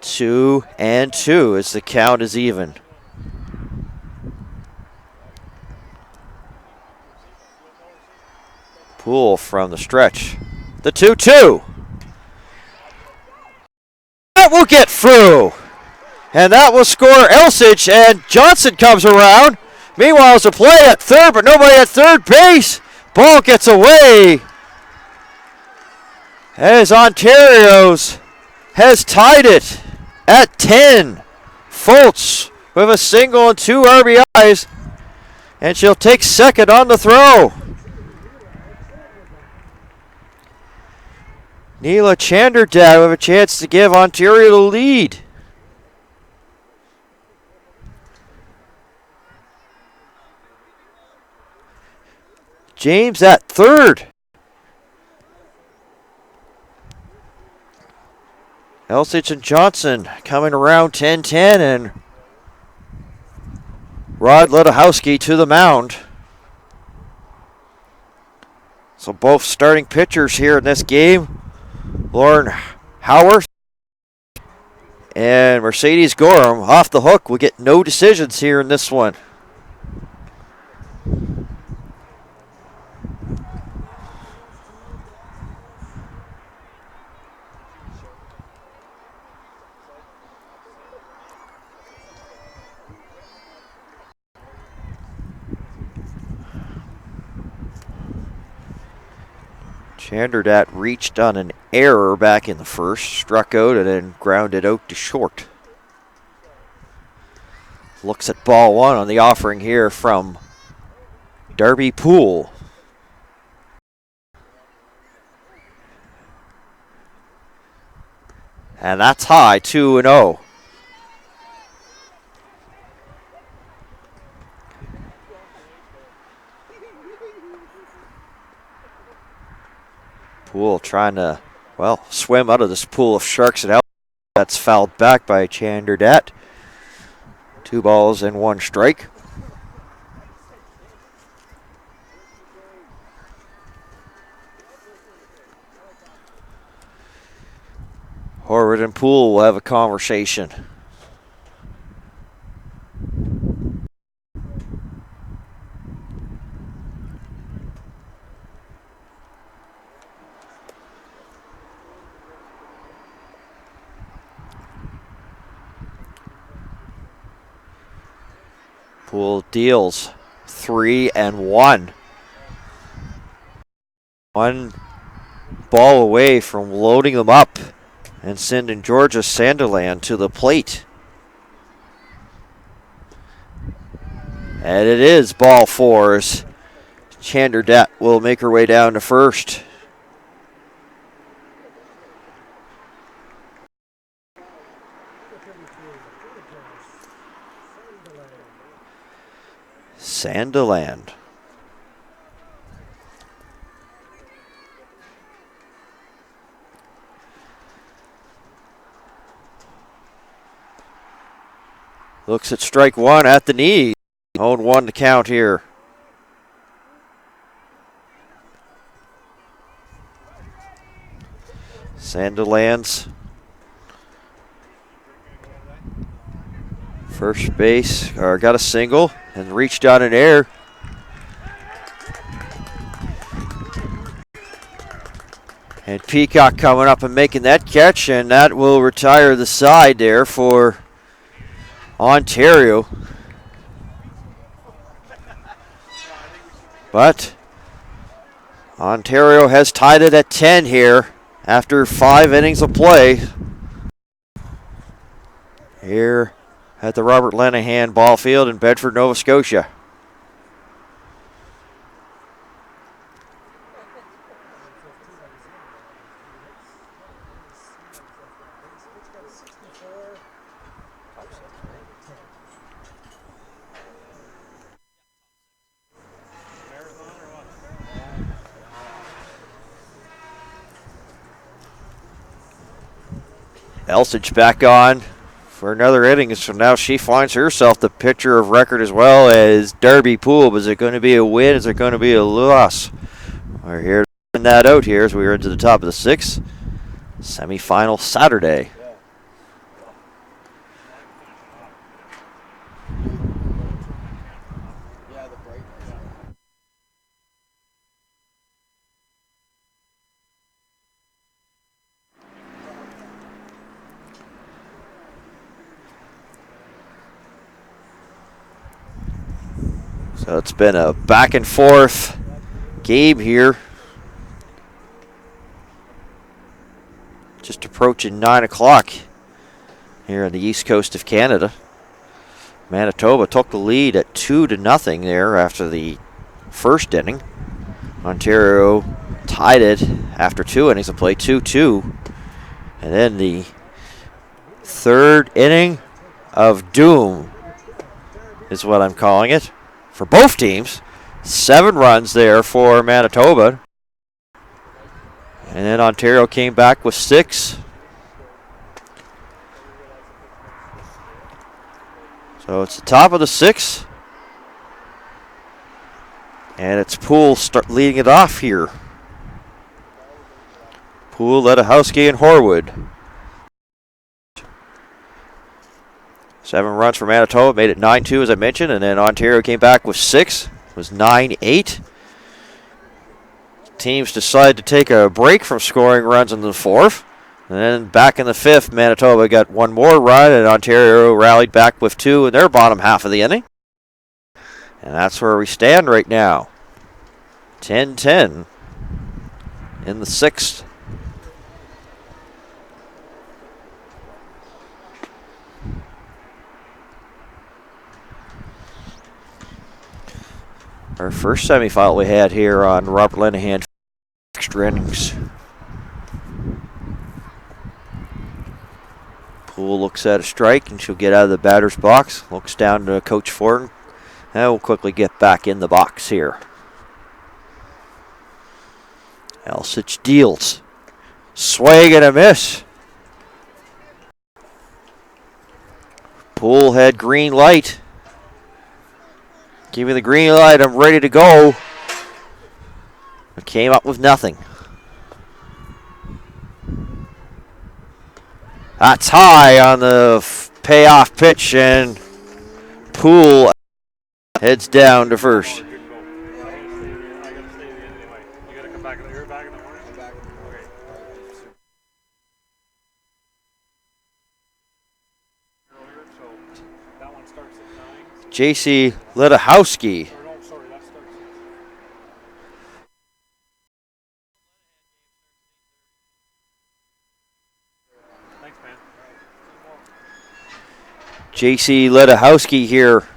Two and 2 as the count is even. Poole from the stretch. The 2-2. That will get through. And that will score Elsich, and Johnson comes around. Meanwhile, there's a play at third, but nobody at third base. Ball gets away. As Ontario's has tied it at 10. Foltz with a single and 2 RBIs, and she'll take second on the throw. Neela Chanderdad with a chance to give Ontario the lead. James at third. Elsich and Johnson coming around 10-10, and Rod Ledowski to the mound. So both starting pitchers here in this game. Lauren Howarth and Mercedes Gorham off the hook. We get no decisions here in this one. Chanderdat reached on an error back in the first, struck out and then grounded out to short. Looks at ball 1 on the offering here from Darby Poole. And that's high, 2-0. Poole trying to, well, swim out of this pool of sharks and out. That's fouled back by Chanderdat. 2 balls and 1 strike. Horwood and Poole will have a conversation. Poole deals 3 and 1. 1 ball away from loading them up and sending Georgia Sanderland to the plate. And it is ball 4 as Chanderdat will make her way down to first. Sanderland. Looks at strike 1 at the knee. 0-1 to count here. Sanderland's first base, got a single and reached out in air. And Peacock coming up and making that catch, and that will retire the side there for Ontario. But Ontario has tied it at 10 here after 5 innings of play. Here at the Robert Lenihan Ball Field in Bedford, Nova Scotia. Elsage back on for another inning, so now she finds herself the pitcher of record as well as Darby Poole. But is it going to be a win? Is it going to be a loss? We're here to find that out here as we are into the top of the 6th. Semi-final Saturday. So it's been a back and forth game here. Just approaching 9 o'clock here on the east coast of Canada. Manitoba took the lead at 2-0 there after the first inning. Ontario tied it after 2 innings of play, 2-2. And then the third inning of doom is what I'm calling it. For both teams, 7 runs there for Manitoba. And then Ontario came back with 6. So it's the top of the 6th. And it's Poole leading it off here. Poole led Ahowski and Horwood. 7 runs for Manitoba, made it 9-2 as I mentioned, and then Ontario came back with 6. It was 9-8. Teams decided to take a break from scoring runs in the 4th. And then back in the 5th, Manitoba got 1 more run, and Ontario rallied back with 2 in their bottom half of the inning. And that's where we stand right now. 10-10 in the 6th. Our first semifinal we had here on Robert Lenihan extra innings. Poole looks at a strike and she'll get out of the batter's box. Looks down to Coach Ford. And we'll quickly get back in the box here. Elsich deals. Swing and a miss. Poole had green light. Give me the green light, I'm ready to go. It came up with nothing. That's high on the payoff pitch, and Poole heads down to first. J.C. Ledahowski. J.C. Ledahowski here,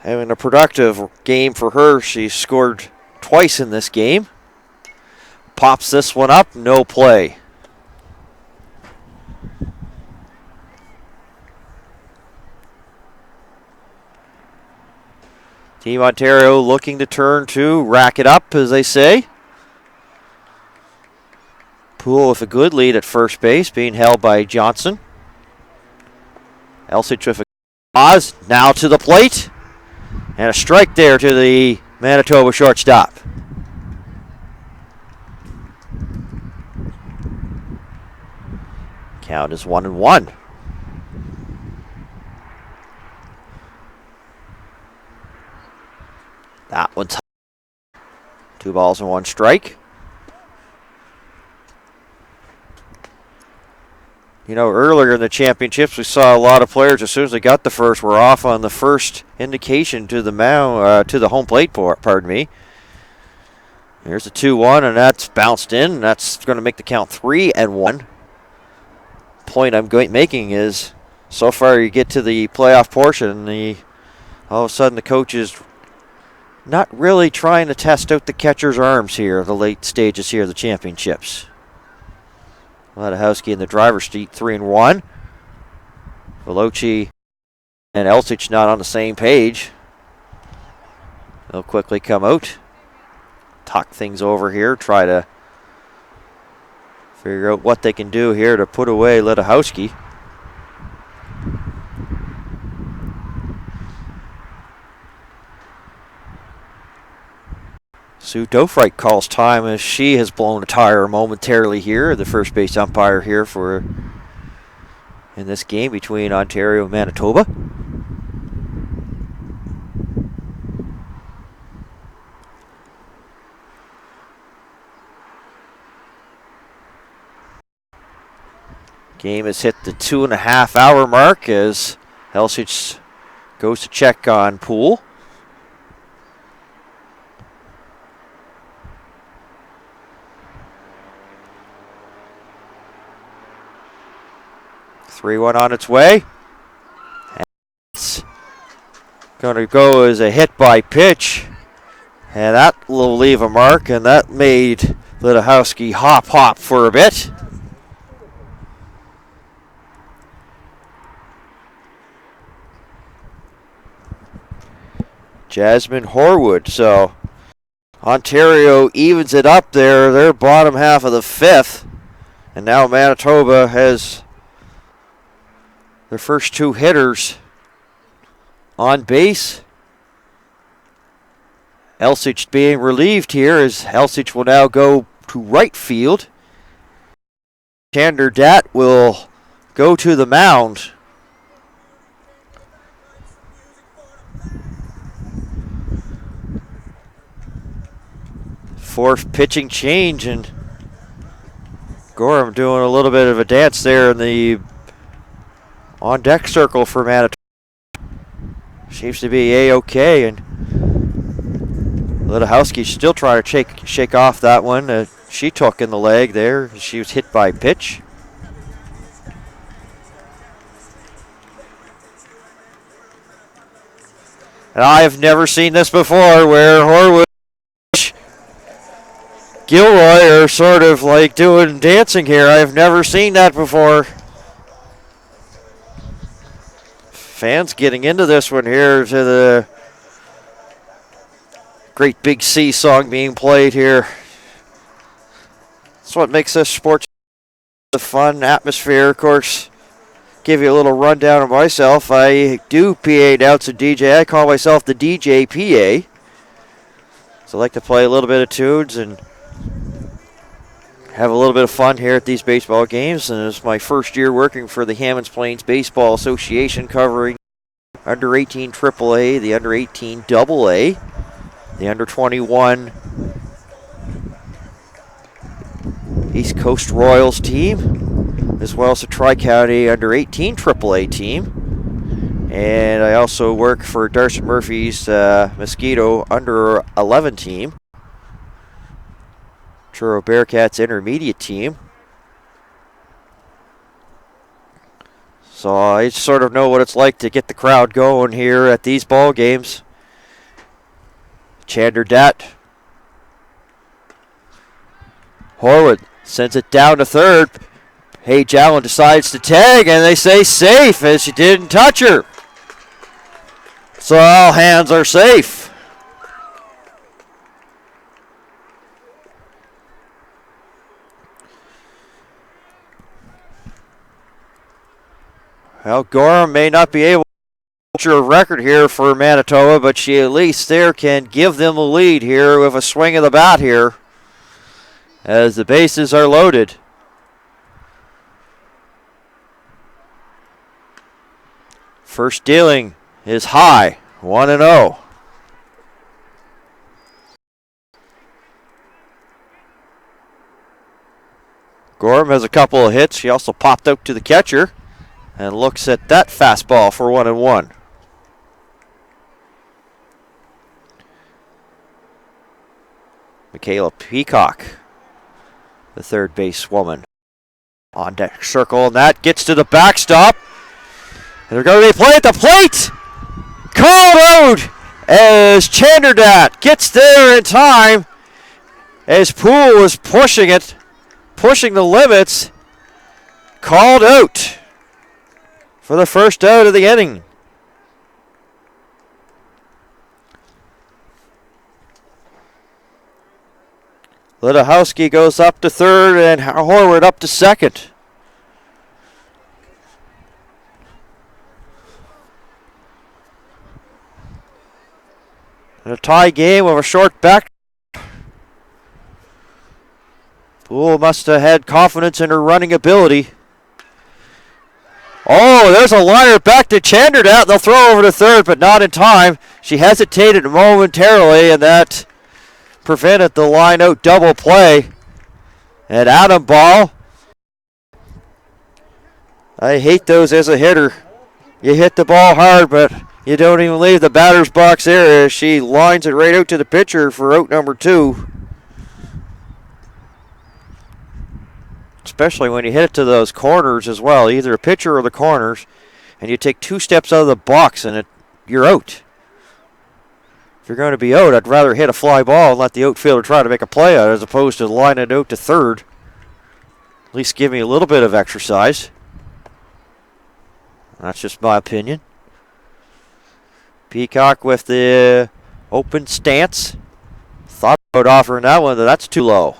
having a productive game for her. She scored twice in this game. Pops this one up, no play. Team Ontario looking to turn to rack it up, as they say. Poole with a good lead at first base, being held by Johnson. Elsich with a pause, now to the plate. And a strike there to the Manitoba shortstop. Count is 1-1. That one's 2 balls and 1 strike. You know, earlier in the championships, we saw a lot of players, as soon as they got the first, were off on the first indication to the mound, to the home plate. Pardon me. Here's the 2-1, and that's bounced in. And that's going to make the count 3-1. Point I'm making is, so far you get to the playoff portion, all of a sudden the coach is not really trying to test out the catcher's arms here, the late stages here of the championships. Ledahowski in the driver's seat, 3-1. Veloci and Elsich not on the same page. They'll quickly come out, talk things over here, try to figure out what they can do here to put away Ledahowski. Sue Dofreich calls time as she has blown a tire momentarily here, the first base umpire here in this game between Ontario and Manitoba. Game has hit the 2.5 hour mark as Elsich goes to check on Poole. Three-one on its way. And it's going to go as a hit by pitch. And that will leave a mark, and that made Ledahowski hop for a bit. Jasmine Horwood. So Ontario evens it up there. Their bottom half of the 5th. And now Manitoba has their first 2 hitters on base. Elsich being relieved here as Elsich will now go to right field. Chandler Dat will go to the mound. Fourth pitching change, and Gorham doing a little bit of a dance there in the on-deck circle for Manitoba. Seems to be A-OK, and Ledahowski still trying to shake off that one. She took in the leg there. She was hit by pitch. And I have never seen this before, where Horwood Gilroy are sort of like doing dancing here. I've never seen that before. Fans getting into this one here to the Great Big C song being played here. That's what makes this sport a fun atmosphere. Of course, give you a little rundown of myself. I do PA announce and DJ. I call myself the DJ PA. So I like to play a little bit of tunes and have a little bit of fun here at these baseball games. And it's my first year working for the Hammonds Plains Baseball Association, covering under 18 AAA, the under 18 AA, the under 21 East Coast Royals team, as well as the Tri-County under 18 AAA team. And I also work for Darcy Murphy's Mosquito under 11 team, Truro Bearcats intermediate team. So I sort of know what it's like to get the crowd going here at these ball games. Chanderdat. Horwood sends it down to third. Paige Allen decides to tag, and they say safe as she didn't touch her. So all hands are safe. Well, Gorham may not be able to capture a record here for Manitoba, but she at least there can give them the lead here with a swing of the bat here as the bases are loaded. First dealing is high, 1-0. Gorham has a couple of hits. She also popped out to the catcher and looks at that fastball for 1-1. Michaela Peacock, the third base woman, on deck circle, and that gets to the backstop. And they're going to play at the plate. Called out as Chanderdat gets there in time as Poole is pushing it, pushing the limits. Called out for the first out of the inning. Lidahowski goes up to third and Horwood up to second. In a tie game with a short back. Poole must have had confidence in her running ability. Oh, there's a liner back to Chanderdat. They'll throw over to third, but not in time. She hesitated momentarily, and that prevented the line out double play. And Adam Ball. I hate those as a hitter. You hit the ball hard, but you don't even leave the batter's box area. She lines it right out to the pitcher for out number 2. Especially when you hit it to those corners as well, either a pitcher or the corners, and you take 2 steps out of the box and you're out. If you're going to be out, I'd rather hit a fly ball and let the outfielder try to make a play out as opposed to line it out to third. At least give me a little bit of exercise. That's just my opinion. Peacock with the open stance. Thought about offering that one, but that's too low.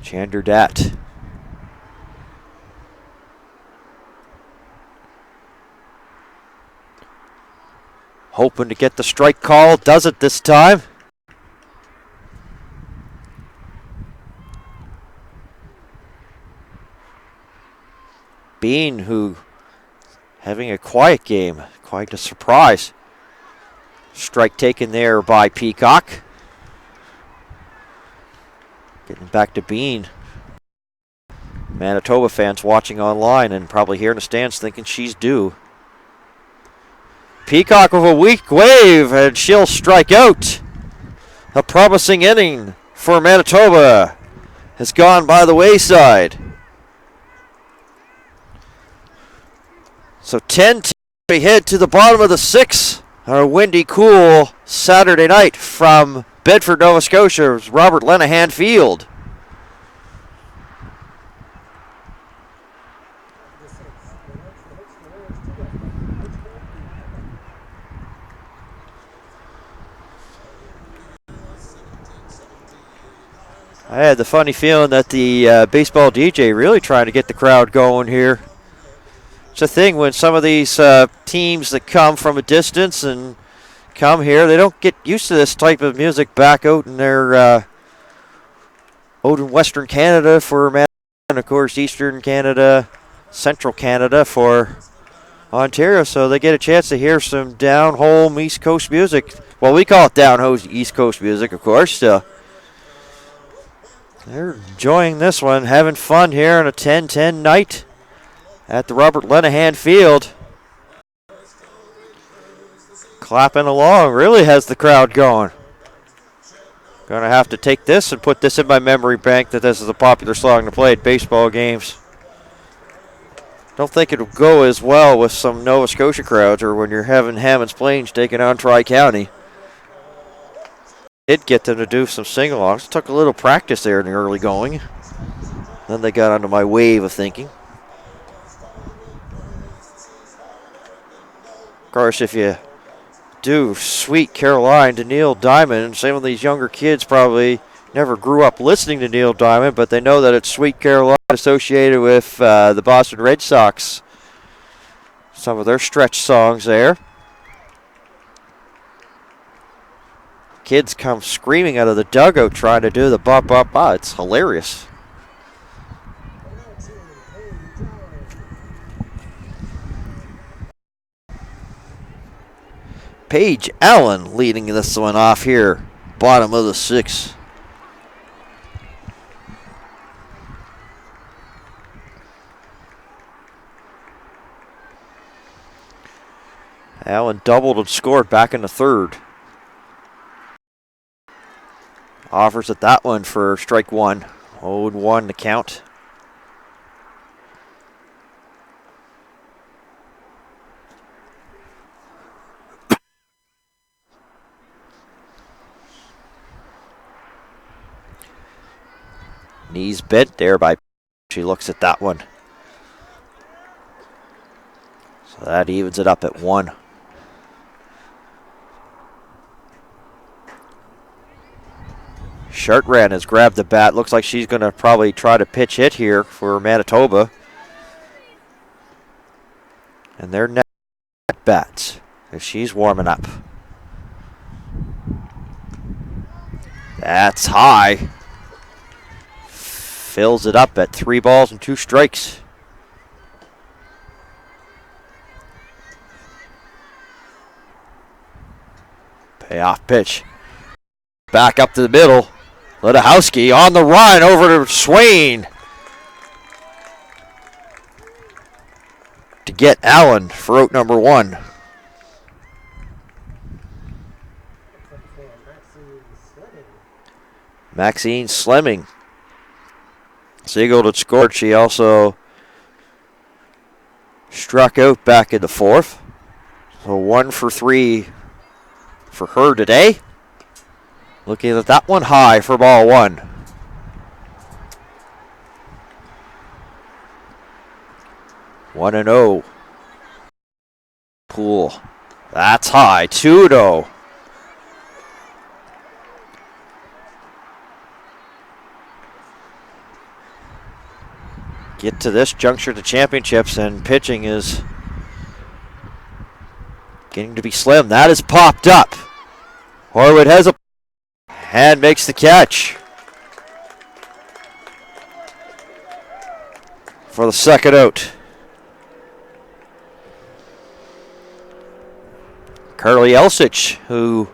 Chanderdat. Hoping to get the strike call. Does it this time. Bean, who having a quiet game. Quite a surprise. Strike taken there by Peacock. Getting back to Bean. Manitoba fans watching online and probably here in the stands thinking she's due. Peacock with a weak wave, and she'll strike out. A promising inning for Manitoba has gone by the wayside. So 10 we head to the bottom of the 6th on a windy, cool Saturday night from Bedford, Nova Scotia's Robert Lenahan Field. I had the funny feeling that the baseball DJ really trying to get the crowd going here. It's a thing when some of these teams that come from a distance and come here, they don't get used to this type of music back out in their out in Western Canada for Manitoba, and of course Eastern Canada, Central Canada for Ontario, so they get a chance to hear some down-home East Coast music. Well, we call it down-home East Coast music, of course. They're enjoying this one, having fun here on a 10-10 night at the Robert Lenahan Field. Clapping along, really has the crowd going. Gonna have to take this and put this in my memory bank that this is a popular song to play at baseball games. Don't think it'll go as well with some Nova Scotia crowds or when you're having Hammonds Plains taking on Tri-County. Did get them to do some sing-alongs. Took a little practice there in the early going. Then they got onto my wave of thinking. Of course, if you do Sweet Caroline to Neil Diamond, some of these younger kids probably never grew up listening to Neil Diamond, but they know that it's Sweet Caroline associated with the Boston Red Sox. Some of their stretch songs there. Kids come screaming out of the dugout trying to do the bop bop bop. It's hilarious. Paige Allen leading this one off here, bottom of the sixth. Allen doubled and scored back in the third. Offers at that one for strike one. 0-1 the count. Knees bent there by. She looks at that one. So that evens it up at 1. Chartrand has grabbed the bat. Looks like she's going to probably try to pitch hit here for Manitoba. And they're net bats as she's warming up. That's high. Fills it up at 3 balls and 2 strikes. Payoff pitch. Back up to the middle. Ledahowski on the run over to Swain. To get Allen for out number 1. Maxine Slemming. Siegel had scored. She also struck out back in the 4th. So 1 for 3 for her today. Looking at that one high for ball 1. One and 0. Poole. That's high. 2-0. Get to this juncture of the championships, and pitching is getting to be slim. That is popped up. Horwood has a and makes the catch for the second out. Carly Elsich, who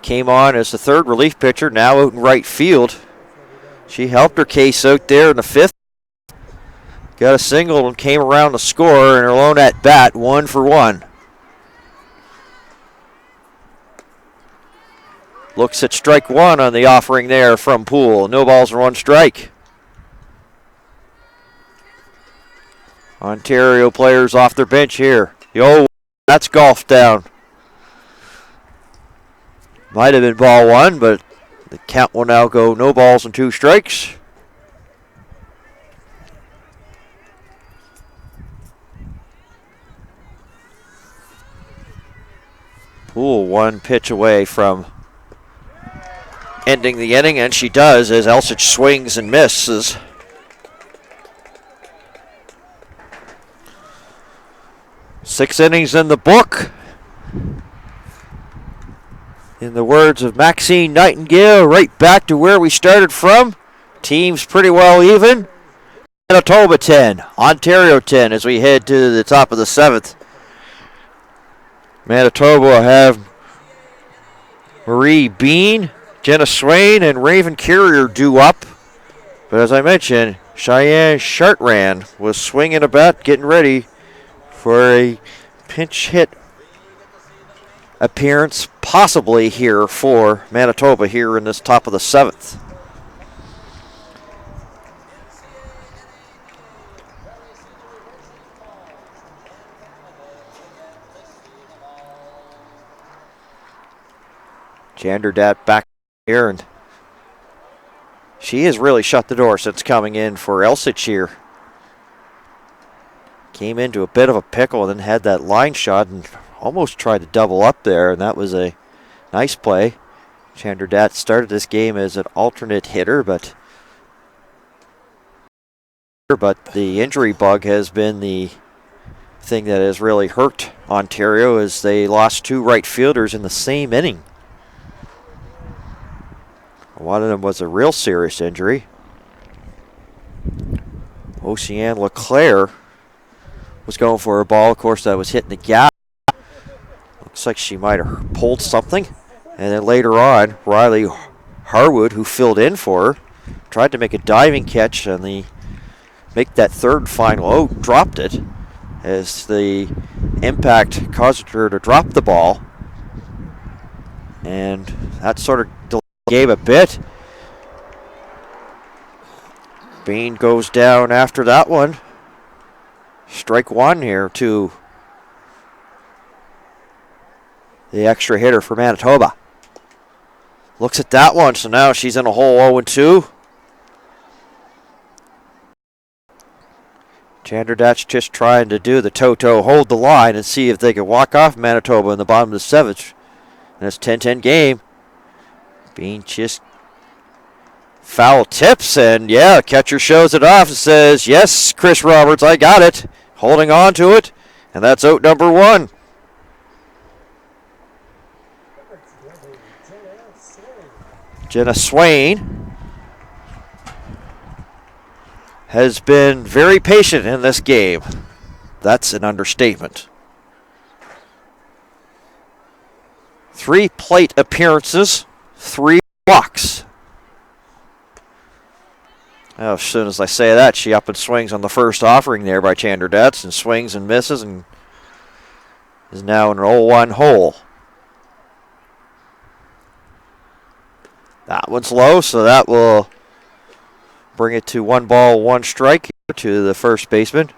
came on as the third relief pitcher, now out in right field. She helped her case out there in the 5th. Got a single and came around to score in her lone at bat, 1 for 1. Looks at strike 1 on the offering there from Poole. No balls and 1 strike. Ontario players off their bench here. That's golfed down. Might have been ball 1, but the count will now go no balls and 2 strikes. Poole 1 pitch away from ending the inning, and she does as Elsich swings and misses. Six innings in the book. In the words of Maxine Nightingale, right back to where we started from. Teams pretty well even. Manitoba 10, Ontario 10 as we head to the top of the seventh. Manitoba will have Marie Bean, Jenna Swain, and Raven Carrier due up. But as I mentioned, Cheyenne Chartrand was swinging a bat, getting ready for a pinch hit appearance possibly here for Manitoba here in this top of the seventh. Janderdat back here, and she has really shut the door since coming in for Elsich here. Came into a bit of a pickle and then had that line shot and almost tried to double up there, and that was a nice play. Janderdat started this game as an alternate hitter, but the injury bug has been the thing that has really hurt Ontario as they lost two right fielders in the same inning. One of them was a real serious injury. Oceane Leclerc was going for a ball. Of course, that was hitting the gap. Looks like she might have pulled something. And then later on, Riley Harwood, who filled in for her, tried to make a diving catch and make that third final. Dropped it as the impact caused her to drop the ball. And that sort of delayed the game a bit. Bean goes down after that one. Strike one here to the extra hitter for Manitoba. Looks at that one, so now she's in a hole 0-2. Janderdat's just trying to do the toe-toe, hold the line, and see if they can walk off Manitoba in the bottom of the seventh. And it's 10-10 game. Bean just foul tips, and yeah, catcher shows it off and says, yes, Chris Roberts, I got it. Holding on to it, and that's out number one. Jenna Swain has been very patient in this game. That's an understatement. 3 plate appearances, 3 walks. Well, as soon as I say that, she up and swings on the first offering there by Janderdat and swings and misses and is now in an 0-1 hole. That one's low, so that will bring it to 1 ball, 1 strike here to the first baseman.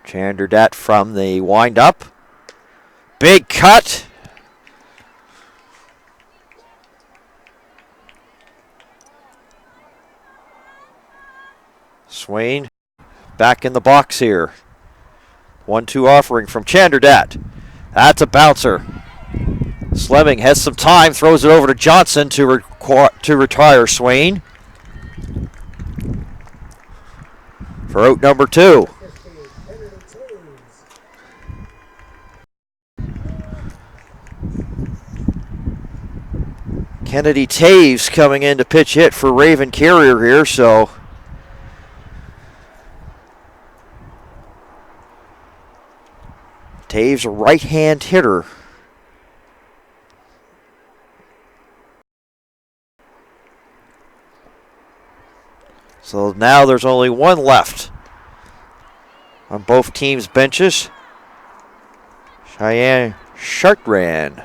Janderdat from the windup. Big cut. Swain back in the box here. 1-2 offering from Janderdat. That's a bouncer. Slemming has some time, throws it over to Johnson to retire Swain. For out number 2. Kennedy Taves coming in to pitch hit for Raven Carrier here, so Taves a right-hand hitter. So now there's only 1 left on both teams' benches. Cheyenne Chartrand.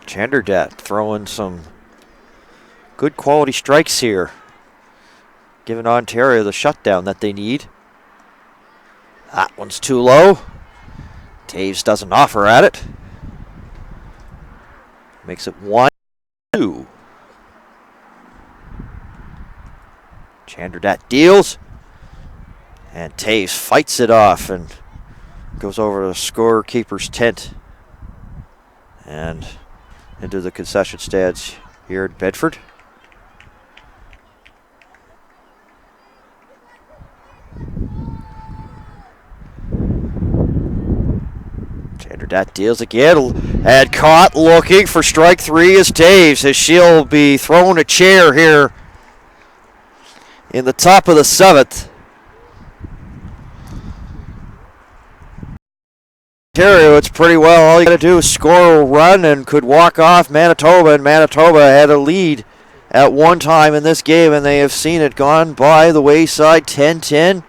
Janderdat throwing some good quality strikes here, giving Ontario the shutdown that they need. That one's too low. Taves doesn't offer at it. Makes it 1. 2. Chandradat deals. And Taves fights it off and goes over to the scorekeeper's tent and into the concession stands here in Bedford. Chandradat deals again and caught looking for strike 3 is Taves, as she'll be throwing a chair here in the top of the 7th. Ontario, it's pretty well all you got to do is score a run and could walk off Manitoba, and Manitoba had a lead at one time in this game, and they have seen it gone by the wayside. 10-10.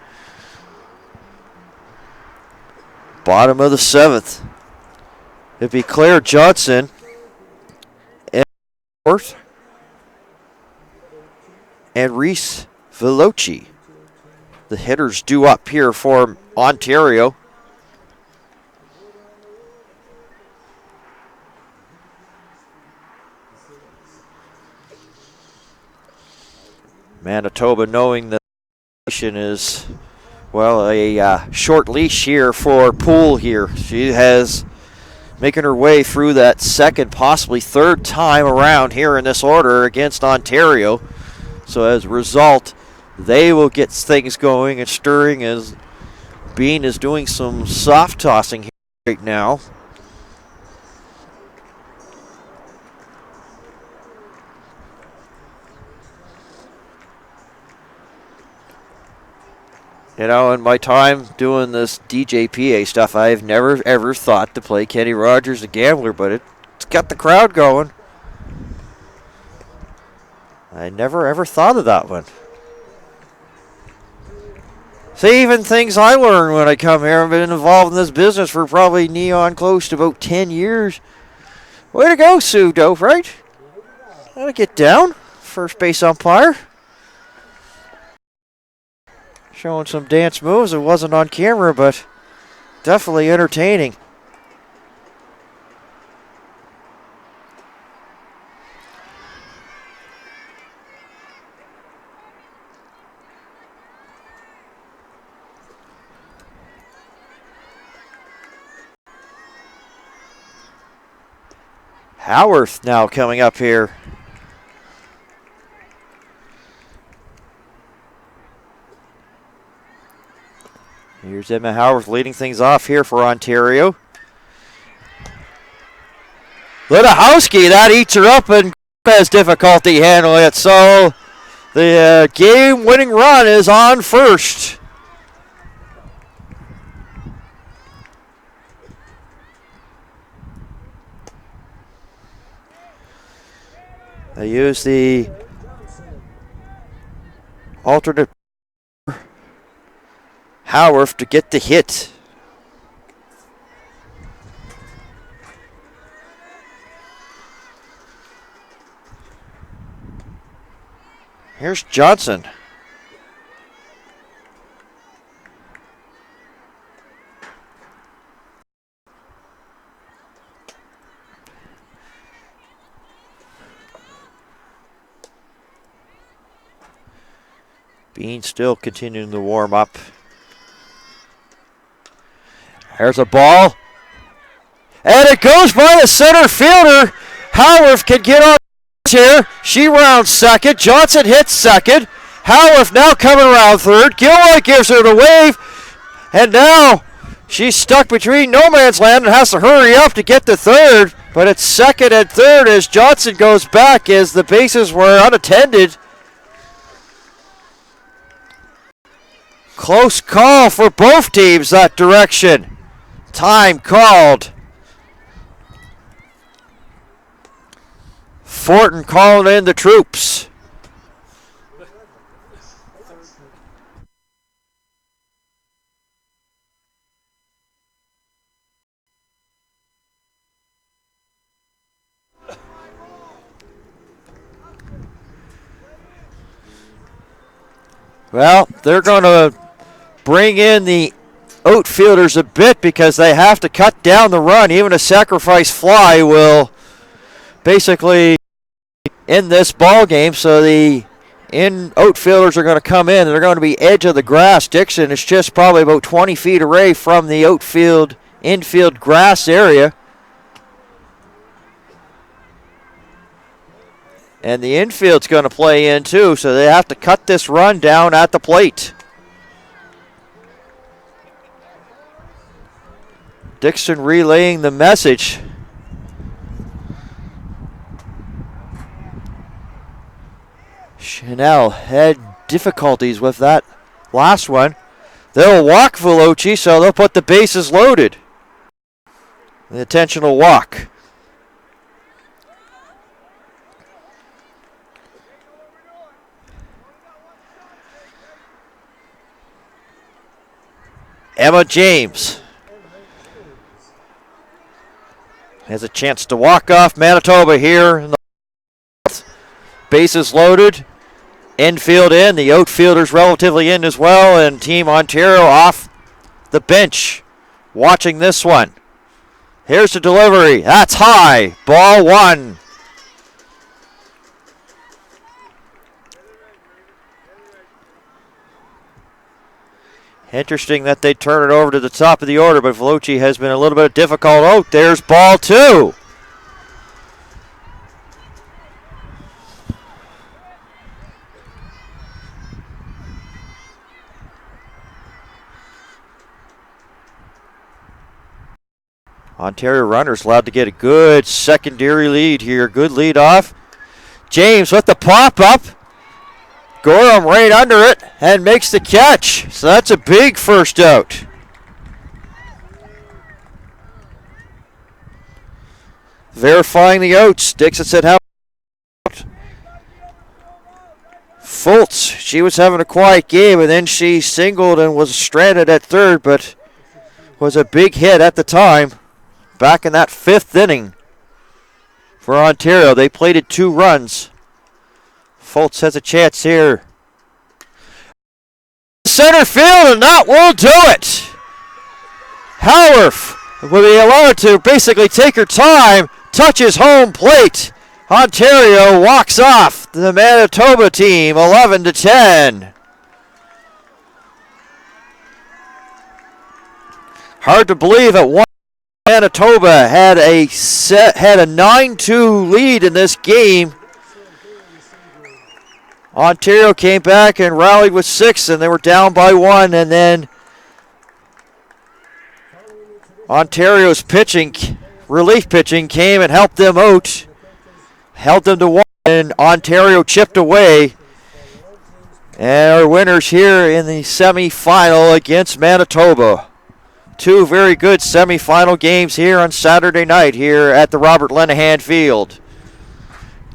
Bottom of the 7th. It'd be Claire Johnson and Worth and Reese Veloci. The hitters due up here for Ontario. Manitoba, knowing that the nation is, well, a short leash here for Poole here. She has making her way through that second, possibly third time around here in this order against Ontario. So as a result, they will get things going and stirring as Bean is doing some soft tossing here right now. You know, in my time doing this DJPA stuff, I've never ever thought to play Kenny Rogers the Gambler, but it's got the crowd going. I never ever thought of that one. See, even things I learn when I come here. I've been involved in this business for probably neon close to about 10 years. Way to go, Sue Dope, right? Gotta get down. First base umpire. Showing some dance moves. It wasn't on camera, but definitely entertaining. Howarth now coming up here. Here's Emma Howarth leading things off here for Ontario. Lidahowski, that eats her up and has difficulty handling it. So the game-winning run is on first. They use the alternate Howarth to get the hit. Here's Johnson. Bean still continuing to warm up. There's a ball. And it goes by the center fielder. Howarth can get on here. She rounds second. Johnson hits second. Howarth now coming around third. Gilroy gives her the wave. And now she's stuck between no man's land and has to hurry up to get to third. But it's second and third as Johnson goes back as the bases were unattended. Close call for both teams that direction. Time called. Fortin calling in the troops. Well, they're going to bring in the outfielders a bit because they have to cut down the run. Even a sacrifice fly will basically in this ball game. So the outfielders are going to come in. They're going to be edge of the grass. Dixon is just probably about 20 feet away from the infield grass area. And the infield's going to play in too, so they have to cut this run down at the plate. Dixon relaying the message. Chanel had difficulties with that last one. They'll walk Veloci, so they'll put the bases loaded. The intentional walk. Emma James has a chance to walk off Manitoba here. In the bases loaded. Infield in. The outfielders relatively in as well. And Team Ontario off the bench watching this one. Here's the delivery. That's high. Ball one. Interesting that they turn it over to the top of the order, but Veloci has been a little bit difficult. Oh, there's ball two. Ontario runners allowed to get a good secondary lead here. Good lead off. James with the pop-up. Gorham right under it and makes the catch. So that's a big first out. Verifying the outs. Dixon said how out. Fultz, she was having a quiet game and then she singled and was stranded at third, but was a big hit at the time. Back in that fifth inning for Ontario. They plated 2 runs. Fultz has a chance here. Center field, and that will do it. Howarth will be allowed to basically take her time, touches home plate. Ontario walks off the Manitoba team 11-10. Hard to believe at one. Manitoba had a 9-2 lead in this game. Ontario came back and rallied with 6, and they were down by 1, and then Ontario's relief pitching came and helped them out, held them to 1, and Ontario chipped away. And our winners here in the semifinal against Manitoba. 2 very good semifinal games here on Saturday night here at the Robert Lenahan Field.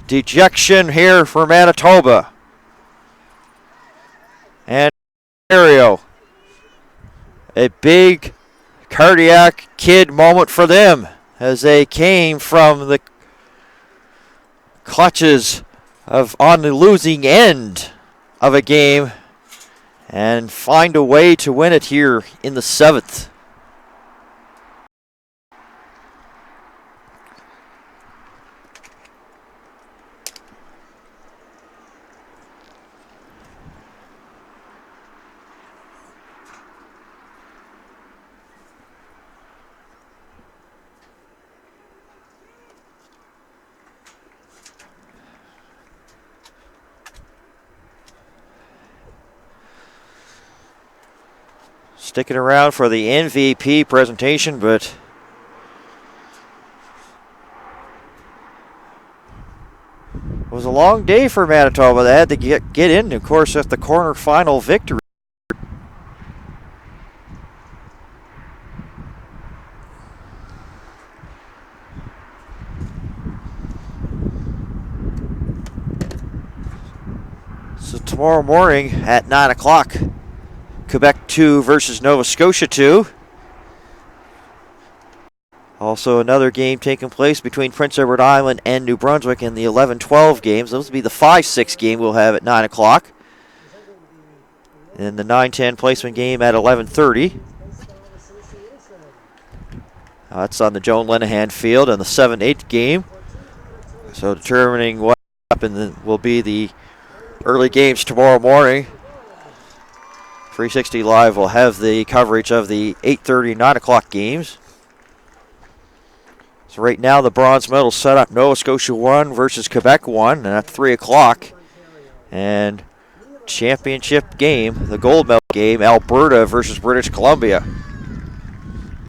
Dejection here for Manitoba. And Ontario, a big cardiac kid moment for them as they came from the clutches of on the losing end of a game and find a way to win it here in the 7th. Sticking around for the MVP presentation, but it was a long day for Manitoba. They had to get in, of course, at the corner final victory. So tomorrow morning at 9 o'clock, Quebec 2 versus Nova Scotia 2. Also another game taking place between Prince Edward Island and New Brunswick in the 11-12 games. Those will be the 5-6 game we'll have at 9 o'clock. And the 9-10 placement game at 11:30. That's on the Joan Lenahan Field, and the 7-8 game. So determining what up and will be the early games tomorrow morning. 360 Live will have the coverage of the 8:30, 9 o'clock games. So right now the bronze medal set up, Nova Scotia 1 versus Quebec 1, and at 3 o'clock. And championship game, the gold medal game, Alberta versus British Columbia.